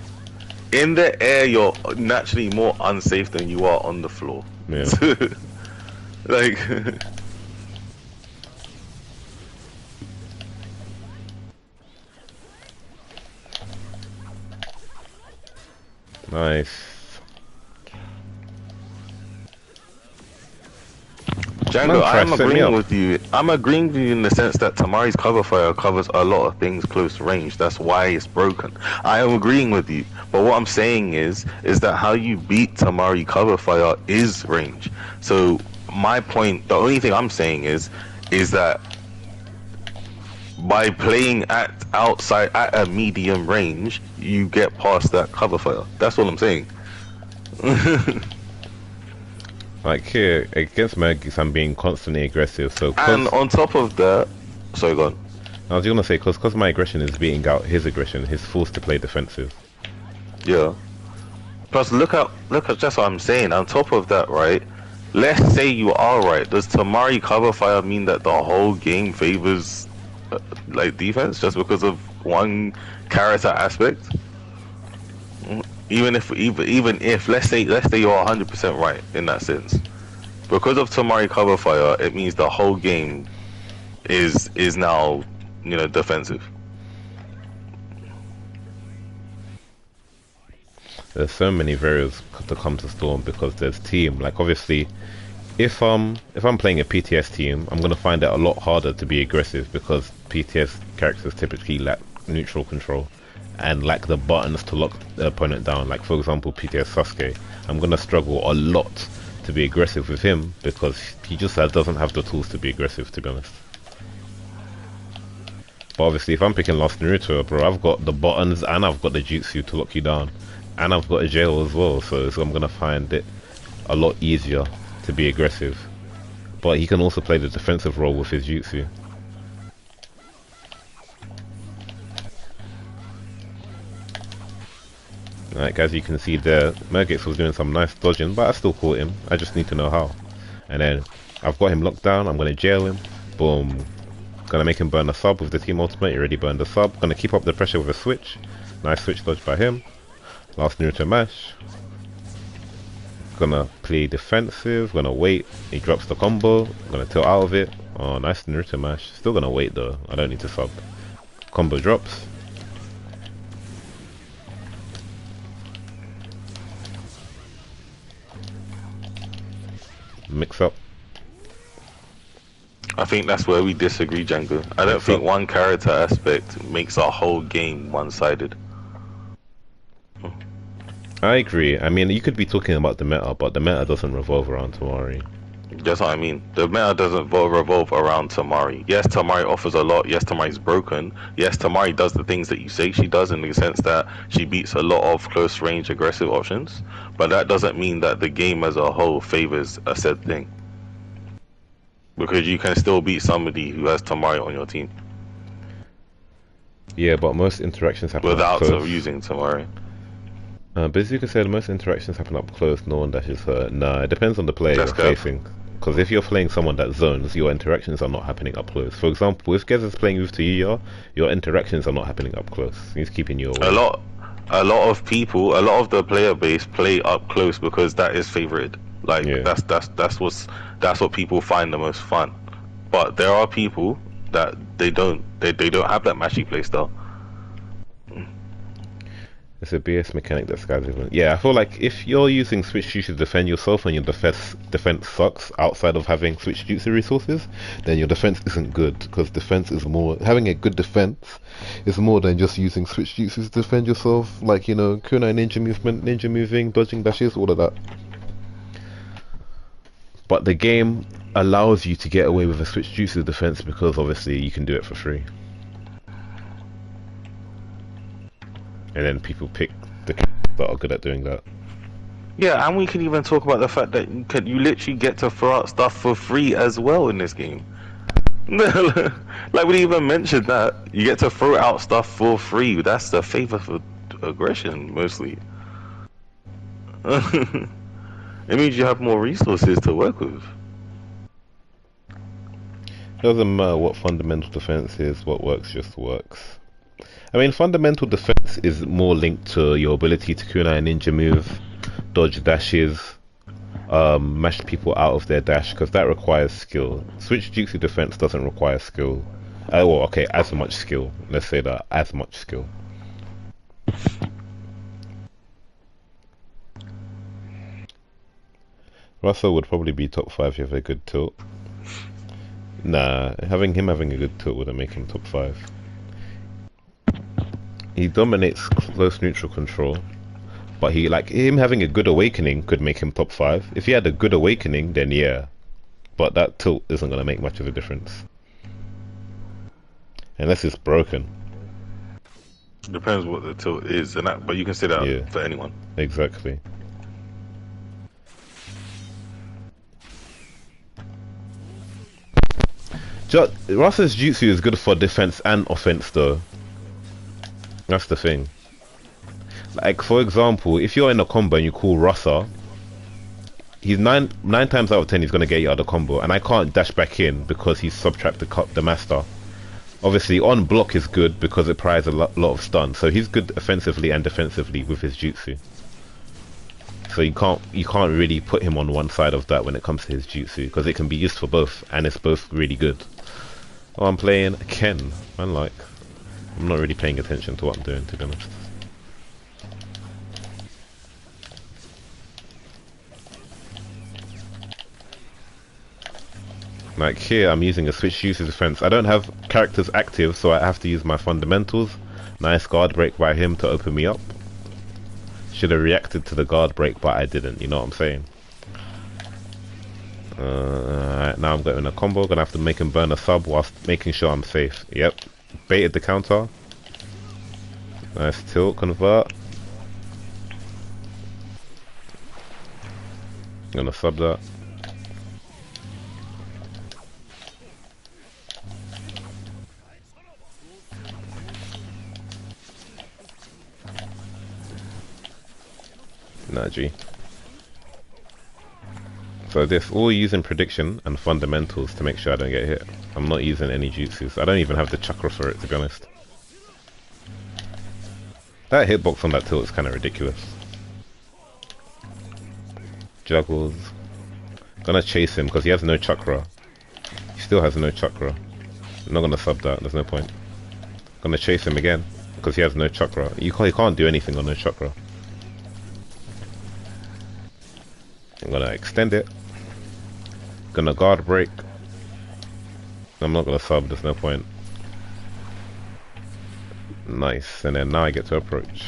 In the air, you're naturally more unsafe than you are on the floor. Yeah. Like... Nice. Django, I'm agreeing with you. I'm agreeing with you in the sense that Tamari's cover fire covers a lot of things close range. That's why it's broken. I am agreeing with you. But what I'm saying is that how you beat Tamari cover fire is range. So my point, the only thing I'm saying is that by playing outside at a medium range, you get past that cover fire. That's what I'm saying. Like here against Mergis, I'm being constantly aggressive. So and on top of that, sorry, go on. I was gonna say because my aggression is beating out his aggression, he's forced to play defensive. Yeah. Plus, look at just what I'm saying. On top of that, right? Let's say you are right. Does Tamari cover fire mean that the whole game favors like defense just because of one character aspect? Even if let's say you're 100% right in that sense, because of Tamari cover fire, it means the whole game is now, you know, defensive. There's so many variables to come to Storm because there's team. Like obviously, if I'm playing a PTS team, I'm gonna find it a lot harder to be aggressive because PTS characters typically lack neutral control and lack the buttons to lock the opponent down. Like for example, PTS Sasuke, I'm gonna struggle a lot to be aggressive with him because he just doesn't have the tools to be aggressive, to be honest. But obviously, if I'm picking Last Naruto, bro, I've got the buttons and I've got the jutsu to lock you down, and I've got a jail as well. So I'm gonna find it a lot easier to be aggressive. But he can also play the defensive role with his jutsu. Like as you can see there, Mergix was doing some nice dodging, but I still caught him. I just need to know how. And then I've got him locked down. I'm gonna jail him. Boom. Gonna make him burn a sub with the team ultimate. He already burned the sub. Gonna keep up the pressure with a switch. Nice switch dodge by him. Last Naruto mash. Gonna play defensive. Gonna wait. He drops the combo. Gonna tilt out of it. Oh, nice Naruto mash. Still gonna wait though. I don't need to sub. Combo drops. Mix up. I think that's where we disagree, Django. I don't think one character aspect makes our whole game one-sided. I agree. I mean, you could be talking about the meta, but the meta doesn't revolve around Tamari. That's what I mean. The meta doesn't revolve around Tamari. Yes, Tamari offers a lot. Yes, Tamari's broken. Yes, Tamari does the things that you say she does in the sense that she beats a lot of close-range aggressive options. But that doesn't mean that the game as a whole favors a said thing. Because you can still beat somebody who has Tamari on your team. Yeah, but most interactions happen without up close. using Tamari. Bazooka said most interactions happen up close, no one dashes her. Nah, it depends on the player That's you're good. facing. Because if you're playing someone that zones, your interactions are not happening up close. For example, if Gez is playing with to Yuya, your interactions are not happening up close. He's keeping you away. A lot of people, a lot of the player base play up close because that is favorited. Like Yeah. that's what people find the most fun. But there are people that they don't have that matchy play style. It's a BS mechanic that Skies even. Yeah, I feel like if you're using switch jutsu to defend yourself and your defense sucks outside of having switch jutsu resources, then your defense isn't good, because defense is more, having a good defense is more than just using switch jutsu to defend yourself, like, you know, kunai ninja movement, ninja moving, dodging dashes, all of that. But the game allows you to get away with a switch jutsu defense because obviously you can do it for free. And then people pick the characters that are good at doing that. Yeah, and we can even talk about the fact that you literally get to throw out stuff for free as well in this game. Like we even mentioned that you get to throw out stuff for free. That's the favor for aggression mostly. It means you have more resources to work with. Doesn't matter what fundamental defense is, what works just works. I mean, fundamental defense is more linked to your ability to kunai ninja move, dodge dashes, mash people out of their dash, because that requires skill. Switch jutsu defense doesn't require skill. Well, okay, as much skill. Let's say that, as much skill. Russell would probably be top 5 if you have a good tilt. Nah, having a good tilt wouldn't make him top 5. He dominates close neutral control, but him having a good awakening could make him top 5. If he had a good awakening, then yeah, but that tilt isn't going to make much of a difference unless it's broken. Depends what the tilt is, and that, but you can say that for anyone. Exactly. Rasa's jutsu is good for defense and offense though. That's the thing. Like, for example, if you're in a combo and you call Rasa, he's 9 times out of 10 he's gonna get you out of the combo, and I can't dash back in because he's subtracted the master. Obviously, on block is good because it provides a lot of stun, so he's good offensively and defensively with his jutsu. So you can't really put him on one side of that when it comes to his jutsu, because it can be used for both, and it's both really good. Oh, I'm playing Ken. I'm not really paying attention to what I'm doing, to be honest. Like here, I'm using a switch jutsu defense. I don't have characters active, so I have to use my fundamentals. Nice guard break by him to open me up. Should have reacted to the guard break, but I didn't, you know what I'm saying? Alright, now I'm going a combo. Gonna have to make him burn a sub whilst making sure I'm safe. Yep. Baited the counter. Nice tilt, convert. Gonna sub that. Nah, G. So this, all using prediction and fundamentals to make sure I don't get hit. I'm not using any jutsus. I don't even have the chakra for it, to be honest. That hitbox on that tilt is kind of ridiculous. Juggles. Gonna chase him because he has no chakra. He still has no chakra. I'm not gonna sub that, there's no point. Gonna chase him again because he has no chakra. He can't do anything on no chakra. I'm gonna extend it. Gonna guard break. I'm not gonna sub, there's no point. Nice, and then now I get to approach.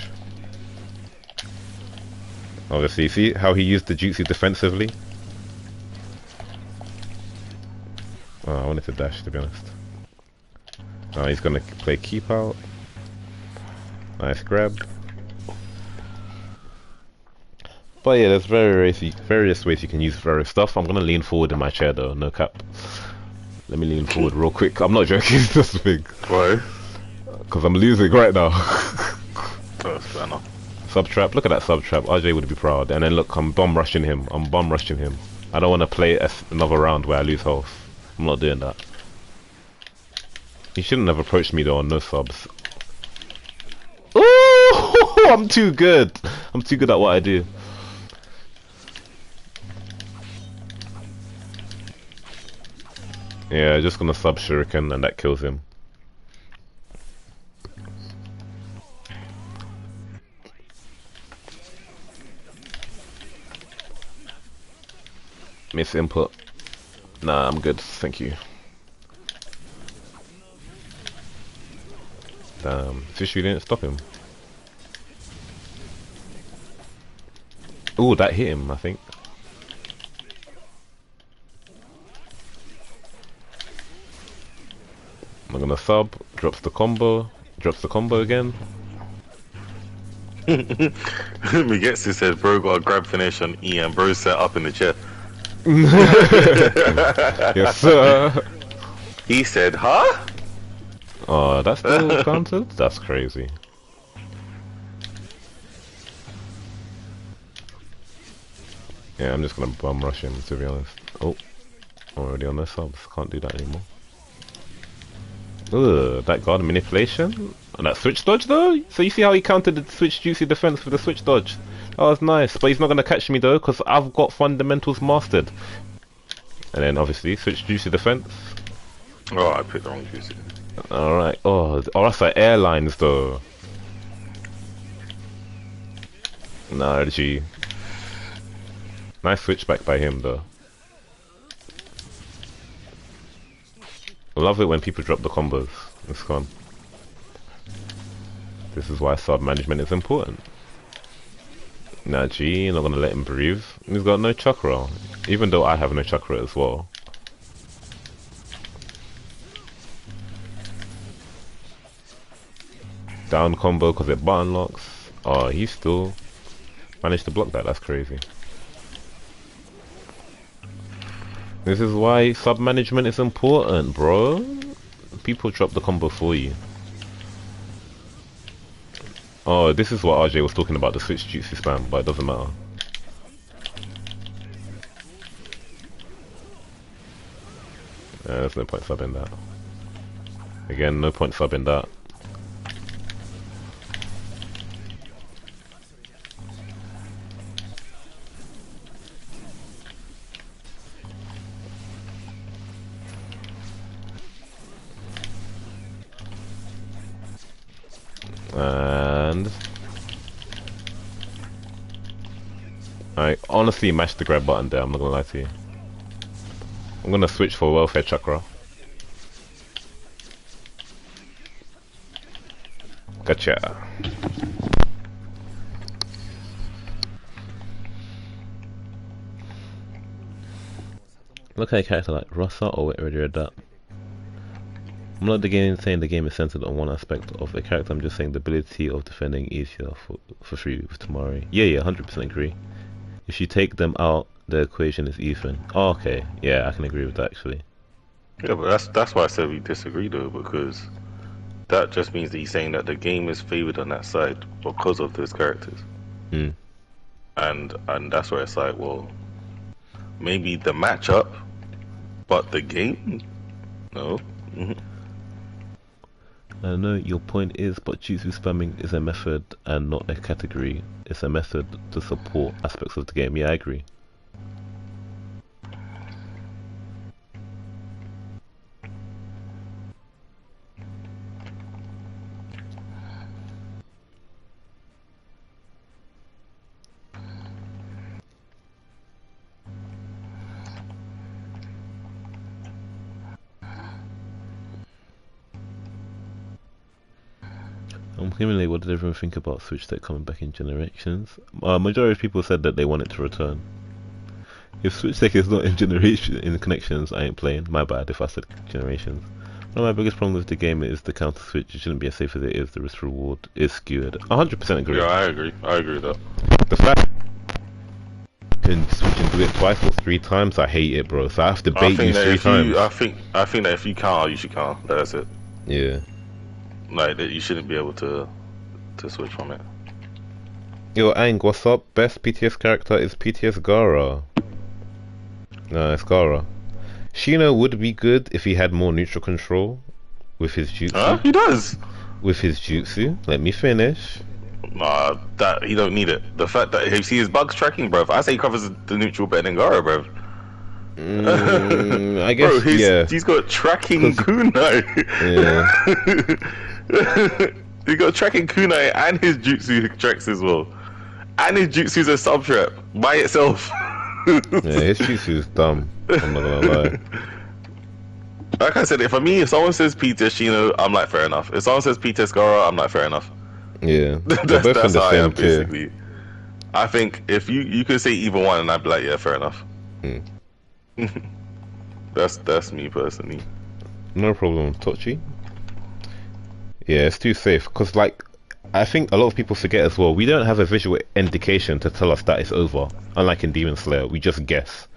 Obviously, see how he used the jutsu defensively? Oh, I wanted to dash, to be honest. Oh, he's gonna play keep out. Nice grab. But yeah, there's various ways you can use various stuff. I'm gonna lean forward in my chair though, no cap. Let me lean forward real quick. I'm not joking, it's just big. Why? Because I'm losing right now. That's fair enough. Sub trap, look at that sub trap. RJ would be proud. And then look, I'm bomb rushing him. I don't want to play another round where I lose health. I'm not doing that. He shouldn't have approached me though on no subs. Ooh, I'm too good. I'm too good at what I do. Yeah, just gonna sub shuriken and that kills him. Miss input. Nah, I'm good, thank you. Damn, Fishy didn't stop him. Ooh, that hit him, I think. I'm gonna sub, drops the combo again. Me gets this said, bro got a grab finish on E and bro set up in the chair. Yes, sir. He said, huh? Oh, that's still counted? That's crazy. Yeah, I'm just gonna bum rush him, to be honest. Oh, already on their subs. Can't do that anymore. Ugh, that guard manipulation? And that switch dodge though? So you see how he countered the switch juicy defense with the switch dodge? That was nice, but he's not gonna catch me though, because I've got fundamentals mastered. And then obviously, switch juicy defense. Oh, I picked the wrong juicy. Alright, oh, that's like airlines though. Nah, G. Nice switchback by him though. I love it when people drop the combos. It's fun. This is why sub management is important. Nah, G, you're not gonna let him breathe. He's got no chakra. Even though I have no chakra as well. Down combo because it button locks. Oh, he still managed to block that. That's crazy. This is why sub management is important, bro. People drop the combo for you. Oh, this is what RJ was talking about, the switch jutsu spam, but it doesn't matter. There's no point subbing that. Again, no point subbing that. And I honestly mashed the grab button there, I'm not gonna lie to you. I'm gonna switch for welfare chakra. Gotcha. Look at a character like Rasa or wait, already read that. I'm not the game saying the game is centered on one aspect of a character, I'm just saying the ability of defending easier for free with Tamari. Yeah, 100% agree. If you take them out, the equation is even. Oh, okay, yeah, I can agree with that actually. Yeah, but that's why I said we disagree though, because that just means that he's saying that the game is favored on that side because of those characters. Hmm. And that's where it's like, well, maybe the matchup, but the game, no. I know your point is, but jutsu spamming is a method and not a category. It's a method to support aspects of the game. Yeah, I agree. Accumulate, what did everyone think about Switch Tech coming back in Generations? Majority of people said that they want it to return. If Switch Tech is not in Connections, I ain't playing. My bad if I said Generations. One of my biggest problems with the game is the counter switch. It shouldn't be as safe as it is. The risk reward is skewed. 100% agree. Yeah, I agree. I agree with that. The fact you can switch and do it twice or 3 times, I hate it, bro. So I have to bait you 3 times. I think that if you can't, you should can't. That's it. Yeah. Like that, you shouldn't be able to switch from it. Yo, Ang, what's up? Best PTS character is PTS Gara. No, it's Gara. Shino would be good if he had more neutral control with his jutsu. Huh? He does. With his jutsu. Let me finish. Nah, that he don't need it. The fact that you see his bugs tracking, bruv. I say he covers the neutral better than Gara, bruv. I guess, bro, yeah. He's got tracking kunai. Yeah. He got tracking kunai and his jutsu tracks as well. And his jutsu's a sub trap by itself. Yeah, his jutsu's dumb. I'm not gonna lie. Like I said, for me, if someone says Peter Shino, I'm like, fair enough. If someone says Peter Skara, I'm like, fair enough. Yeah, they're both in the same tier. Basically. I think if you could say either one, and I'd be like, yeah, fair enough. That's me personally. No problem, Tochi. Yeah, it's too safe because, like, I think a lot of people forget as well. We don't have a visual indication to tell us that it's over. Unlike in Demon Slayer, we just guess.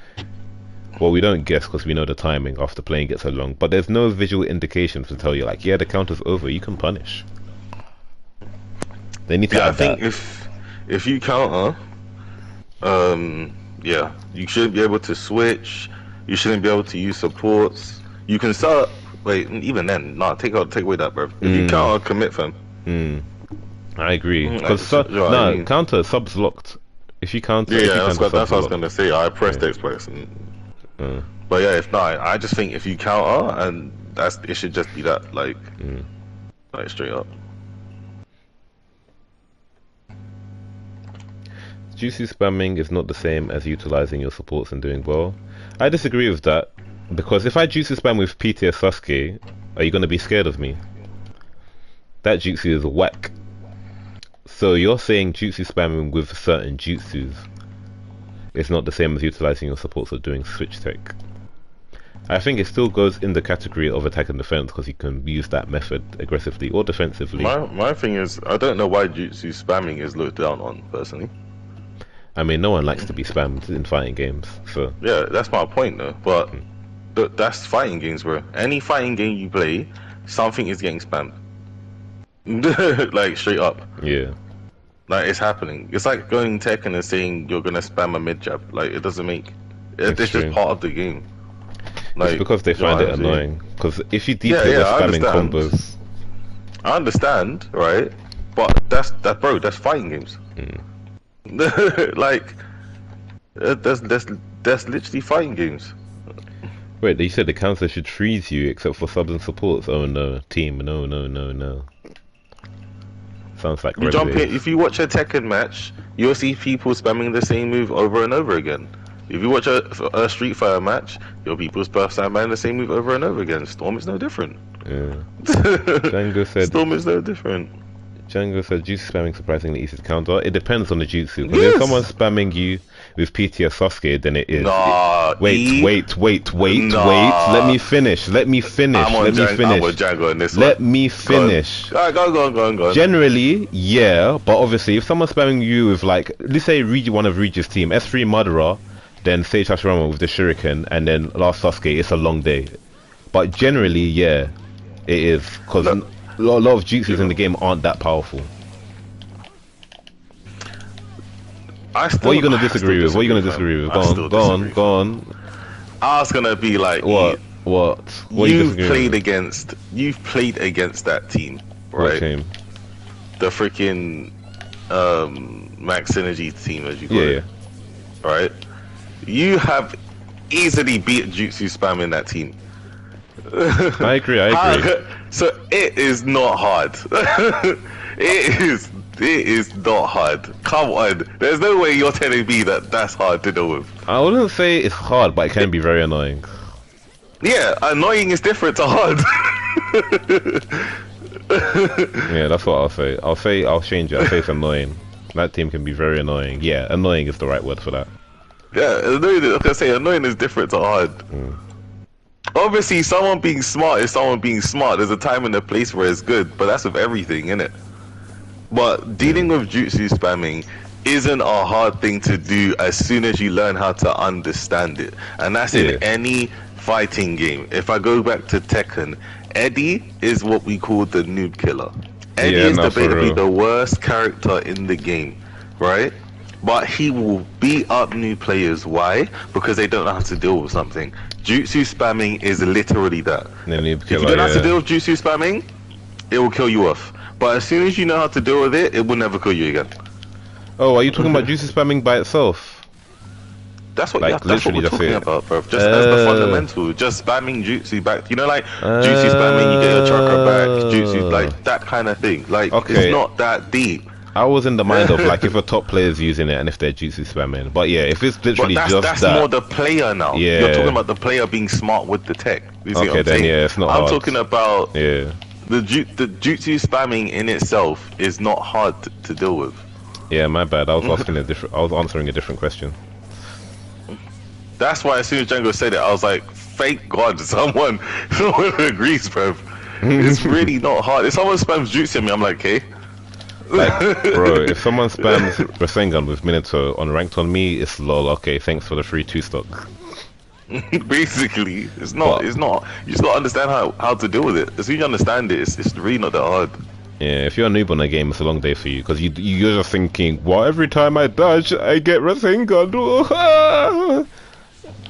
Well, we don't guess because we know the timing after playing it so long. But there's no visual indication to tell you, like, yeah, the counter's over. You can punish. They need to. Yeah, add I think that. if you counter, yeah, you shouldn't be able to switch. You shouldn't be able to use supports. You can start. Wait, even then, nah, take away that, bro. If you counter, commit, fam. I agree. Because counter subs locked. If you counter, yeah, that's what I was gonna say. I pressed X press, but yeah, if not, I just think if you counter, and it should just be that, like straight up. Juicy spamming is not the same as utilizing your supports and doing well. I disagree with that, because if I jutsu spam with PTS Sasuke, are you going to be scared of me? That jutsu is whack. So you're saying jutsu spamming with certain jutsus is not the same as utilizing your supports or doing switch tech. I think it still goes in the category of attack and defense because you can use that method aggressively or defensively. My thing is, I don't know why jutsu spamming is looked down on, personally. I mean, no one likes to be spammed in fighting games, so... Yeah, that's my point, though. But that's fighting games, bro. Any fighting game you play, something is getting spammed. Like, straight up. Yeah. Like, it's happening. It's like going Tekken and saying you're gonna spam a mid-jab. Like, it doesn't make... It's just part of the game. Like, it's because they find it annoying. Because if you detail the spamming combos... I understand, right? But bro, that's fighting games. Like, that's literally fighting games. Wait, they said the counter should freeze you except for subs and supports. Oh no, team, no. Sounds like you jump in. If you watch a Tekken match, you'll see people spamming the same move over and over again. If you watch a Street Fighter match, you'll people spamming the same move over and over again. Storm is no different. Yeah. Django said Storm is no different. Django said jutsu spamming surprisingly easy to counter. It depends on the jutsu. Because if someone's spamming you with PTS Sasuke, then it is. Nah, wait. Let me finish. I'm with Django in this one. Let me finish. Go on. Generally, yeah, but obviously, if someone's spamming you with, like, let's say one of Regis' team, S3 Madara, then Sage Hashirama with the Shuriken, and then last Sasuke, it's a long day. But generally, yeah, it is. Because a lot of jutsus in the game aren't that powerful. What are you gonna disagree with? What are you gonna disagree with? Go on. I was gonna be like, What? What are you disagreeing with? You've played against that team, right? What team? The freaking Max Synergy team, as you call it. Right? You have easily beat Jutsu Spam in that team. I agree. So it is not hard. It is not hard. Come on. There's no way you're telling me that that's hard to deal with. I wouldn't say it's hard, but it can be very annoying. Yeah, annoying is different to hard. Yeah, that's what I'll say. I'll change it. I'll say it's annoying. That team can be very annoying. Yeah, annoying is the right word for that. Yeah, annoying is different to hard. Obviously, someone being smart is someone being smart. There's a time and a place where it's good, but that's with everything, innit? But dealing with jutsu spamming isn't a hard thing to do as soon as you learn how to understand it. And that's in any fighting game. If I go back to Tekken, Eddie is what we call the noob killer. Eddie is debatably the worst character in the game, right? But he will beat up new players. Why? Because they don't know how to deal with something. Jutsu spamming is literally that. If you don't know how to deal with jutsu spamming, it will kill you off. But as soon as you know how to deal with it, it will never kill you again. Oh, are you talking about jutsu spamming by itself? That's what, that's what we're talking about, bro. Just as the fundamental, just spamming jutsu back. You know, like jutsu spamming, you get your chakra back. Jutsu, like that kind of thing. Like it's not that deep. I was in the mind of like if a top player's using it and if they're jutsu spamming. But yeah, if it's literally that's more the player now. Yeah. You're talking about the player being smart with the tech. You see what I'm saying? Yeah, it's not hard. I'm talking about the jutsu spamming in itself is not hard to deal with. Yeah, my bad. I was asking I was answering a different question. That's why as soon as Django said it, I was like, thank God someone agrees, bro. It's really not hard. If someone spams jutsu at me, I'm like, okay. Like, bro, if someone spams Rasengan with Minato on ranked on me, it's lol. Okay, thanks for the free 2 stock. Basically, it's not. You just gotta understand how to deal with it. As soon as you understand it, it's really not that hard. Yeah, if you're a noob on a game, it's a long day for you because you're just thinking, well, every time I dodge, I get Rasengan.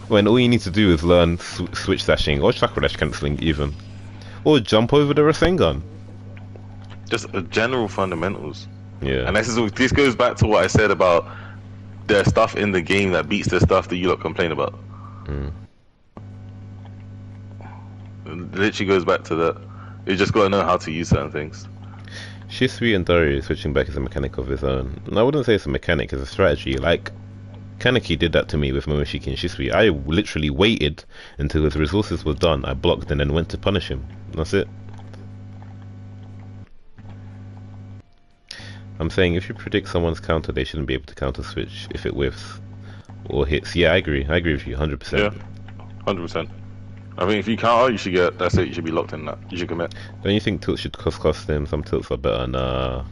When all you need to do is learn switch dashing or chakra dash cancelling even, or jump over the Rasengan. Just general fundamentals. Yeah. And this goes back to what I said about there's stuff in the game that beats the stuff that you lot complain about. It literally goes back to that. You just gotta know how to use certain things. Shisui and Dari switching back is a mechanic of his own. And I wouldn't say it's a mechanic, it's a strategy. Like Kaneki did that to me with Momoshiki and Shisui. I literally waited until his resources were done. I blocked and then went to punish him. That's it. I'm saying if you predict someone's counter, they shouldn't be able to counter switch if it whiffs or hits. Yeah, I agree with you 100%. Yeah, 100%. I mean, if you counter, you should get, that's it, you should be locked in that. You should commit. Don't you think tilts should cost them? Some tilts are better. Nah.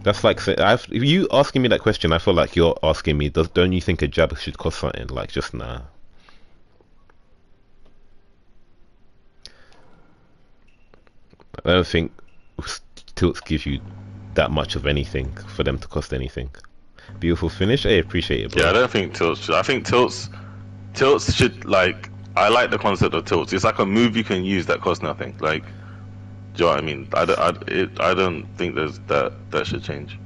That's like, if you asking me that question, I feel like you're asking me, don't you think a jab should cost something? Like, just nah. I don't think tilts give you that much of anything for them to cost anything. Beautiful finish. I appreciate it, bro. Yeah, I don't think tilts should. I think tilts should, like, I like the concept of tilts. It's like a move you can use that costs nothing. Like, do you know what I mean? I don't think there's that should change.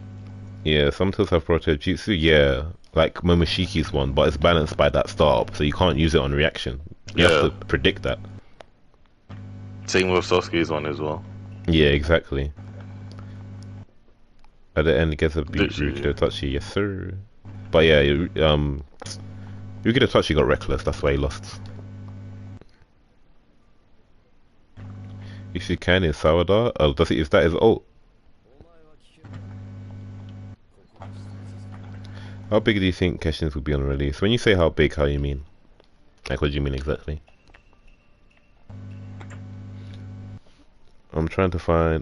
Yeah, some tilts have proto jutsu. Yeah, like Momoshiki's one, but it's balanced by that startup, so you can't use it on reaction. You have to predict that. Same with Sasuke's one as well. Yeah, exactly. At the end, it gets a beat Ryukido Tachi, yes sir. But yeah, Ryukido Tachi got reckless, that's why he lost. If you can in Sawada, is that his ult? How big do you think Keshin's will be on release? When you say how big, how you mean? Like, what do you mean exactly? I'm trying to try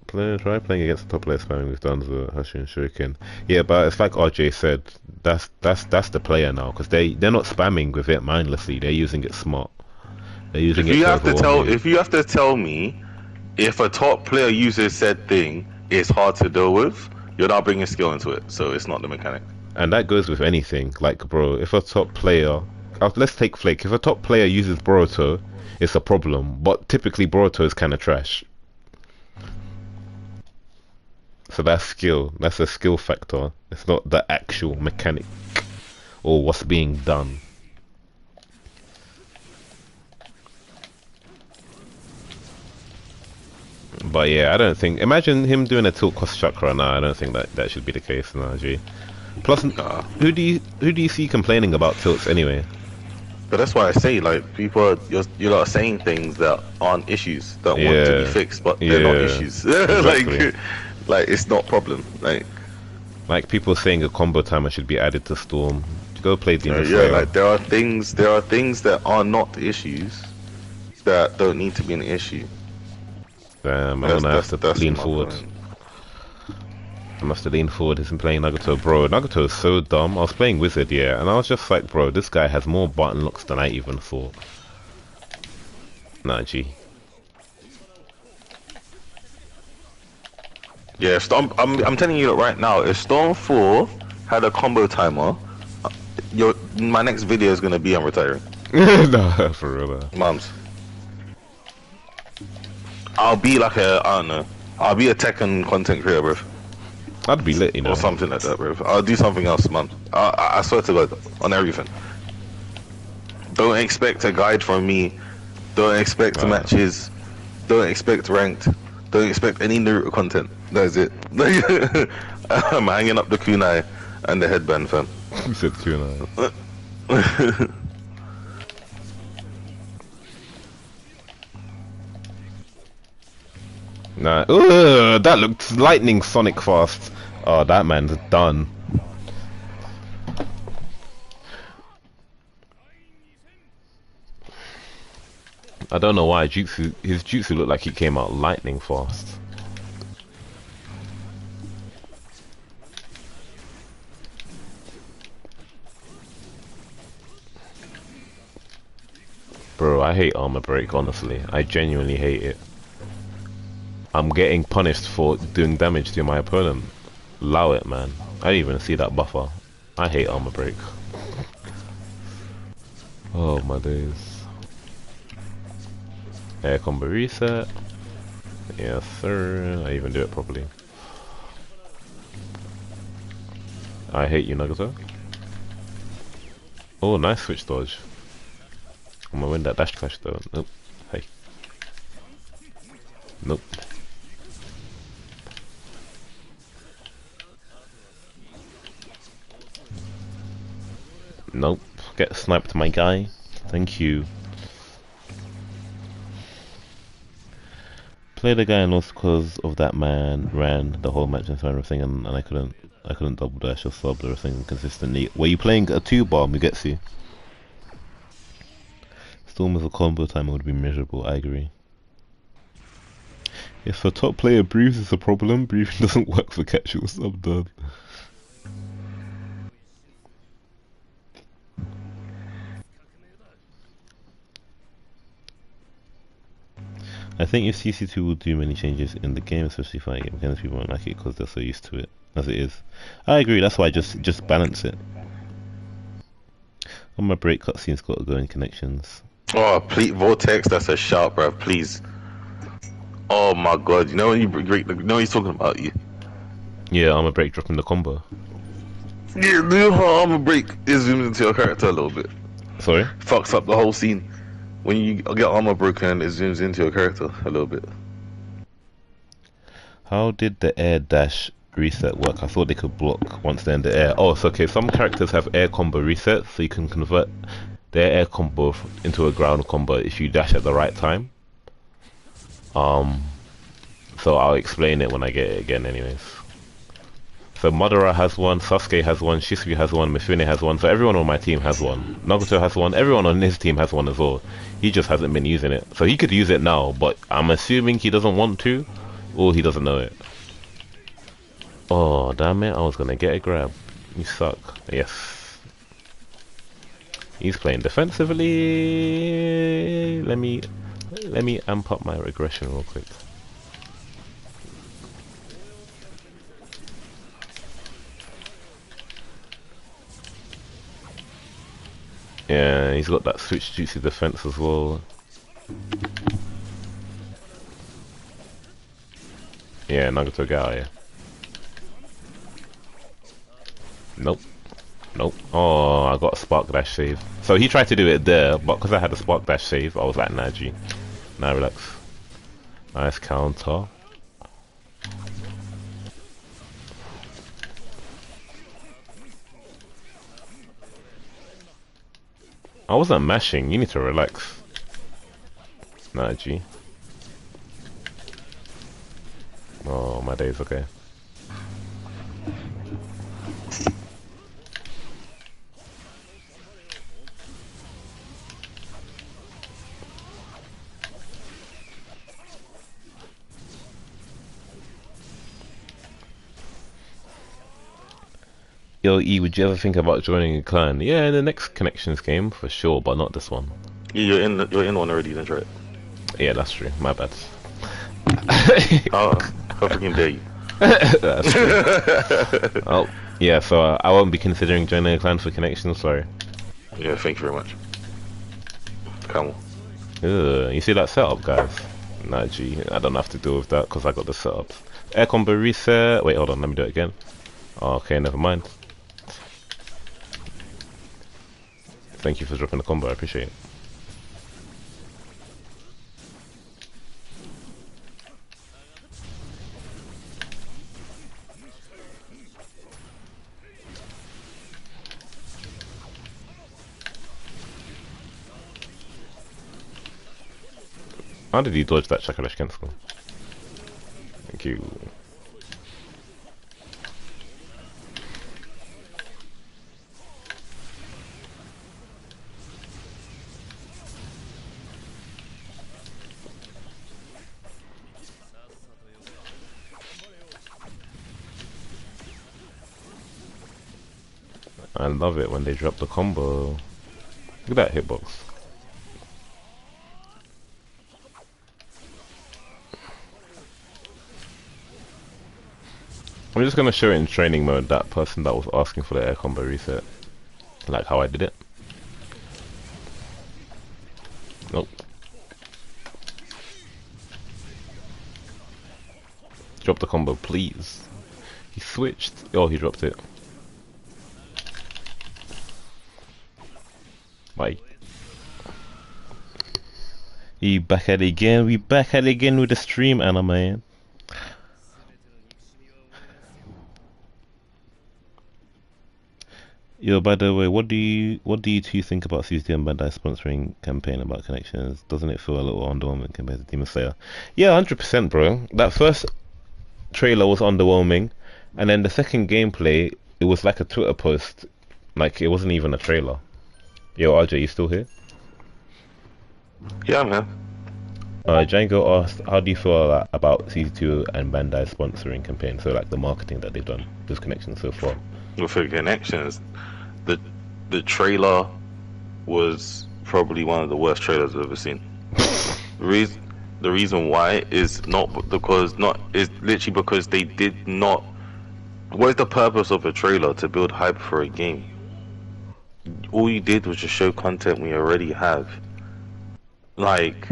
playing against the top player spamming with Danzo, Hashi and Shuriken. Yeah, but it's like RJ said, that's the player now, because they're not spamming with it mindlessly, they're using it smart. They're using if you have to tell me if a top player uses said thing, it's hard to deal with, You're not bringing skill into it, so it's not the mechanic. And that goes with anything. Like, bro, if a top player, let's take Flake. If a top player uses Boruto, it's a problem. But typically, Boruto is kind of trash. So that's skill. That's a skill factor. It's not the actual mechanic or what's being done. But yeah, I don't think. Imagine him doing a tilt cross chakra now. I don't think that should be the case in RG. Plus, who do you see complaining about tilts anyway? But that's why I say, like, people, you're not saying things that aren't issues that want to be fixed, but they're not issues. Exactly. like it's not problem. Like people saying a combo timer should be added to Storm. Go play Demon yeah, Slayer. like there are things that are not issues that don't need to be an issue. Damn, I'm gonna have to lean forward. I must have leaned forward. He's been playing Nagato, bro. Nagato is so dumb. I was playing Wizard, yeah, and I was just like, bro, this guy has more button locks than I even thought. Nah, G. Yeah, Storm. I'm telling you right now, if Storm 4 had a combo timer, my next video is gonna be on retiring. Nah, for real. Mums. I'll be like I don't know. I'll be a Tekken content creator, bro. I'd be lit, you know. Or something like that, bro. I'll do something else, man. I swear to God, on everything. Don't expect a guide from me. Don't expect matches. Don't expect ranked. Don't expect any Naruto content. That is it. I'm hanging up the kunai and the headband, fam. You said kunai. Nah, that looked lightning Sonic fast. Oh, that man's done. I don't know why his jutsu looked like he came out lightning fast. Bro, I hate armor break, honestly. I genuinely hate it. I'm getting punished for doing damage to my opponent. Allow it, man. I didn't even see that buffer. I hate armor break. Oh my days. Air combo reset. Yes sir. I even do it properly. I hate you, Nagato. Oh, nice switch dodge. I'm gonna win that dash clash though. Nope. Hey. Nope. Nope. Get sniped, my guy. Thank you. Played the guy and lost because of that man ran the whole match and everything, and I couldn't double dash or sub or everything consistently. Were you playing a 2-bar Mugetsu? Storm as a combo timer would be miserable, I agree. If a top player breathes, it's a problem. Breathing doesn't work for casual sub done. I think if CC2 will do many changes in the game, especially fighting game mechanics, people won't like it because they're so used to it as it is. I agree, that's why I just balance it. On my break, cutscenes got to go in connections. Oh, please, Vortex, that's a shout, bro. Please. Oh my God, you know when you break, you know he's talking about you. Yeah, armor break dropping the combo. Yeah, do her armor break. It zooms into your character a little bit. Sorry? Fucks up the whole scene. When you get armor broken, it zooms into your character a little bit. How did the air dash reset work? I thought they could block once they're in the air. Oh, so okay, some characters have air combo reset, so you can convert their air combo into a ground combo if you dash at the right time. So I'll explain it when I get it again anyways. So Madara has one, Sasuke has one, Shisuke has one, Mifune has one, so everyone on my team has one. Nagato has one, everyone on his team has one as well. He just hasn't been using it. So he could use it now, but I'm assuming he doesn't want to, or he doesn't know it. Oh, damn it, I was gonna get a grab. You suck. Yes. He's playing defensively. Let me amp up my regression real quick. Yeah, he's got that switch juicy defense as well. Yeah, Naruto guy. Nope. Nope. Oh, I got a spark dash save. So he tried to do it there, but because I had a spark dash save, I was like, nah, G. Nah, relax. Nice counter. I wasn't mashing, you need to relax. Nah, G. Oh, my day's okay. Yo, E, would you ever think about joining a clan? Yeah, in the next Connections game, for sure, but not this one. Yeah, you're in one already, that's right. Yeah, that's true. My bad. Oh, how freaking dare you? That's true. Oh, yeah, so I won't be considering joining a clan for Connections, sorry. Yeah, thank you very much. Come on. Ugh, you see that setup, guys? Nah, G, I don't have to deal with that because I got the setups. Air combo reset. Wait, hold on, let me do it again. Oh, okay, never mind. Thank you for dropping the combo, I appreciate it. How did he dodge that Chakalash cancel? Thank you. I love it when they drop the combo. Look at that hitbox. I'm just gonna show it in training mode, that person that was asking for the air combo reset. Like how I did it. Nope. Drop the combo, please. He switched. Oh, he dropped it. Bye. We back at it again. We back at it again with the stream, anime. Yo, by the way, what do you two think about CCT and Bandai sponsoring campaign about Connections? Doesn't it feel a little underwhelming compared to Demon Slayer? Yeah, 100%, bro. That first trailer was underwhelming, and then the second gameplay, it was like a Twitter post. Like, it wasn't even a trailer. Yo, RJ, you still here? Yeah, man. Django asked, how do you feel about CC2 and Bandai sponsoring campaign? So, like, the marketing that they've done with Connections so far. With the Connections, the trailer was probably one of the worst trailers I've ever seen. The reason why is literally because they did not. What is the purpose of a trailer? To build hype for a game. All you did was just show content we already have. Like,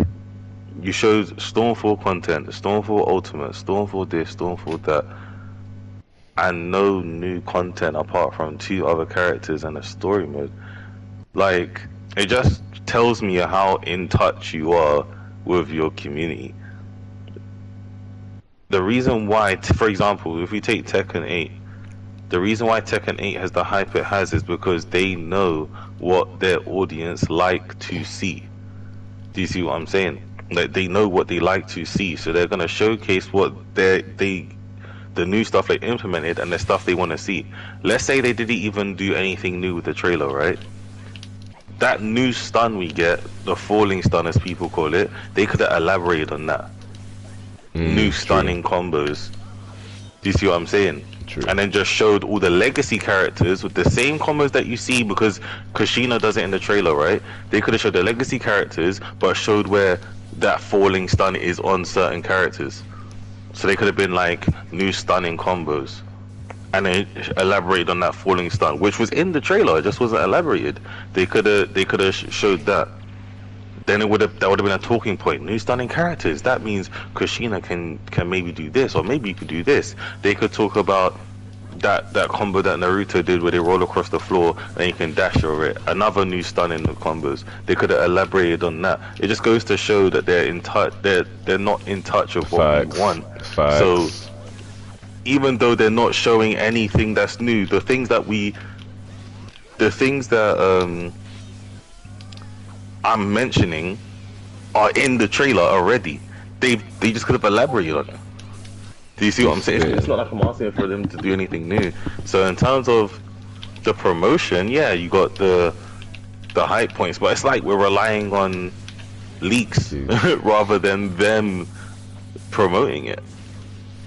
you showed Stormfall content, Stormfall Ultimate, Stormfall this, Stormfall that, and no new content apart from 2 other characters and a story mode. Like, it just tells me how in touch you are with your community. The reason why, for example, if we take Tekken 8, the reason why Tekken 8 has the hype it has is because they know what their audience like to see. Do you see what I'm saying? Like, they know what they like to see, so they're gonna showcase what the new stuff they implemented and the stuff they want to see. Let's say they didn't even do anything new with the trailer, right? That new stun we get, the falling stun as people call it, they could have elaborated on that. New stunning combos. Do you see what I'm saying? True. And then just showed all the legacy characters with the same combos that you see, because Kushina does it in the trailer, right? They could have showed the legacy characters, but showed where that falling stun is on certain characters. So they could have been like new stunning combos. and then elaborated on that falling stun, which was in the trailer. It just wasn't elaborated. They could have showed that. Then that would have been a talking point. New stunning characters. That means Kushina can maybe do this, or maybe you could do this. They could talk about that combo that Naruto did where they roll across the floor and you can dash over it. Another new stun in the combos. They could have elaborated on that. It just goes to show that they're in touch. They're not in touch with what we want. Facts. So even though they're not showing anything that's new, the things that I'm mentioning are in the trailer already. They just could have elaborated on it. Do you see what I'm saying? It's not like I'm asking for them to do anything new. So in terms of the promotion, yeah, you got the hype points, but it's like we're relying on leaks rather than them promoting it.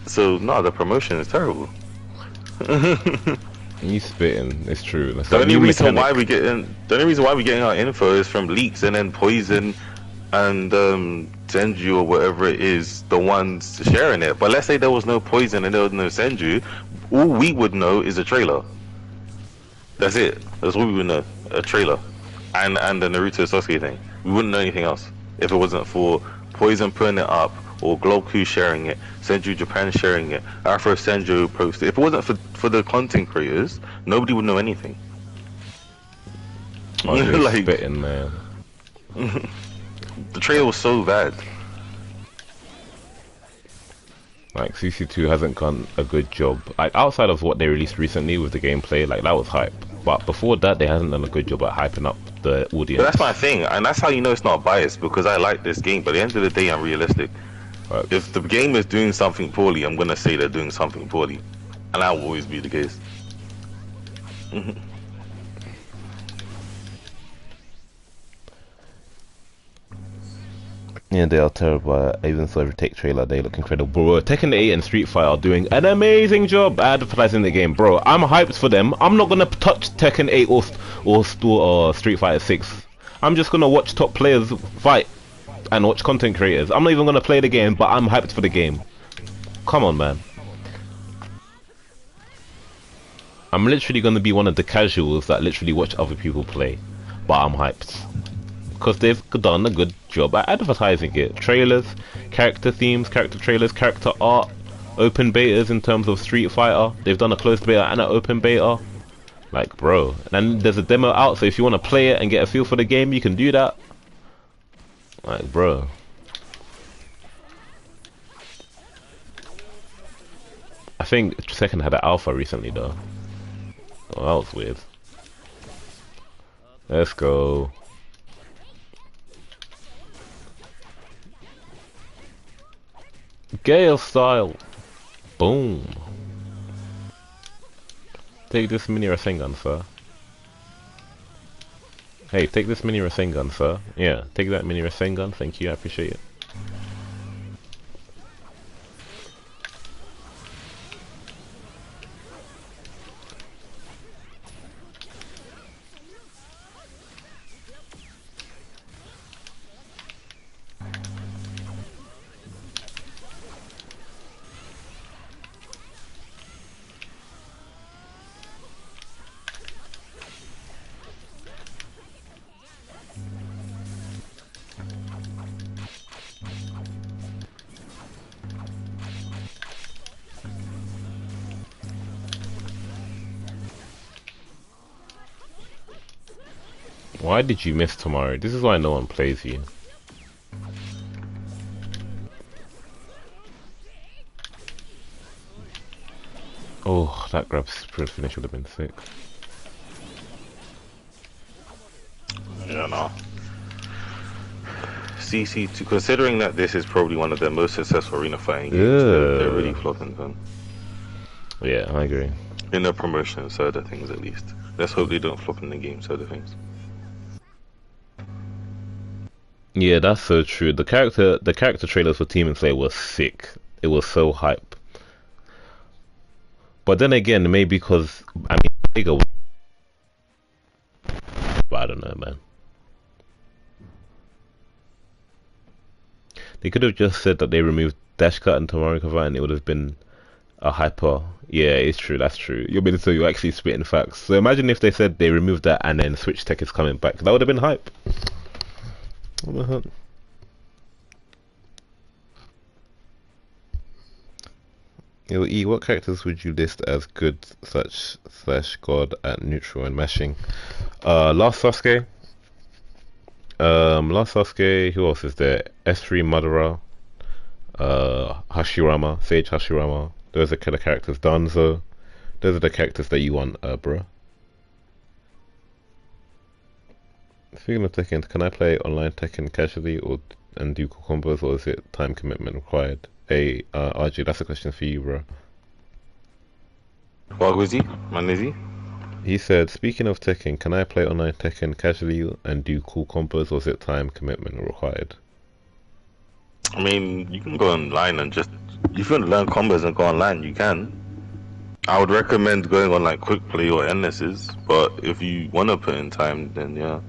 So no, the promotion is terrible. You spitting? It's true. That's The only reason why we're getting our info is from leaks, and then Poison and Senju or whatever it is, the ones sharing it. But let's say there was no Poison and there was no Senju, all we would know is a trailer. That's it. That's all we would know. A trailer. And the Naruto Sasuke thing. We wouldn't know anything else if it wasn't for Poison putting it up, or Gloku sharing it, Senju Japan sharing it, Afro Senju posted. If it wasn't for the content creators, nobody would know anything. Oh, like spitting, man. The trailer was so bad. Like CC2 hasn't done a good job. Like outside of what they released recently with the gameplay, like that was hype. But before that, they hasn't done a good job at hyping up the audience. But that's my thing, and that's how you know it's not biased, because I like this game. But at the end of the day, I'm realistic. Right. If the game is doing something poorly, I'm gonna say they're doing something poorly, and that will always be the case. Yeah, they are terrible. I even saw every Tech trailer. They look incredible, bro. Tekken 8 and Street Fighter are doing an amazing job advertising the game, bro. I'm hyped for them. I'm not gonna touch Tekken 8 or Street Fighter 6. I'm just gonna watch top players fight and watch content creators. I'm not even gonna play the game, but I'm hyped for the game. Come on, man. I'm literally gonna be one of the casuals that literally watch other people play, but I'm hyped. Because they've done a good job at advertising it. Trailers, character themes, character trailers, character art, open betas in terms of Street Fighter. They've done a closed beta and an open beta. Like, bro. And there's a demo out, so if you want to play it and get a feel for the game, you can do that. Like, bro. I think Second had an alpha recently, though. Oh, that was weird. Let's go. Gale style. Boom. Take this mini Rasengan, sir. Hey, take this mini Rasengan, sir. Yeah, take that mini Rasengan. Thank you, I appreciate it. Why did you miss tomorrow? This is why no one plays you. Oh, that grab sprint finish would have been sick. Yeah, no. CC2, considering that this is probably one of their most successful arena fighting games, they're really flopping them. Yeah, I agree. In the promotion side of things, at least. Let's hope they don't flop in the game side of things. Yeah, that's so true. The character trailers for Team and Slayer was sick. It was so hype. But then again, maybe because I mean, bigger. But I don't know, man. They could have just said that they removed dash cut and Tomorrow cover, and it would have been A hyper. Yeah, it's true. That's true. You're meaning so you're actually spitting facts. So imagine if they said they removed that and then Switch Tech is coming back. That would have been hype. What the hell? Yo, E, what characters would you list as good slash god at neutral and mashing? Last Sasuke. Last Sasuke. Who else is there? S3 Madara. Hashirama. Sage Hashirama. Those are kind of characters. Danzo. Those are the characters that you want, bro. Speaking of Tekken, can I play online Tekken casually and do cool combos, or is it time commitment required? Hey, RJ, that's a question for you, bro. What was he? Man, is he? He said, speaking of Tekken, can I play online Tekken casually and do cool combos, or is it time commitment required? I mean, you can go online and just, if you want to learn combos and go online, you can. I would recommend going on like quick play or endlesses, but if you want to put in time, then yeah.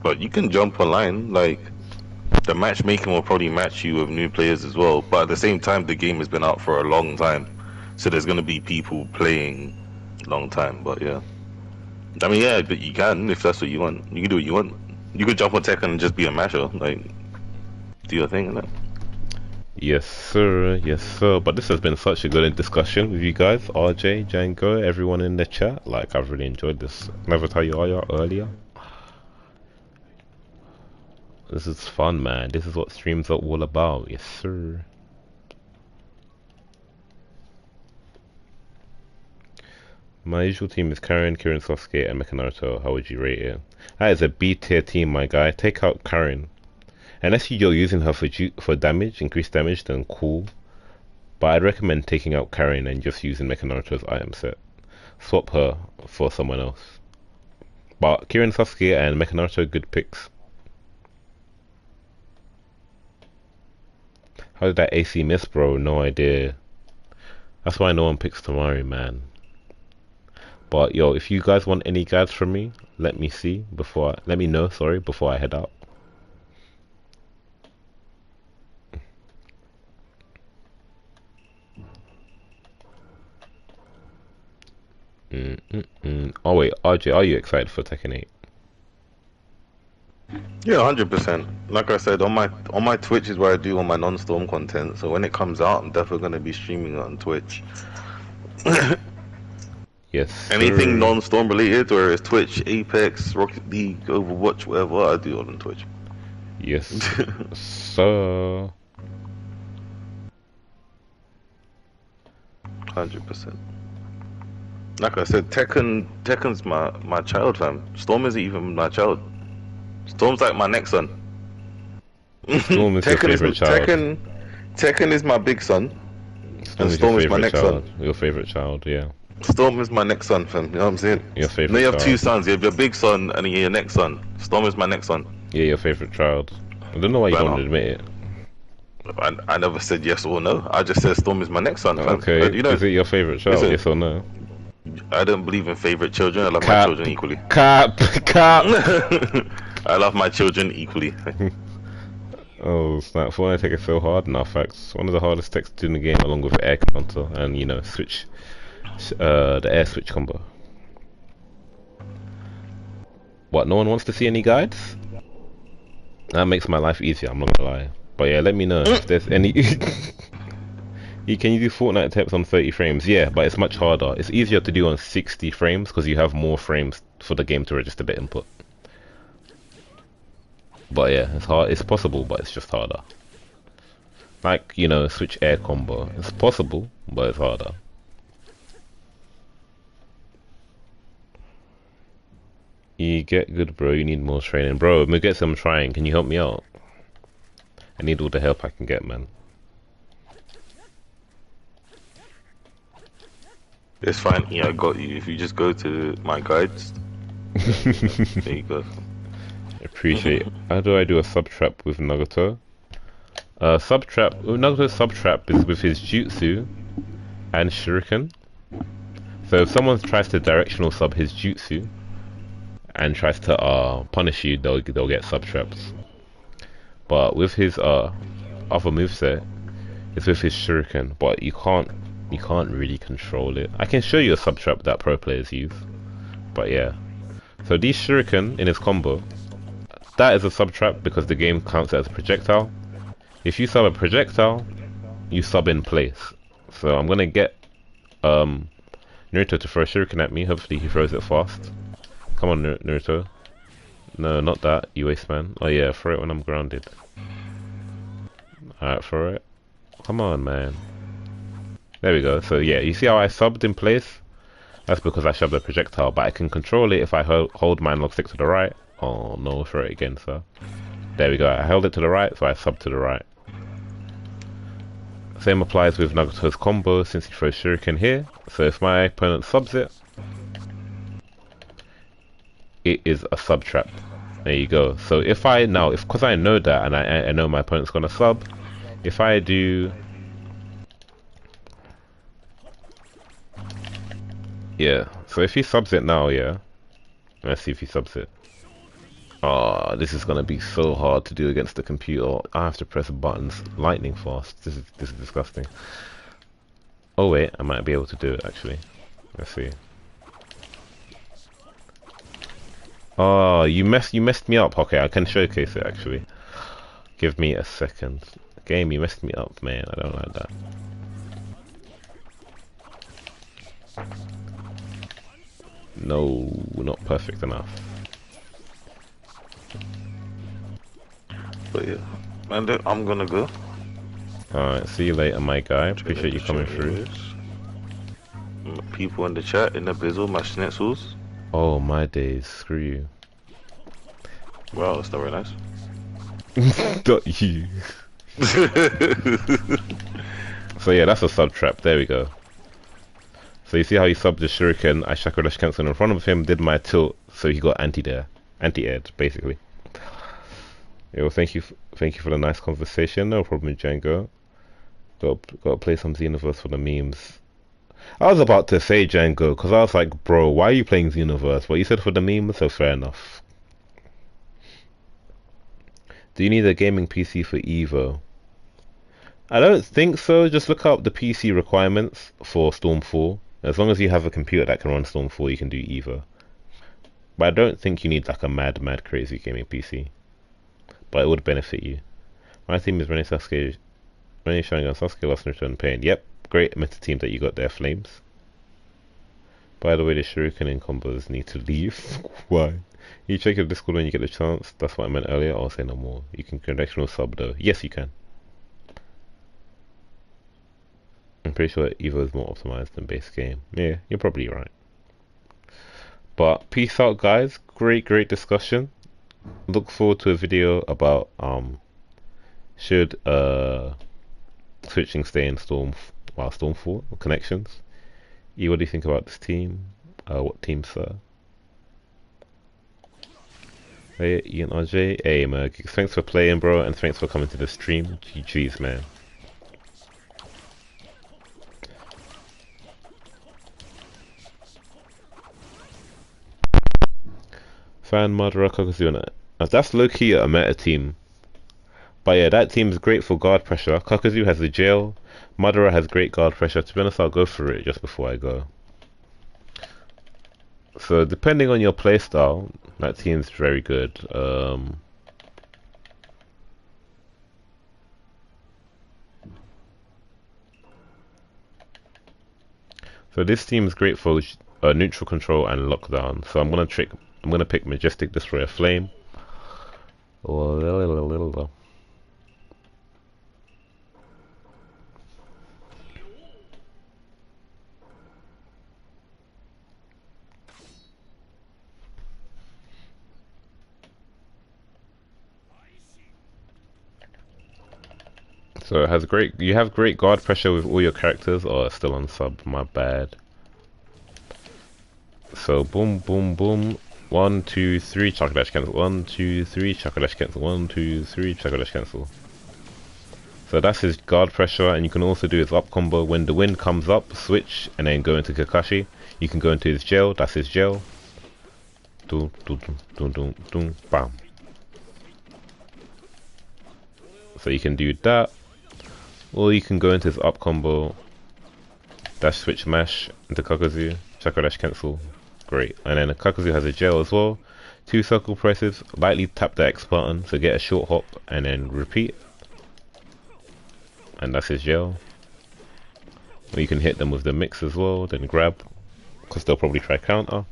But you can jump online, like the matchmaking will probably match you with new players as well. But at the same time, the game has been out for a long time, so there's gonna be people playing long time. But yeah, I mean, yeah, but you can if that's what you want. You can do what you want. You could jump on Tekken and just be a masher, like do your thing, innit? Yes, sir. Yes, sir. But this has been such a good discussion with you guys, RJ, Django, everyone in the chat. Like, I've really enjoyed this. Never tell you earlier. This is fun, man. This is what streams are all about. Yes, sir. My usual team is Karin, Kirin, Sasuke, and Mecha Naruto. How would you rate it? That is a B tier team, my guy. Take out Karin. Unless you're using her for damage, increased damage, then cool. But I'd recommend taking out Karin and just using Mecha Naruto's item set. Swap her for someone else. But Kirin, Sasuke, and Mecha Naruto, good picks. How did that AC miss, bro? No idea. That's why no one picks Tamari, man. But yo, if you guys want any guides from me, let me know, before I head out. Oh wait, RJ, are you excited for Tekken 8? Yeah, 100%. Like I said, on my Twitch is where I do all my non-storm content. So when it comes out, I'm definitely gonna be streaming it on Twitch. Yes, sir. Anything non-storm related, or it's Twitch, Apex, Rocket League, Overwatch, whatever, I do it on Twitch. Yes, sir. 100%. Like I said, Tekken's my child, fam. Storm isn't even my child. Storm's like my next son. Storm is your favorite child. Tekken is my big son. Storm is my next child. son. Your favorite child, yeah. Storm is my next son, fam. You know what I'm saying? Your favorite No, you have child. two sons. You have your big son and your next son. Storm is my next son. Yeah, your favorite child. I don't know why you don't admit it. I never said yes or no. I just said Storm is my next son, fam. Okay, You know, is it your favorite child, yes or no? I don't believe in favorite children. I love my children equally. Cap. I love my children equally. Oh snap, why I take it so hard? No, facts. One of the hardest techs to do in the game, along with air counter and, you know, switch, the air switch combo. What, no one wants to see any guides? That makes my life easier, I'm not gonna lie. But yeah, let me know if there's any... Can you do Fortnite attempts on 30 frames? Yeah, but it's much harder. It's easier to do on 60 frames because you have more frames for the game to register the input. But yeah, it's hard. It's possible, but it's just harder. Like, you know, switch air combo. It's possible, but it's harder. You get good, bro. You need more training. Bro, I'm gonna get some trying. Can you help me out? I need all the help I can get, man. It's fine. Yeah, I got you. If you just go to my guides, there you go. Appreciate it. How do I do a sub trap with Nagato? Nagato's sub trap is with his jutsu and shuriken. So if someone tries to directional sub his jutsu and tries to punish you, they'll get sub traps. But with his other moveset, it's with his shuriken. But you can't You can't really control it. I can show you a sub trap that pro players use, but yeah. So these shuriken in his combo, that is a sub trap because the game counts it as a projectile. If you sub a projectile, you sub in place. So I'm gonna get Naruto to throw a shuriken at me. Hopefully he throws it fast. Come on, Naruto. No, not that, you waste man. Oh yeah, throw it when I'm grounded. Alright, throw it. Come on, man. There we go. So yeah, you see how I subbed in place? That's because I shoved a projectile, but I can control it if I hold my analog stick to the right. Oh no, throw it again, sir. There we go. I held it to the right, so I subbed to the right. Same applies with Naruto's combo since he throws shuriken here. So if my opponent subs it, it is a sub trap. There you go. So if I now, because I know that and I know my opponent's gonna sub, if I do, yeah. So if he subs it now, yeah. Let's see if he subs it. Oh, this is gonna be so hard to do against the computer. I have to press buttons lightning fast. This is disgusting. Oh wait, I might be able to do it actually. Let's see. Oh, you messed me up. Okay, I can showcase it actually. Give me a second. Game, you messed me up, man. I don't like that. No, not perfect enough. But yeah, and I'm gonna go. Alright, see you later, my guy. Appreciate you coming through. People in the chat, in the bizzle, my schnitzels. Oh, my days. Screw you. Wow, that's not very nice. Not you. So yeah, that's a sub trap. There we go. So you see how he subbed the shuriken, I chakra dash cancelled in front of him, did my tilt, so he got anti-aired, basically. Yeah, well, thank you for the nice conversation. No problem, Django. Got to play some Xenoverse for the memes. I was about to say Django, because I was like, bro, why are you playing Xenoverse? But you said for the memes, so fair enough. Do you need a gaming PC for Evo? I don't think so. Just look up the PC requirements for Stormfall. As long as you have a computer that can run Stormfall, you can do Evo. But I don't think you need like a mad crazy gaming PC. But it would benefit you. My team is running Sasuke, Sharingan, Sasuke, lost Naruto and Pain. Yep, great meta team that you got there, Flames. By the way, the Shuriken in combos need to leave. Why? You check your Discord when you get the chance. That's what I meant earlier. I'll say no more. You can conditional sub though. Yes, you can. I'm pretty sure Evo is more optimized than base game. Yeah, you're probably right. But peace out, guys. Great discussion. Look forward to a video about should switching stay in Stormfall connections. E, what do you think about this team? What team, sir? Hey, Ian RJ. Hey, Merg. Thanks for playing, bro, and thanks for coming to the stream. GG's, man. Fan Madara Kakuzu. That's low-key a meta team. But yeah, that team is great for guard pressure. Kakuzu has the jail. Madara has great guard pressure. To be honest, I'll go for it just before I go. So depending on your playstyle, that team's very good. So this team is great for neutral control and lockdown. So I'm gonna pick Majestic Destroyer Flame. So it has you have great guard pressure with all your characters. Oh, it's still on sub, my bad. So boom, 1, 2, 3, chakra dash cancel. 1, 2, 3, chakra dash cancel. 1, 2, 3, chakra dash cancel. So that's his guard pressure, and you can also do his up combo. When the wind comes up, switch, and then go into Kakashi. You can go into his jail. That's his jail. Dum, dum, dum, dum, dum, bam. So you can do that, or you can go into his up combo dash switch mash into Kakazu, chakra dash cancel, great. And then Kakazu has a gel as well. 2 circle presses, lightly tap the X button to get a short hop and then repeat. And that's his gel. Or you can hit them with the mix as well, then grab, because they'll probably try counter.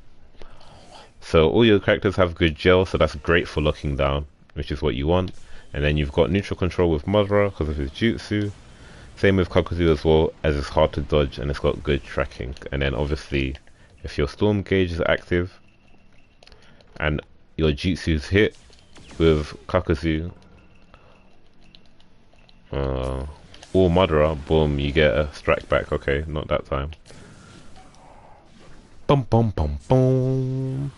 So all your characters have good gel, so that's great for locking down, which is what you want. And then you've got neutral control with Madara because of his jutsu. Same with Kakuzu as well, as it's hard to dodge and it's got good tracking. And then obviously, if your storm gauge is active and your jutsu's hit with Kakuzu or Madara, boom, you get a strike back. Okay, not that time. Bum bum bum bum.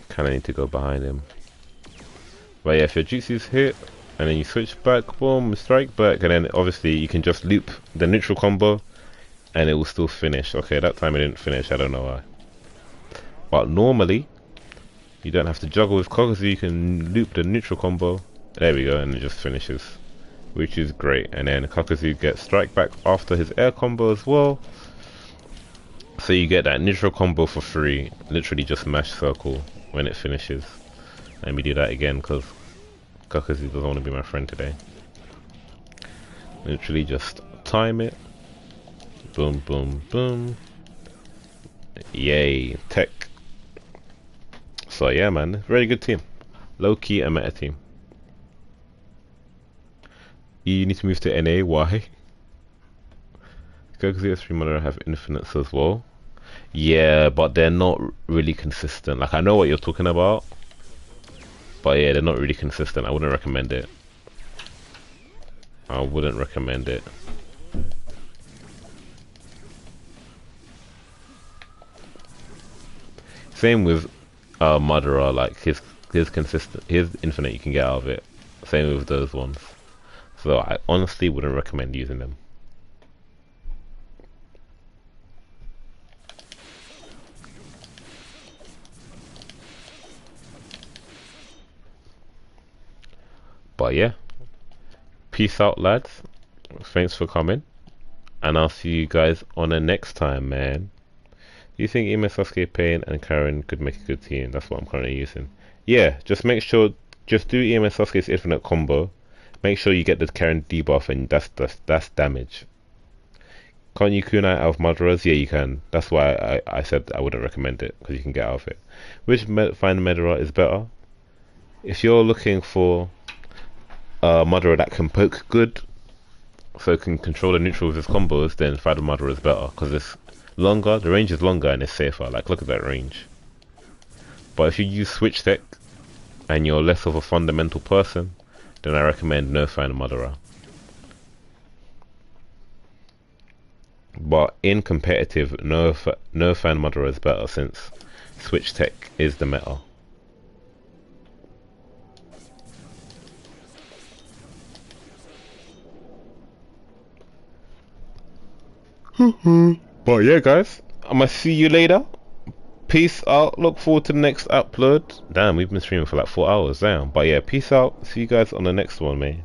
Kinda need to go behind him. But yeah, if your jutsu's hit and then you switch back, boom, strike back, and then obviously you can just loop the neutral combo and it will still finish. Okay, that time it didn't finish, I don't know why. But normally you don't have to juggle with Kakuzu, you can loop the neutral combo. There we go, and it just finishes, which is great. And then Kakuzu gets strike back after his air combo as well. So you get that neutral combo for free, literally just mash circle when it finishes. Let me do that again because Kakuzu doesn't want to be my friend today. Literally just time it. Boom, boom, boom. Yay, tech. So yeah, man, very good team. Low key and meta team. You need to move to NA, why? Kakuzu S3 Madara have infinites as well. Yeah, but they're not really consistent. Like, I know what you're talking about, but yeah, they're not really consistent. I wouldn't recommend it. I wouldn't recommend it. Same with Madara, like his infinite you can get out of it. Same with those ones. So I honestly wouldn't recommend using them. But yeah, peace out, lads. Thanks for coming, and I'll see you guys on the next time, man. Do you think Ime, Sasuke, Pain, and Karen could make a good team? That's what I'm currently using. Yeah, just make sure, just do Ime Sasuke's infinite combo. Make sure you get the Karen debuff, and that's damage. Can't you kunai out of Madara's? Yeah, you can. That's why I said I wouldn't recommend it, because you can get out of it. Which find Madara is better? If you're looking for Madara that can poke good, so can control the neutral with his combos, then Fighter Madara is better because it's longer, the range is longer and it's safer. Like, look at that range. But if you use switch tech and you're less of a fundamental person, then I recommend no Fighter Madara. But in competitive, no Fan Madara is better since switch tech is the meta. But yeah, guys, I'm gonna see you later. Peace out. Look forward to the next upload. Damn, we've been streaming for like 4 hours. Damn. But yeah, peace out. See you guys on the next one, man.